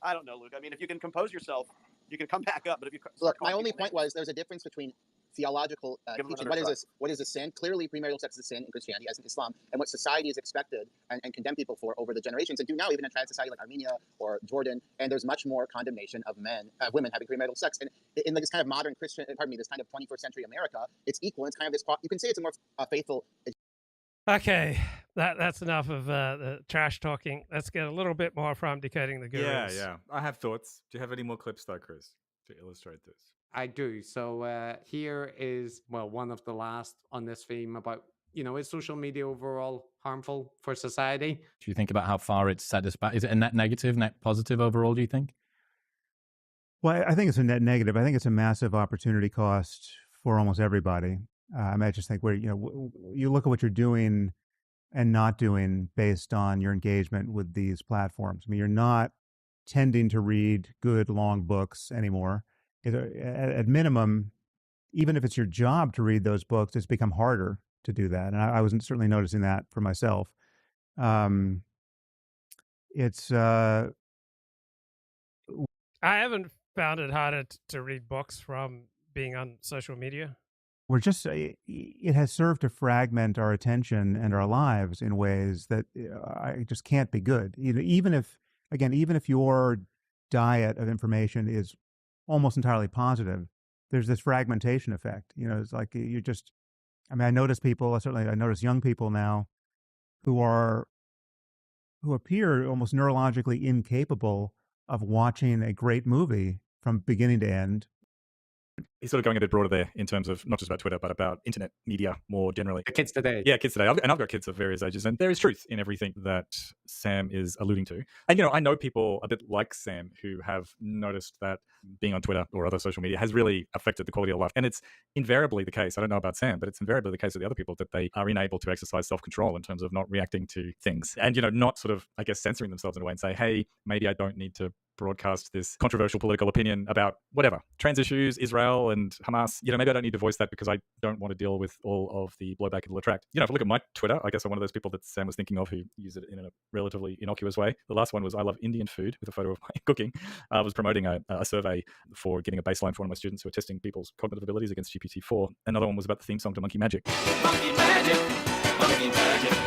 I don't know, Luke. I mean, if you can compose yourself, you can come back up. But if you look, my only point was there's a difference between theological teaching. What is a sin? Clearly, premarital sex is a sin in Christianity, as in Islam, and what society has expected and condemned people for over the generations, and do now even in trans society like Armenia or Jordan. And there's much more condemnation of women having premarital sex. And in this kind of modern Christian, this kind of 21st century America, it's equal. It's kind of this. You can say it's a more faithful. Okay, that's enough of the trash talking. Let's get a little bit more from Decoding the Gurus. Yeah. I have thoughts. Do you have any more clips though, Chris, to illustrate this? I do. So here is, one of the last on this theme about, is social media overall harmful for society? Do you think about how far it's set us back? Is it a net negative, net positive overall, do you think? Well, I think it's a net negative. I think it's a massive opportunity cost for almost everybody. I just think where, you look at what you're doing and not doing based on your engagement with these platforms. I mean, you're not tending to read good, long books anymore. At minimum, even if it's your job to read those books, it's become harder to do that. And I was certainly noticing that for myself. I haven't found it harder to read books from being on social media. It has served to fragment our attention and our lives in ways that I just can't be good. Even if your diet of information is almost entirely positive, there's this fragmentation effect. It's like I notice people, I notice young people now who appear almost neurologically incapable of watching a great movie from beginning to end. He's sort of going a bit broader there in terms of not just about Twitter, but about internet media more generally. Kids today. Yeah, kids today. And I've got kids of various ages, and there is truth in everything that Sam is alluding to. And, I know people a bit like Sam who have noticed that being on Twitter or other social media has really affected the quality of life. And it's invariably the case, I don't know about Sam, but it's invariably the case with the other people that they are unable to exercise self-control in terms of not reacting to things. And, not sort of, censoring themselves in a way and say, hey, maybe I don't need to broadcast this controversial political opinion about whatever, trans issues, Israel and Hamas. Maybe I don't need to voice that because I don't want to deal with all of the blowback it'll attract. If I look at my Twitter, I guess I'm one of those people that Sam was thinking of who use it in a relatively innocuous way. The last one was I love Indian food with a photo of my cooking. I was promoting a survey for getting a baseline for one of my students who are testing people's cognitive abilities against GPT-4. Another one was about the theme song to Monkey Magic. Monkey Magic, Monkey Magic.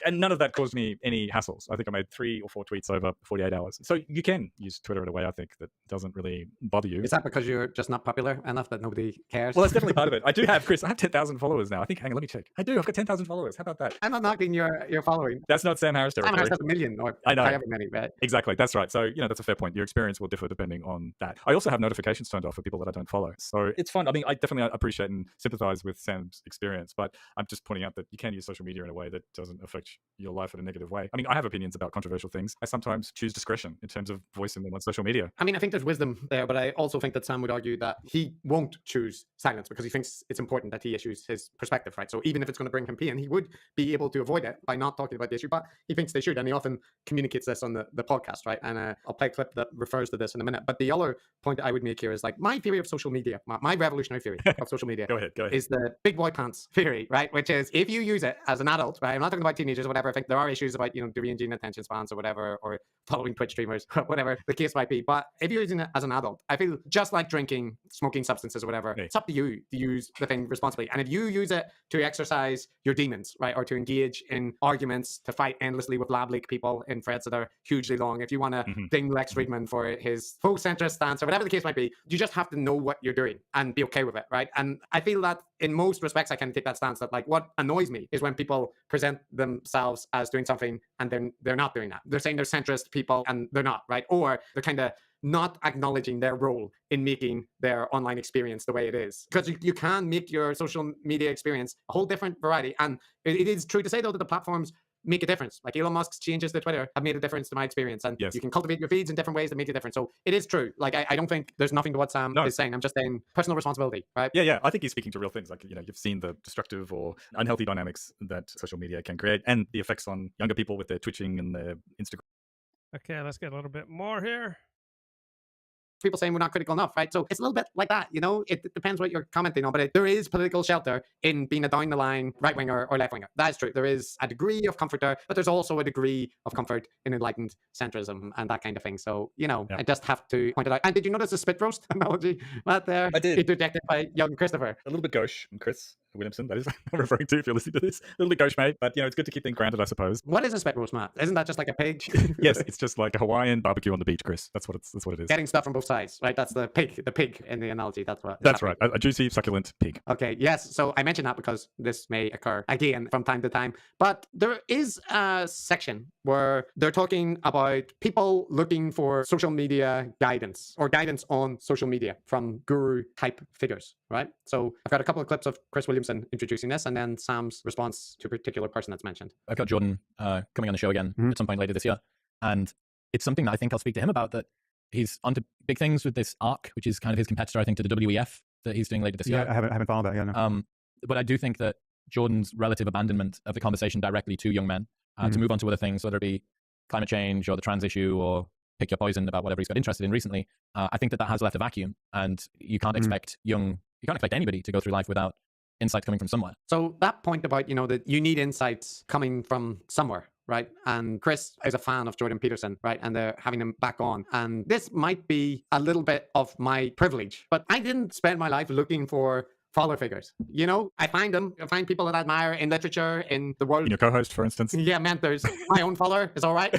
and none of that caused me any hassles. I think I made 3 or 4 tweets over 48 hours. So you can use Twitter in a way, I think, that doesn't really bother you. Is that because you're just not popular enough that nobody cares? Well, that's definitely part of it. I do have, Chris, I have 10,000 followers now. I think, hang on, let me check. I do. I've got 10,000 followers. How about that? I'm not knocking your following. That's not Sam Harris territory. Sam Harris has 1 million or I know. however many, right? Exactly. That's right. So, that's a fair point. Your experience will differ depending on that. I also have notifications turned off for people that I don't follow. So it's fun. I mean, I definitely appreciate and sympathize with Sam's experience, but I'm just pointing out that you can use social media in a way that doesn't affect your life in a negative way. I mean, I have opinions about controversial things. I sometimes choose discretion in terms of voicing them on social media. I mean, I think there's wisdom there, but I also think that Sam would argue that he won't choose silence because he thinks it's important that he issues his perspective, right? So even if it's going to bring him pain, he would be able to avoid it by not talking about the issue, but he thinks they should, and he often communicates this on the podcast, right? And I'll play a clip that refers to this in a minute. But the other point I would make here is like my theory of social media, my revolutionary theory of social media Go ahead. is the big boy pants theory, right? Which is if you use it as an adult, right? I'm not talking about teenagers or whatever. I think there are issues about, deranging attention spans or whatever, or following Twitch streamers, whatever the case might be. But if you're using it as an adult, I feel just like drinking, smoking substances or whatever, it's up to you to use the thing responsibly. And if you use it to exercise your demons, right? Or to engage in arguments, to fight endlessly with lab leak people in threads that are hugely long, if you want to ding Lex Friedman for his faux centrist stance or whatever the case might be, you just have to know what you're doing and be okay with it, right? And I feel that in most respects, I can take that stance that like what annoys me is when people present themselves as doing something and then they're not doing that. They're saying they're centrist people and they're not, right? Or they're kind of not acknowledging their role in making their online experience the way it is. Because you can make your social media experience a whole different variety. And it is true to say, though, that the platforms make a difference. Like Elon Musk's changes to Twitter have made a difference to my experience. And you can cultivate your feeds in different ways that make a difference. So it is true. Like, I don't think there's nothing to what Sam is saying. I'm just saying personal responsibility, right? Yeah. I think he's speaking to real things. Like, you've seen the destructive or unhealthy dynamics that social media can create and the effects on younger people with their twitching and their Instagram. Okay, let's get a little bit more here. People saying we're not critical enough, right? So it's a little bit like that, it depends what you're commenting on, but there is political shelter in being a down the line right winger or left winger. That's true. There is a degree of comfort there, but there's also a degree of comfort in enlightened centrism and that kind of thing. So, I just have to point it out. And did you notice the spit roast analogy right there? I did. Interjected by young Christopher. A little bit gauche, Chris Williamson, that is I'm referring to if you're listening to this. A little bit gauche, mate, but it's good to keep things grounded, I suppose. What is a spit roast, Matt? Isn't that just like a pig? Yes, it's just like a Hawaiian barbecue on the beach, Chris. That's what it is. Getting stuff from both sides, right? That's the pig in the analogy. That's right. A juicy, succulent pig. Okay, yes. So I mentioned that because this may occur again from time to time. But there is a section where they're talking about people looking for social media guidance or guidance on social media from guru type figures, right? So I've got a couple of clips of Chris Williamson introducing this and then Sam's response to a particular person that's mentioned. I've got Jordan coming on the show again at some point later this year. And it's something that I think I'll speak to him about, that he's onto big things with this ARC, which is kind of his competitor, I think, to the WEF that he's doing later this year. I haven't followed that yet. No. But I do think that Jordan's relative abandonment of the conversation directly to young men to move on to other things, whether it be climate change or the trans issue or pick your poison about whatever he's got interested in recently, I think that has left a vacuum, and you can't expect anybody to go through life without insights coming from somewhere. So that point about, that you need insights coming from somewhere, right? And Chris is a fan of Jordan Peterson, right? And they're having him back on. And this might be a little bit of my privilege, but I didn't spend my life looking for follower figures. I find them. I find people that I admire in literature, in the world. In your co-host, for instance. Yeah, mentors. My own follower is all right.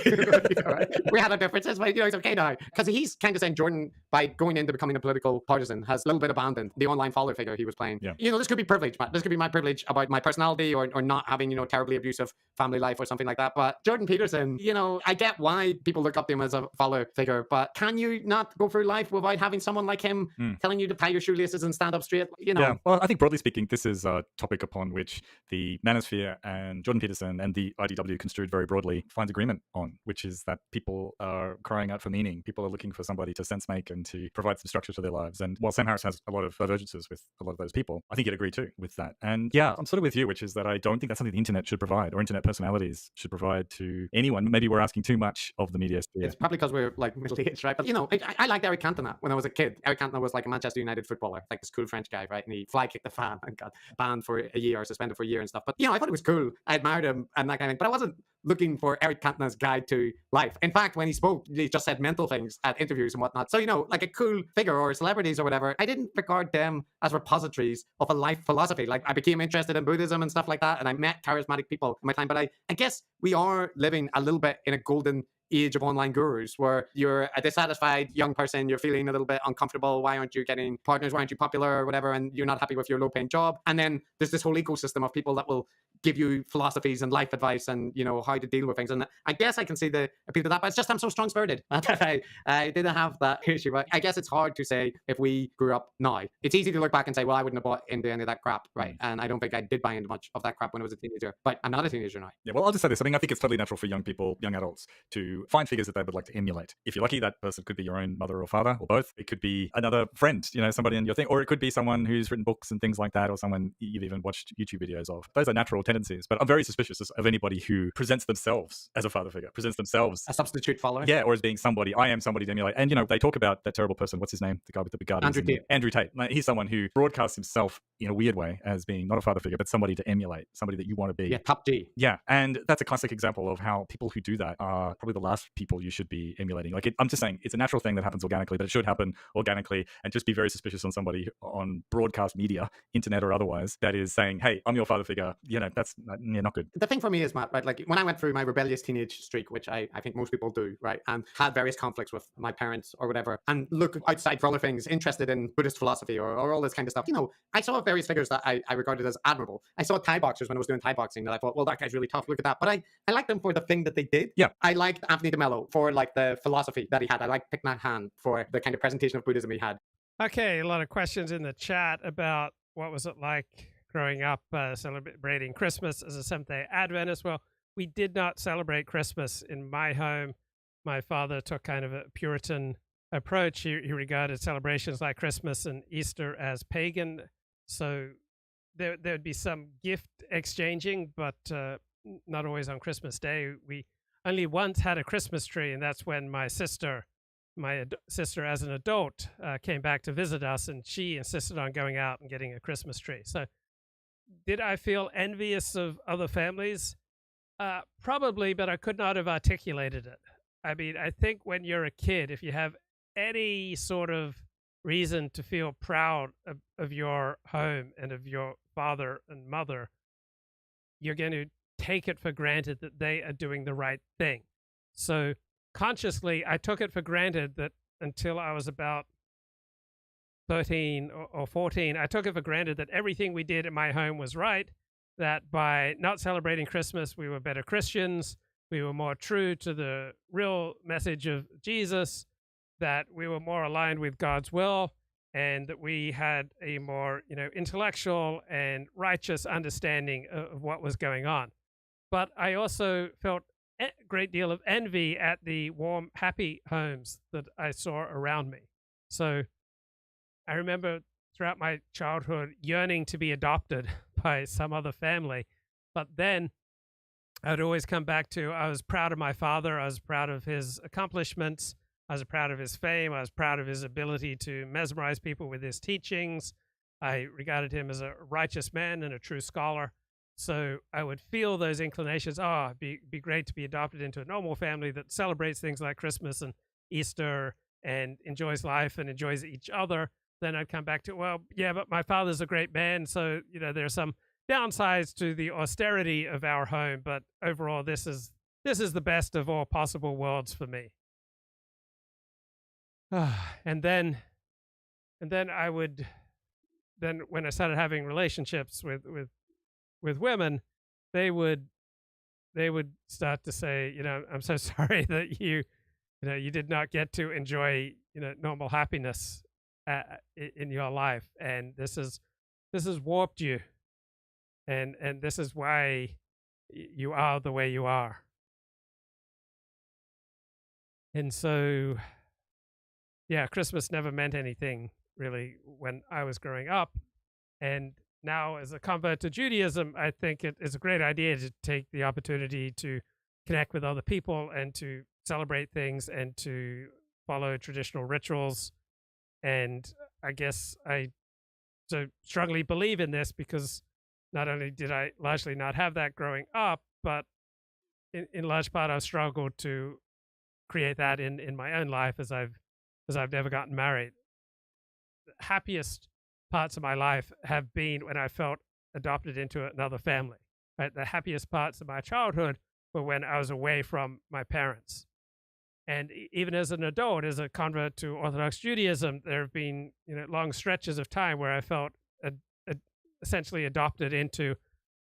We had our differences, but it's okay now. Because he's kind of saying Jordan, by going into becoming a political partisan, has a little bit abandoned the online follower figure he was playing. Yeah. This could be privilege, Matt. This could be my privilege about my personality or not having, terribly abusive family life or something like that. But Jordan Peterson, I get why people look up to him as a follower figure, but can you not go through life without having someone like him telling you to tie your shoelaces and stand up straight? Yeah. Well, I think broadly speaking, this is a topic upon which the manosphere and Jordan Peterson and the IDW construed very broadly finds agreement on, which is that people are crying out for meaning. People are looking for somebody to sense make and to provide some structure to their lives. And while Sam Harris has a lot of divergences with a lot of those people, I think he'd agree too with that. And yeah, I'm sort of with you, which is that I don't think that's something the internet should provide or internet personalities should provide to anyone. Maybe we're asking too much of the media sphere. It's probably because we're like middle-aged, right? But I liked Eric Cantona when I was a kid. Eric Cantona was like a Manchester United footballer, like this cool French guy, right? And he fly kicked the fan and got banned for a year or suspended for a year and stuff. But, you know, I thought it was cool. I admired him and that kind of thing. But I wasn't looking for Eric Cantna's guide to life. In fact, when he spoke, he just said mental things at interviews and whatnot. So, you know, like a cool figure or celebrities or whatever, I didn't regard them as repositories of a life philosophy. Like, I became interested in Buddhism and stuff like that, and I met charismatic people in my time. But I guess we are living a little bit in a golden age of online gurus where you're a dissatisfied young person, you're feeling a little bit uncomfortable, why aren't you getting partners, why aren't you popular or whatever, and you're not happy with your low-paying job. And then there's this whole ecosystem of people that will give you philosophies and life advice and, you know, how to deal with things. And I guess I can see the appeal to that, but it's just I'm so strong-spirited that I didn't have that issue. But I guess it's hard to say if we grew up now. It's easy to look back and say, well, I wouldn't have bought into any of that crap, right? And I don't think I did buy into much of that crap when I was a teenager, but I'm not a teenager now. Yeah, well, I'll just say this. I mean, I think it's totally natural for young people, young adults, to find figures that they would like to emulate. If you're lucky, that person could be your own mother or father or both. It could be another friend, you know, somebody in your thing, or it could be someone who's written books and things like that, or someone you've even watched YouTube videos of. Those are natural tendencies, but I'm very suspicious of anybody who presents themselves as a father figure, presents themselves a substitute follower. Yeah, or as being somebody. I am somebody to emulate. And, you know, they talk about that terrible person. What's his name? The guy with the big gardens. Andrew Tate. Like, he's someone who broadcasts himself in a weird way as being not a father figure, but somebody to emulate, somebody that you want to be. Yeah, top D. Yeah, and that's a classic example of how people who do that are probably the last people you should be emulating. Like, I'm just saying, it's a natural thing that happens organically, but it should happen organically, and just be very suspicious on somebody on broadcast media, internet or otherwise, that is saying, hey, I'm your father figure. You know, that's not good. The thing for me is, Matt, right, like when I went through my rebellious teenage streak, which I think most people do, right, and had various conflicts with my parents or whatever, and look outside for other things, interested in Buddhist philosophy or all this kind of stuff, you know, I saw various figures that I regarded as admirable. I saw Thai boxers when I was doing Thai boxing that I thought, well, that guy's really tough, look at that. But I liked them for the thing that they did. Yeah. I liked Anthony DeMello for like the philosophy that he had. I liked Thich Nhat Hanh for the kind of presentation of Buddhism he had. Okay, a lot of questions in the chat about what was it like growing up celebrating Christmas as a Seventh-day Adventist. Well, we did not celebrate Christmas in my home. My father took kind of a Puritan approach. He regarded celebrations like Christmas and Easter as pagan. So there would be some gift exchanging, but not always on Christmas Day. We only once had a Christmas tree, and that's when my sister as an adult came back to visit us, and she insisted on going out and getting a Christmas tree. So did I feel envious of other families? Probably, but I could not have articulated it. I mean, I think when you're a kid, if you have any sort of reason to feel proud of your home and of your father and mother, you're going to take it for granted that they are doing the right thing. So consciously, I took it for granted that until I was about 13 or 14, I took it for granted that everything we did in my home was right, that by not celebrating Christmas, we were better Christians, we were more true to the real message of Jesus, that we were more aligned with God's will, and that we had a more, intellectual and righteous understanding of what was going on. But I also felt a great deal of envy at the warm, happy homes that I saw around me. So I remember throughout my childhood yearning to be adopted by some other family. But then I'd always come back to, I was proud of my father. I was proud of his accomplishments. I was proud of his fame. I was proud of his ability to mesmerize people with his teachings. I regarded him as a righteous man and a true scholar. So I would feel those inclinations. Oh, it'd be great to be adopted into a normal family that celebrates things like Christmas and Easter and enjoys life and enjoys each other. Then I'd come back to, well, yeah, but my father's a great man. So, there's some downsides to the austerity of our home. But overall, this is the best of all possible worlds for me. And then when I started having relationships with women, they would start to say, I'm so sorry that you did not get to enjoy, normal happiness in your life, and this has warped you, and this is why you are the way you are. And so, yeah, Christmas never meant anything really when I was growing up, and now, as a convert to Judaism, I think it is a great idea to take the opportunity to connect with other people and to celebrate things and to follow traditional rituals. And I guess I so strongly believe in this because not only did I largely not have that growing up, but in large part I've struggled to create that in my own life as I've never gotten married. The happiest parts of my life have been when I felt adopted into another family. Right? The happiest parts of my childhood were when I was away from my parents. And even as an adult, as a convert to Orthodox Judaism, there have been long stretches of time where I felt essentially adopted into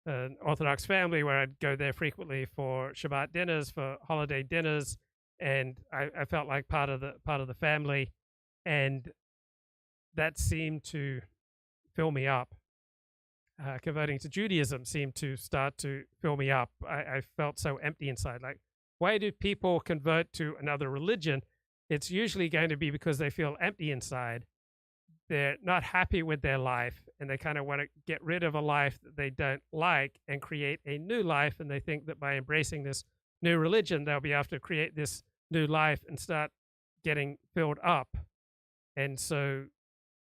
an Orthodox family, where I'd go there frequently for Shabbat dinners, for holiday dinners, and I felt like part of the family, and that seemed to fill me up. Converting to Judaism seemed to start to fill me up. I felt so empty inside. Like, why do people convert to another religion? It's usually going to be because they feel empty inside. They're not happy with their life, and they kind of want to get rid of a life that they don't like and create a new life. And they think that by embracing this new religion, they'll be able to create this new life and start getting filled up. And so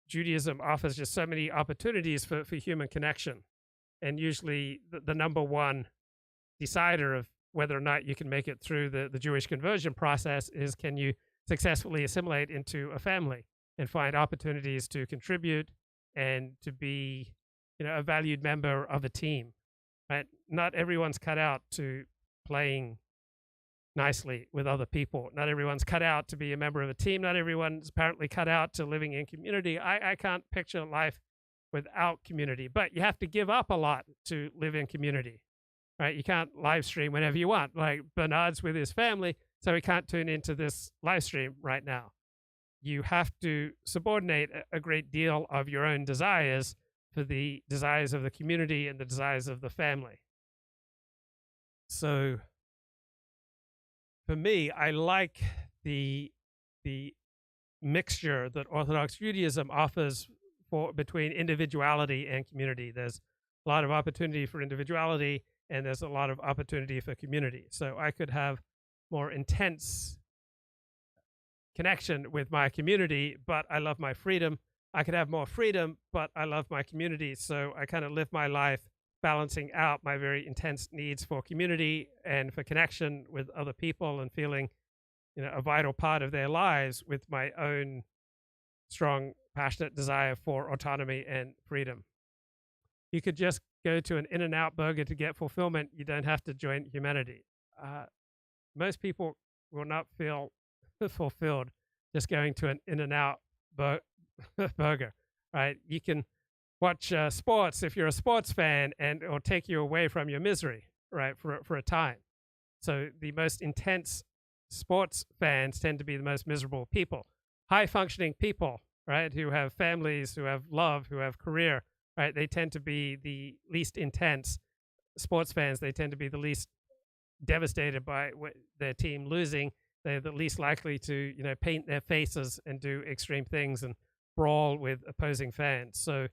Judaism offers just so many opportunities for human connection. And usually the number one decider of whether or not you can make it through the Jewish conversion process is, can you successfully assimilate into a family and find opportunities to contribute and to be, a valued member of a team, right? Not everyone's cut out to playing nicely with other people. Not everyone's cut out to be a member of a team. Not everyone's apparently cut out to living in community. I can't picture life without community, but you have to give up a lot to live in community, right? You can't live stream whenever you want. Like Bernard's with his family, so he can't tune into this live stream right now. You have to subordinate a great deal of your own desires for the desires of the community and the desires of the family. So for me, I like the mixture that Orthodox Judaism offers between individuality and community. There's a lot of opportunity for individuality, and there's a lot of opportunity for community. So I could have more intense connection with my community, but I love my freedom. I could have more freedom, but I love my community. So I kind of live my life balancing out my very intense needs for community and for connection with other people and feeling, a vital part of their lives with my own strong, passionate desire for autonomy and freedom. You could just go to an In-N-Out burger to get fulfillment. You don't have to join humanity. Most people will not feel fulfilled just going to an In-N-Out burger, right? You can watch sports if you're a sports fan, and it'll take you away from your misery, right, for a time. So the most intense sports fans tend to be the most miserable people. High-functioning people, right, who have families, who have love, who have career, right, they tend to be the least intense. Sports fans, they tend to be the least devastated by their team losing. They're the least likely to, paint their faces and do extreme things and brawl with opposing fans. So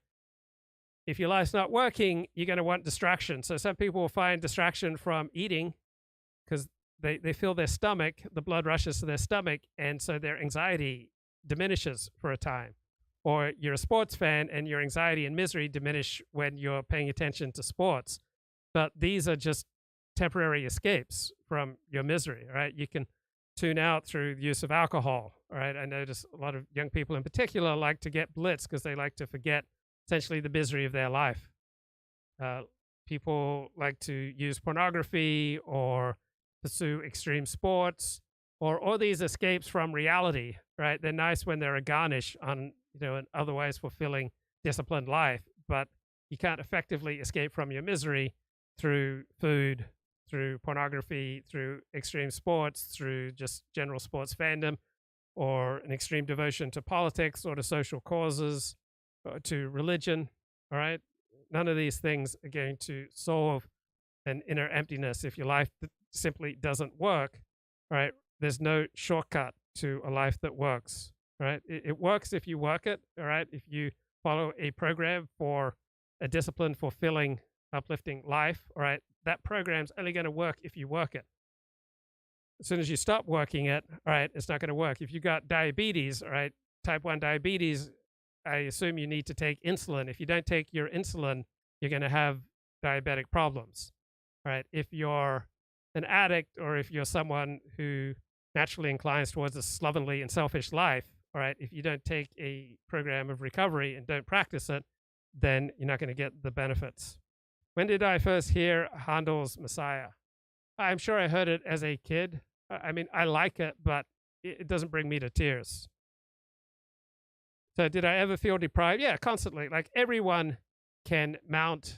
if your life's not working, you're going to want distraction. So some people will find distraction from eating because they feel their stomach, the blood rushes to their stomach, and so their anxiety diminishes for a time. Or you're a sports fan and your anxiety and misery diminish when you're paying attention to sports. But these are just temporary escapes from your misery, right? You can tune out through the use of alcohol, right? I notice a lot of young people in particular like to get blitzed because they like to forget essentially the misery of their life. People like to use pornography or pursue extreme sports or all these escapes from reality, right? They're nice when they're a garnish on, an otherwise fulfilling, disciplined life, but you can't effectively escape from your misery through food, through pornography, through extreme sports, through just general sports fandom, or an extreme devotion to politics or to social causes, or to religion, all right? None of these things are going to solve an inner emptiness if your life simply doesn't work, right? There's no shortcut to a life that works, right? It works if you work it, all right? If you follow a program for a disciplined, fulfilling, uplifting life, all right? That program's only going to work if you work it. As soon as you stop working it, all right, it's not going to work. If you got diabetes, all right, type 1 diabetes, I assume you need to take insulin. If you don't take your insulin, you're going to have diabetic problems, right? If you're an addict, or if you're someone who naturally inclines towards a slovenly and selfish life, all right, if you don't take a program of recovery and don't practice it, then you're not going to get the benefits. When did I first hear Handel's Messiah? I'm sure I heard it as a kid. I mean, I like it, but it doesn't bring me to tears. So did I ever feel deprived? Yeah, constantly. Like, everyone can mount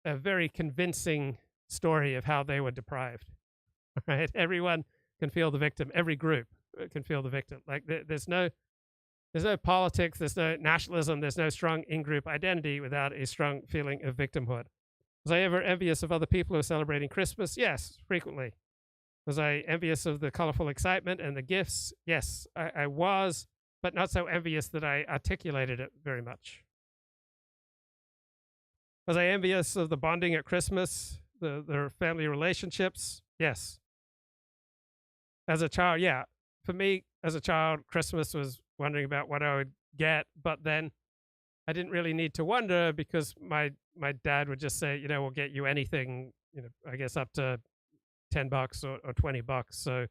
a very convincing story of how they were deprived, right? Everyone can feel the victim. Every group can feel the victim. Like, there's no politics, there's no nationalism, there's no strong in-group identity without a strong feeling of victimhood. Was I ever envious of other people who are celebrating Christmas? Yes, frequently. Was I envious of the colorful excitement and the gifts? Yes, I was, but not so envious that I articulated it very much. Was I envious of the bonding at Christmas, their family relationships? Yes. As a child, yeah. For me, as a child, Christmas was wondering about what I would get, but then I didn't really need to wonder, because my dad would just say, we'll get you anything, I guess up to $10 or $20. So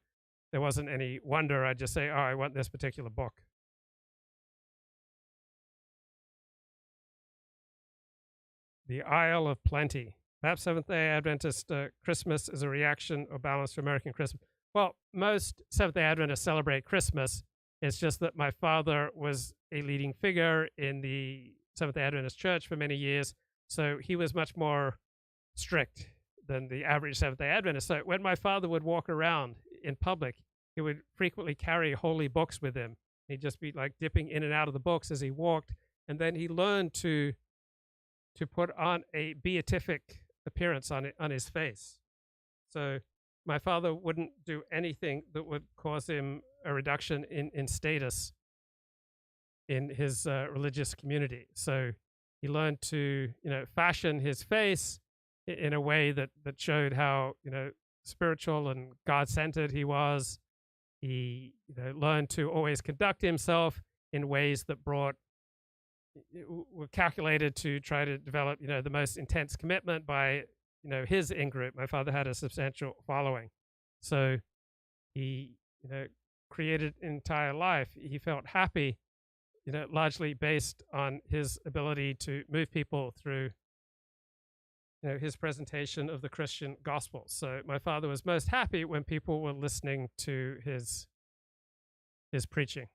there wasn't any wonder. I'd just say, oh, I want this particular book. The Isle of Plenty. Perhaps Seventh-day Adventist Christmas is a reaction or balance to American Christmas. Well, most Seventh-day Adventists celebrate Christmas. It's just that my father was a leading figure in the Seventh-day Adventist Church for many years, so he was much more strict than the average Seventh-day Adventist. So when my father would walk around in public, he would frequently carry holy books with him. He'd just be like dipping in and out of the books as he walked, and then he learned to put on a beatific appearance on his face. So my father wouldn't do anything that would cause him a reduction in status in his religious community. So he learned to, fashion his face in a way that showed how, spiritual and God-centered he was. He learned to always conduct himself in ways that were calculated to try to develop, the most intense commitment by, his in-group. My father had a substantial following. So he, created an entire life. He felt happy, largely based on his ability to move people through, his presentation of the Christian gospel. So my father was most happy when people were listening to his preaching.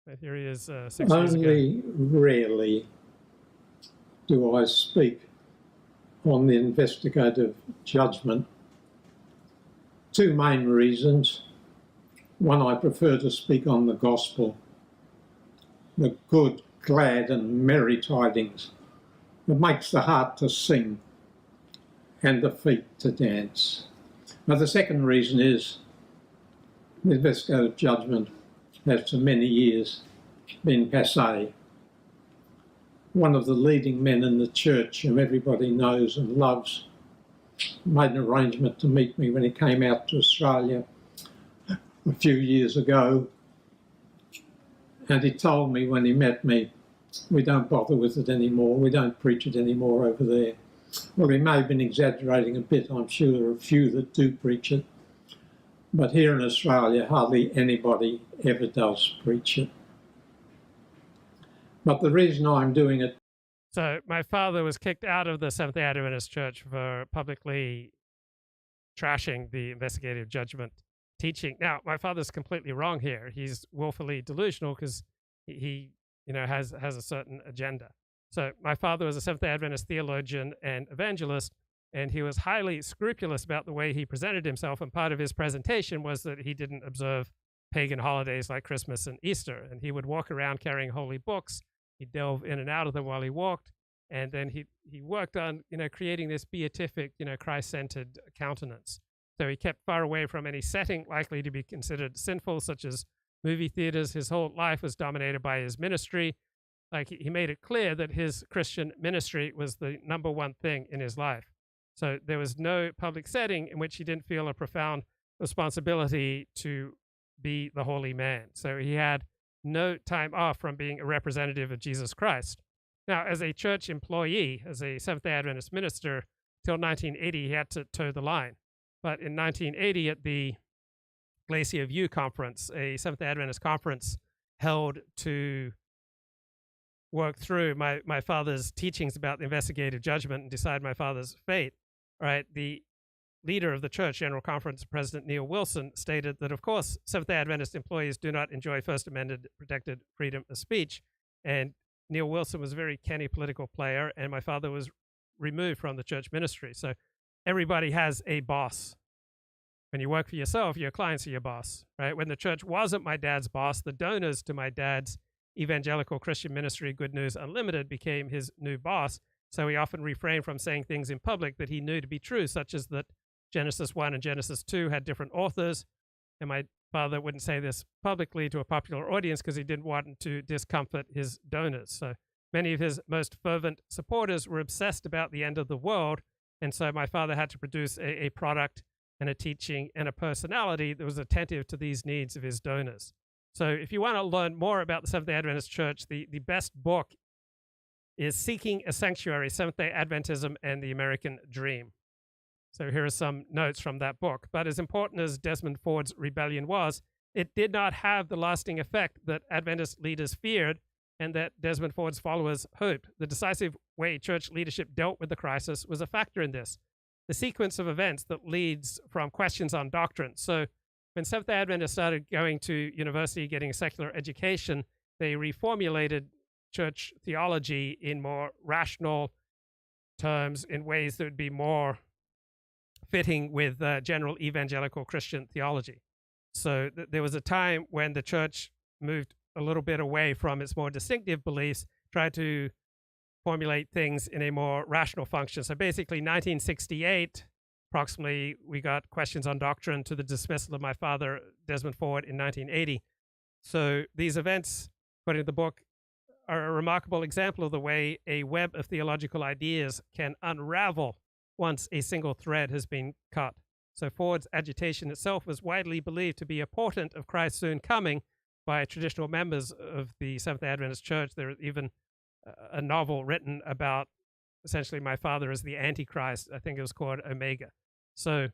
But here he is 6 years ago. Only rarely do I speak on the investigative judgment. Two main reasons. One, I prefer to speak on the gospel, the good, glad and merry tidings. It makes the heart to sing and the feet to dance. Now, the second reason is the investigative judgment has for many years been passé. One of the leading men in the church, whom everybody knows and loves, made an arrangement to meet me when he came out to Australia a few years ago. And he told me when he met me, we don't bother with it anymore, we don't preach it anymore over there. Well, he may have been exaggerating a bit. I'm sure there are a few that do preach it. But here in Australia, hardly anybody ever does preach it. But the reason I'm doing it... So my father was kicked out of the Seventh-day Adventist Church for publicly trashing the investigative judgment teaching. Now, my father's completely wrong here. He's willfully delusional because he has a certain agenda. So my father was a Seventh-day Adventist theologian and evangelist, and he was highly scrupulous about the way he presented himself, and part of his presentation was that he didn't observe pagan holidays like Christmas and Easter, and he would walk around carrying holy books. He'd delve in and out of them while he walked, and then he worked on creating this beatific, Christ-centered countenance. So he kept far away from any setting likely to be considered sinful, such as movie theaters. His whole life was dominated by his ministry. Like, he made it clear that his Christian ministry was the number one thing in his life. So there was no public setting in which he didn't feel a profound responsibility to be the holy man. So he had no time off from being a representative of Jesus Christ. Now, as a church employee, as a Seventh-day Adventist minister, till 1980, he had to toe the line. But in 1980, at the Glacier View Conference, a Seventh-day Adventist conference held to work through my father's teachings about the investigative judgment and decide my father's fate, right? The leader of the church, General Conference President Neil Wilson, stated that, of course, Seventh-day Adventist employees do not enjoy First Amendment protected freedom of speech. And Neil Wilson was a very canny political player, and my father was removed from the church ministry. So everybody has a boss. When you work for yourself, your clients are your boss, right? When the church wasn't my dad's boss, the donors to my dad's evangelical Christian ministry, Good News Unlimited, became his new boss. So he often refrained from saying things in public that he knew to be true, such as that Genesis 1 and Genesis 2 had different authors. And my father wouldn't say this publicly to a popular audience because he didn't want to discomfort his donors. So many of his most fervent supporters were obsessed about the end of the world. And so my father had to produce a product and a teaching and a personality that was attentive to these needs of his donors. So if you want to learn more about the Seventh-day Adventist Church, the best book is Seeking a Sanctuary, Seventh-day Adventism and the American Dream. So here are some notes from that book. But as important as Desmond Ford's rebellion was, it did not have the lasting effect that Adventist leaders feared and that Desmond Ford's followers hoped. The decisive way church leadership dealt with the crisis was a factor in this. The sequence of events that leads from questions on doctrine. So when Seventh-day Adventists started going to university, getting a secular education, they reformulated church theology in more rational terms, in ways that would be more fitting with general evangelical Christian theology. So there was a time when the church moved a little bit away from its more distinctive beliefs, tried to formulate things in a more rational function. So basically 1968, approximately, we got questions on doctrine to the dismissal of my father, Desmond Ford, in 1980. So these events, according to the book, are a remarkable example of the way a web of theological ideas can unravel once a single thread has been cut. So Ford's agitation itself was widely believed to be a portent of Christ's soon coming by traditional members of the Seventh-day Adventist Church. There is even a novel written about essentially my father as the Antichrist. I think it was called Omega. So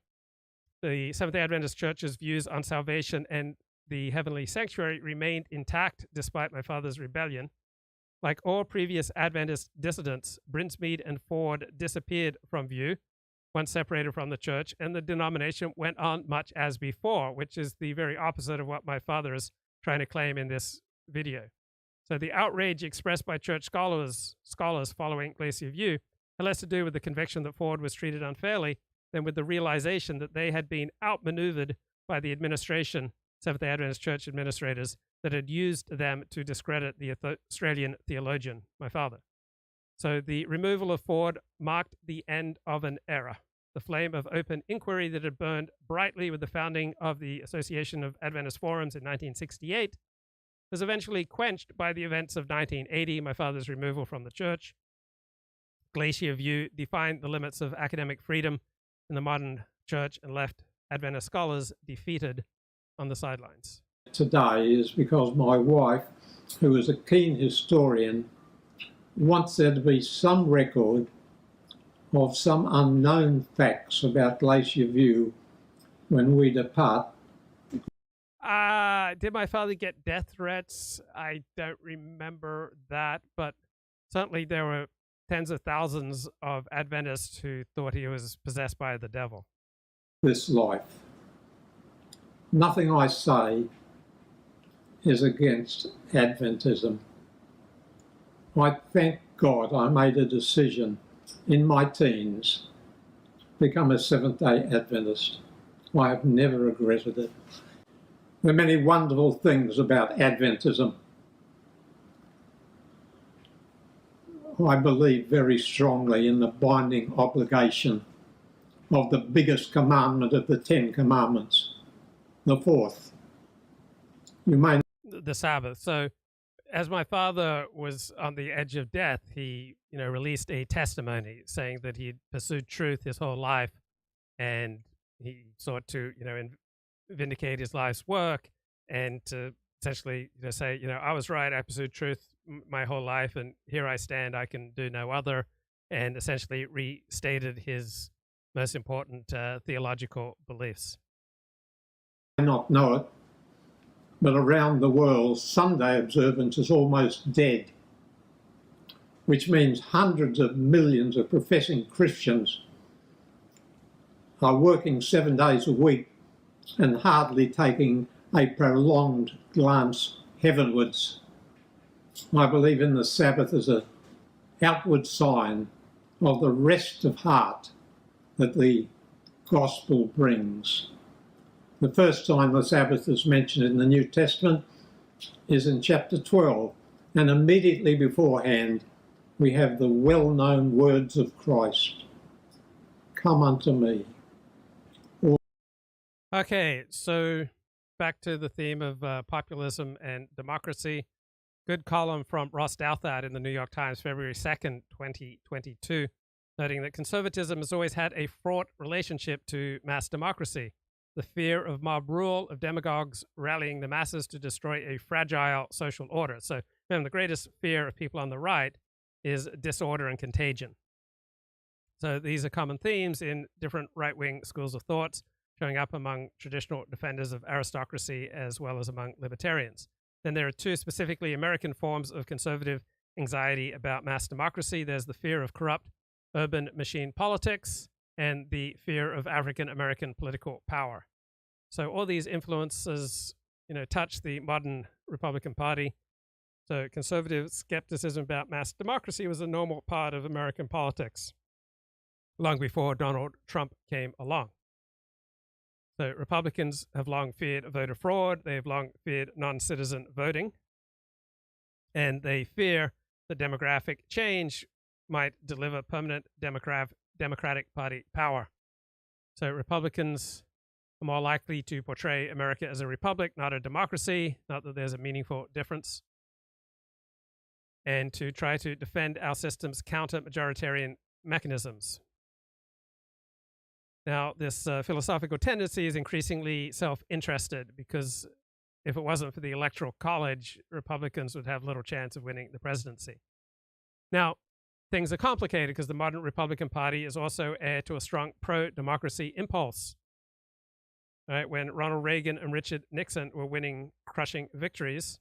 the Seventh-day Adventist Church's views on salvation and the heavenly sanctuary remained intact despite my father's rebellion. Like all previous Adventist dissidents, Brinsmead and Ford disappeared from view once separated from the church, and the denomination went on much as before, which is the very opposite of what my father is trying to claim in this video. So the outrage expressed by church scholars following Glacier View had less to do with the conviction that Ford was treated unfairly than with the realization that they had been outmaneuvered by the administration, Seventh-day Adventist Church administrators, that had used them to discredit the Australian theologian, my father. So the removal of Ford marked the end of an era. The flame of open inquiry that had burned brightly with the founding of the Association of Adventist Forums in 1968 was eventually quenched by the events of 1980, my father's removal from the church. Glacier View defined the limits of academic freedom in the modern church and left Adventist scholars defeated on the sidelines. Today is because my wife, who is a keen historian, wants there to be some record of some unknown facts about Glacier View when we depart. Did my father get death threats? I don't remember that, but certainly there were tens of thousands of Adventists who thought he was possessed by the devil. This life. Nothing I say is against Adventism. I thank God I made a decision in my teens to become a Seventh-day Adventist. I have never regretted it. There are many wonderful things about Adventism. I believe very strongly in the binding obligation of the biggest commandment of the 10 Commandments, the fourth. You may the Sabbath. So as my father was on the edge of death, he, released a testimony saying that he'd pursued truth his whole life and he sought to, vindicate his life's work and to essentially say, I was right, I pursued truth my whole life, and here I stand, I can do no other, and essentially restated his most important theological beliefs. I not know it, but around the world, Sunday observance is almost dead, which means hundreds of millions of professing Christians are working 7 days a week and hardly taking a prolonged glance heavenwards. I believe in the Sabbath as an outward sign of the rest of heart that the gospel brings. The first time the Sabbath is mentioned in the New Testament is in chapter 12, and immediately beforehand we have the well-known words of Christ, "Come unto me." Okay, so back to the theme of populism and democracy. Good column from Ross Douthat in the New York Times, February 2nd, 2022, noting that conservatism has always had a fraught relationship to mass democracy. The fear of mob rule, of demagogues rallying the masses to destroy a fragile social order. So remember, the greatest fear of people on the right is disorder and contagion. So these are common themes in different right-wing schools of thought, showing up among traditional defenders of aristocracy as well as among libertarians. Then there are two specifically American forms of conservative anxiety about mass democracy. There's the fear of corrupt urban machine politics and the fear of African-American political power. So all these influences, touch the modern Republican Party. So conservative skepticism about mass democracy was a normal part of American politics long before Donald Trump came along. So Republicans have long feared voter fraud. They have long feared non-citizen voting. And they fear that demographic change might deliver permanent Democratic Party power. So Republicans are more likely to portray America as a republic, not a democracy, not that there's a meaningful difference, and to try to defend our system's counter-majoritarian mechanisms. Now, this philosophical tendency is increasingly self-interested because if it wasn't for the Electoral College, Republicans would have little chance of winning the presidency. Now, things are complicated because the modern Republican Party is also heir to a strong pro-democracy impulse. Right? When Ronald Reagan and Richard Nixon were winning crushing victories,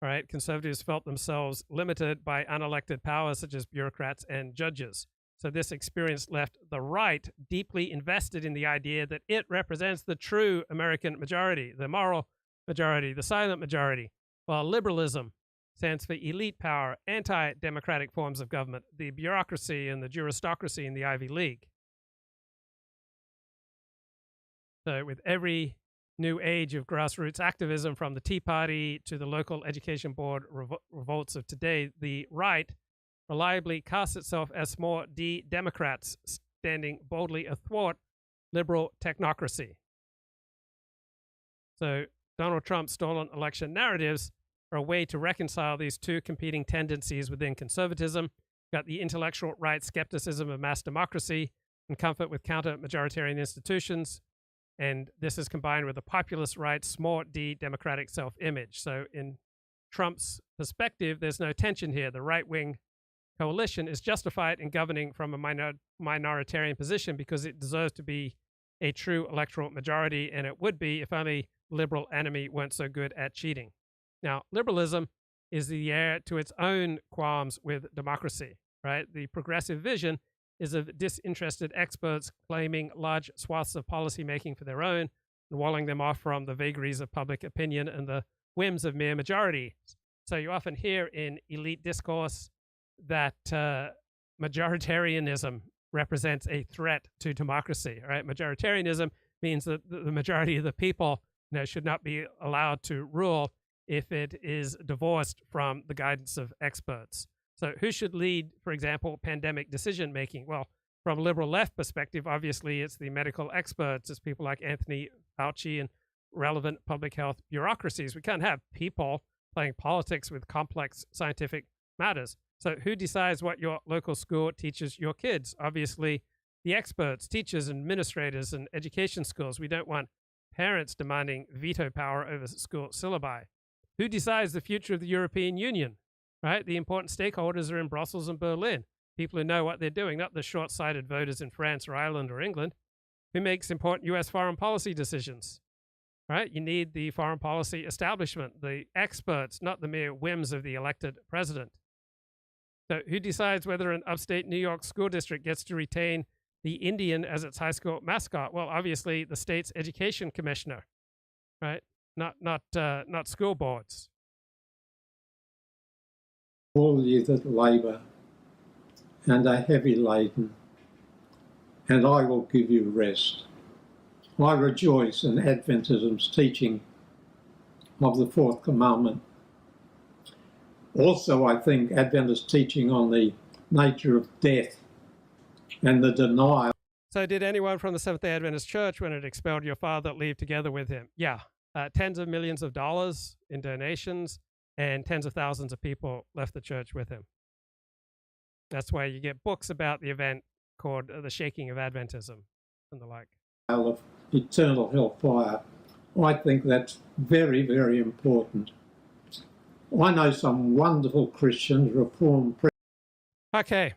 right, conservatives felt themselves limited by unelected powers such as bureaucrats and judges. So this experience left the right deeply invested in the idea that it represents the true American majority, the moral majority, the silent majority, while liberalism stands for elite power, anti-democratic forms of government, the bureaucracy and the juristocracy in the Ivy League. So with every new age of grassroots activism, from the Tea Party to the local education board revolts of today, the right reliably casts itself as small d Democrats standing boldly athwart liberal technocracy. So Donald Trump's stolen election narratives are a way to reconcile these two competing tendencies within conservatism. You've got the intellectual right skepticism of mass democracy and comfort with counter-majoritarian institutions. And this is combined with the populist right, small d democratic self-image. So in Trump's perspective, there's no tension here. The right-wing coalition is justified in governing from a minoritarian position because it deserves to be a true electoral majority, and it would be if only liberal enemy weren't so good at cheating. Now, liberalism is the heir to its own qualms with democracy, right? The progressive vision is of disinterested experts claiming large swaths of policymaking for their own and walling them off from the vagaries of public opinion and the whims of mere majorities. So you often hear in elite discourse that majoritarianism represents a threat to democracy, right? Majoritarianism means that the majority of the people, should not be allowed to rule if it is divorced from the guidance of experts. So who should lead, for example, pandemic decision-making? Well, from a liberal left perspective, obviously it's the medical experts. It's people like Anthony Fauci and relevant public health bureaucracies. We can't have people playing politics with complex scientific matters. So who decides what your local school teaches your kids? Obviously, the experts, teachers, administrators, and education schools. We don't want parents demanding veto power over school syllabi. Who decides the future of the European Union? Right? The important stakeholders are in Brussels and Berlin. People who know what they're doing, not the short-sighted voters in France or Ireland or England. Who makes important U.S. foreign policy decisions? Right? You need the foreign policy establishment, the experts, not the mere whims of the elected president. So who decides whether an upstate New York school district gets to retain the Indian as its high school mascot? Well, obviously the state's education commissioner, right? Not school boards. All ye that labour and are heavy laden, and I will give you rest. I rejoice in Adventism's teaching of the fourth commandment. Also, I think Adventist teaching on the nature of death and the denial. So did anyone from the Seventh-day Adventist Church, when it expelled your father, leave together with him? Yeah. Tens of millions of dollars in donations, and tens of thousands of people left the church with him. That's why you get books about the event called The Shaking of Adventism and the like. Of eternal hellfire. I think that's very, very important. I know some wonderful Christians, Reformed. Okay.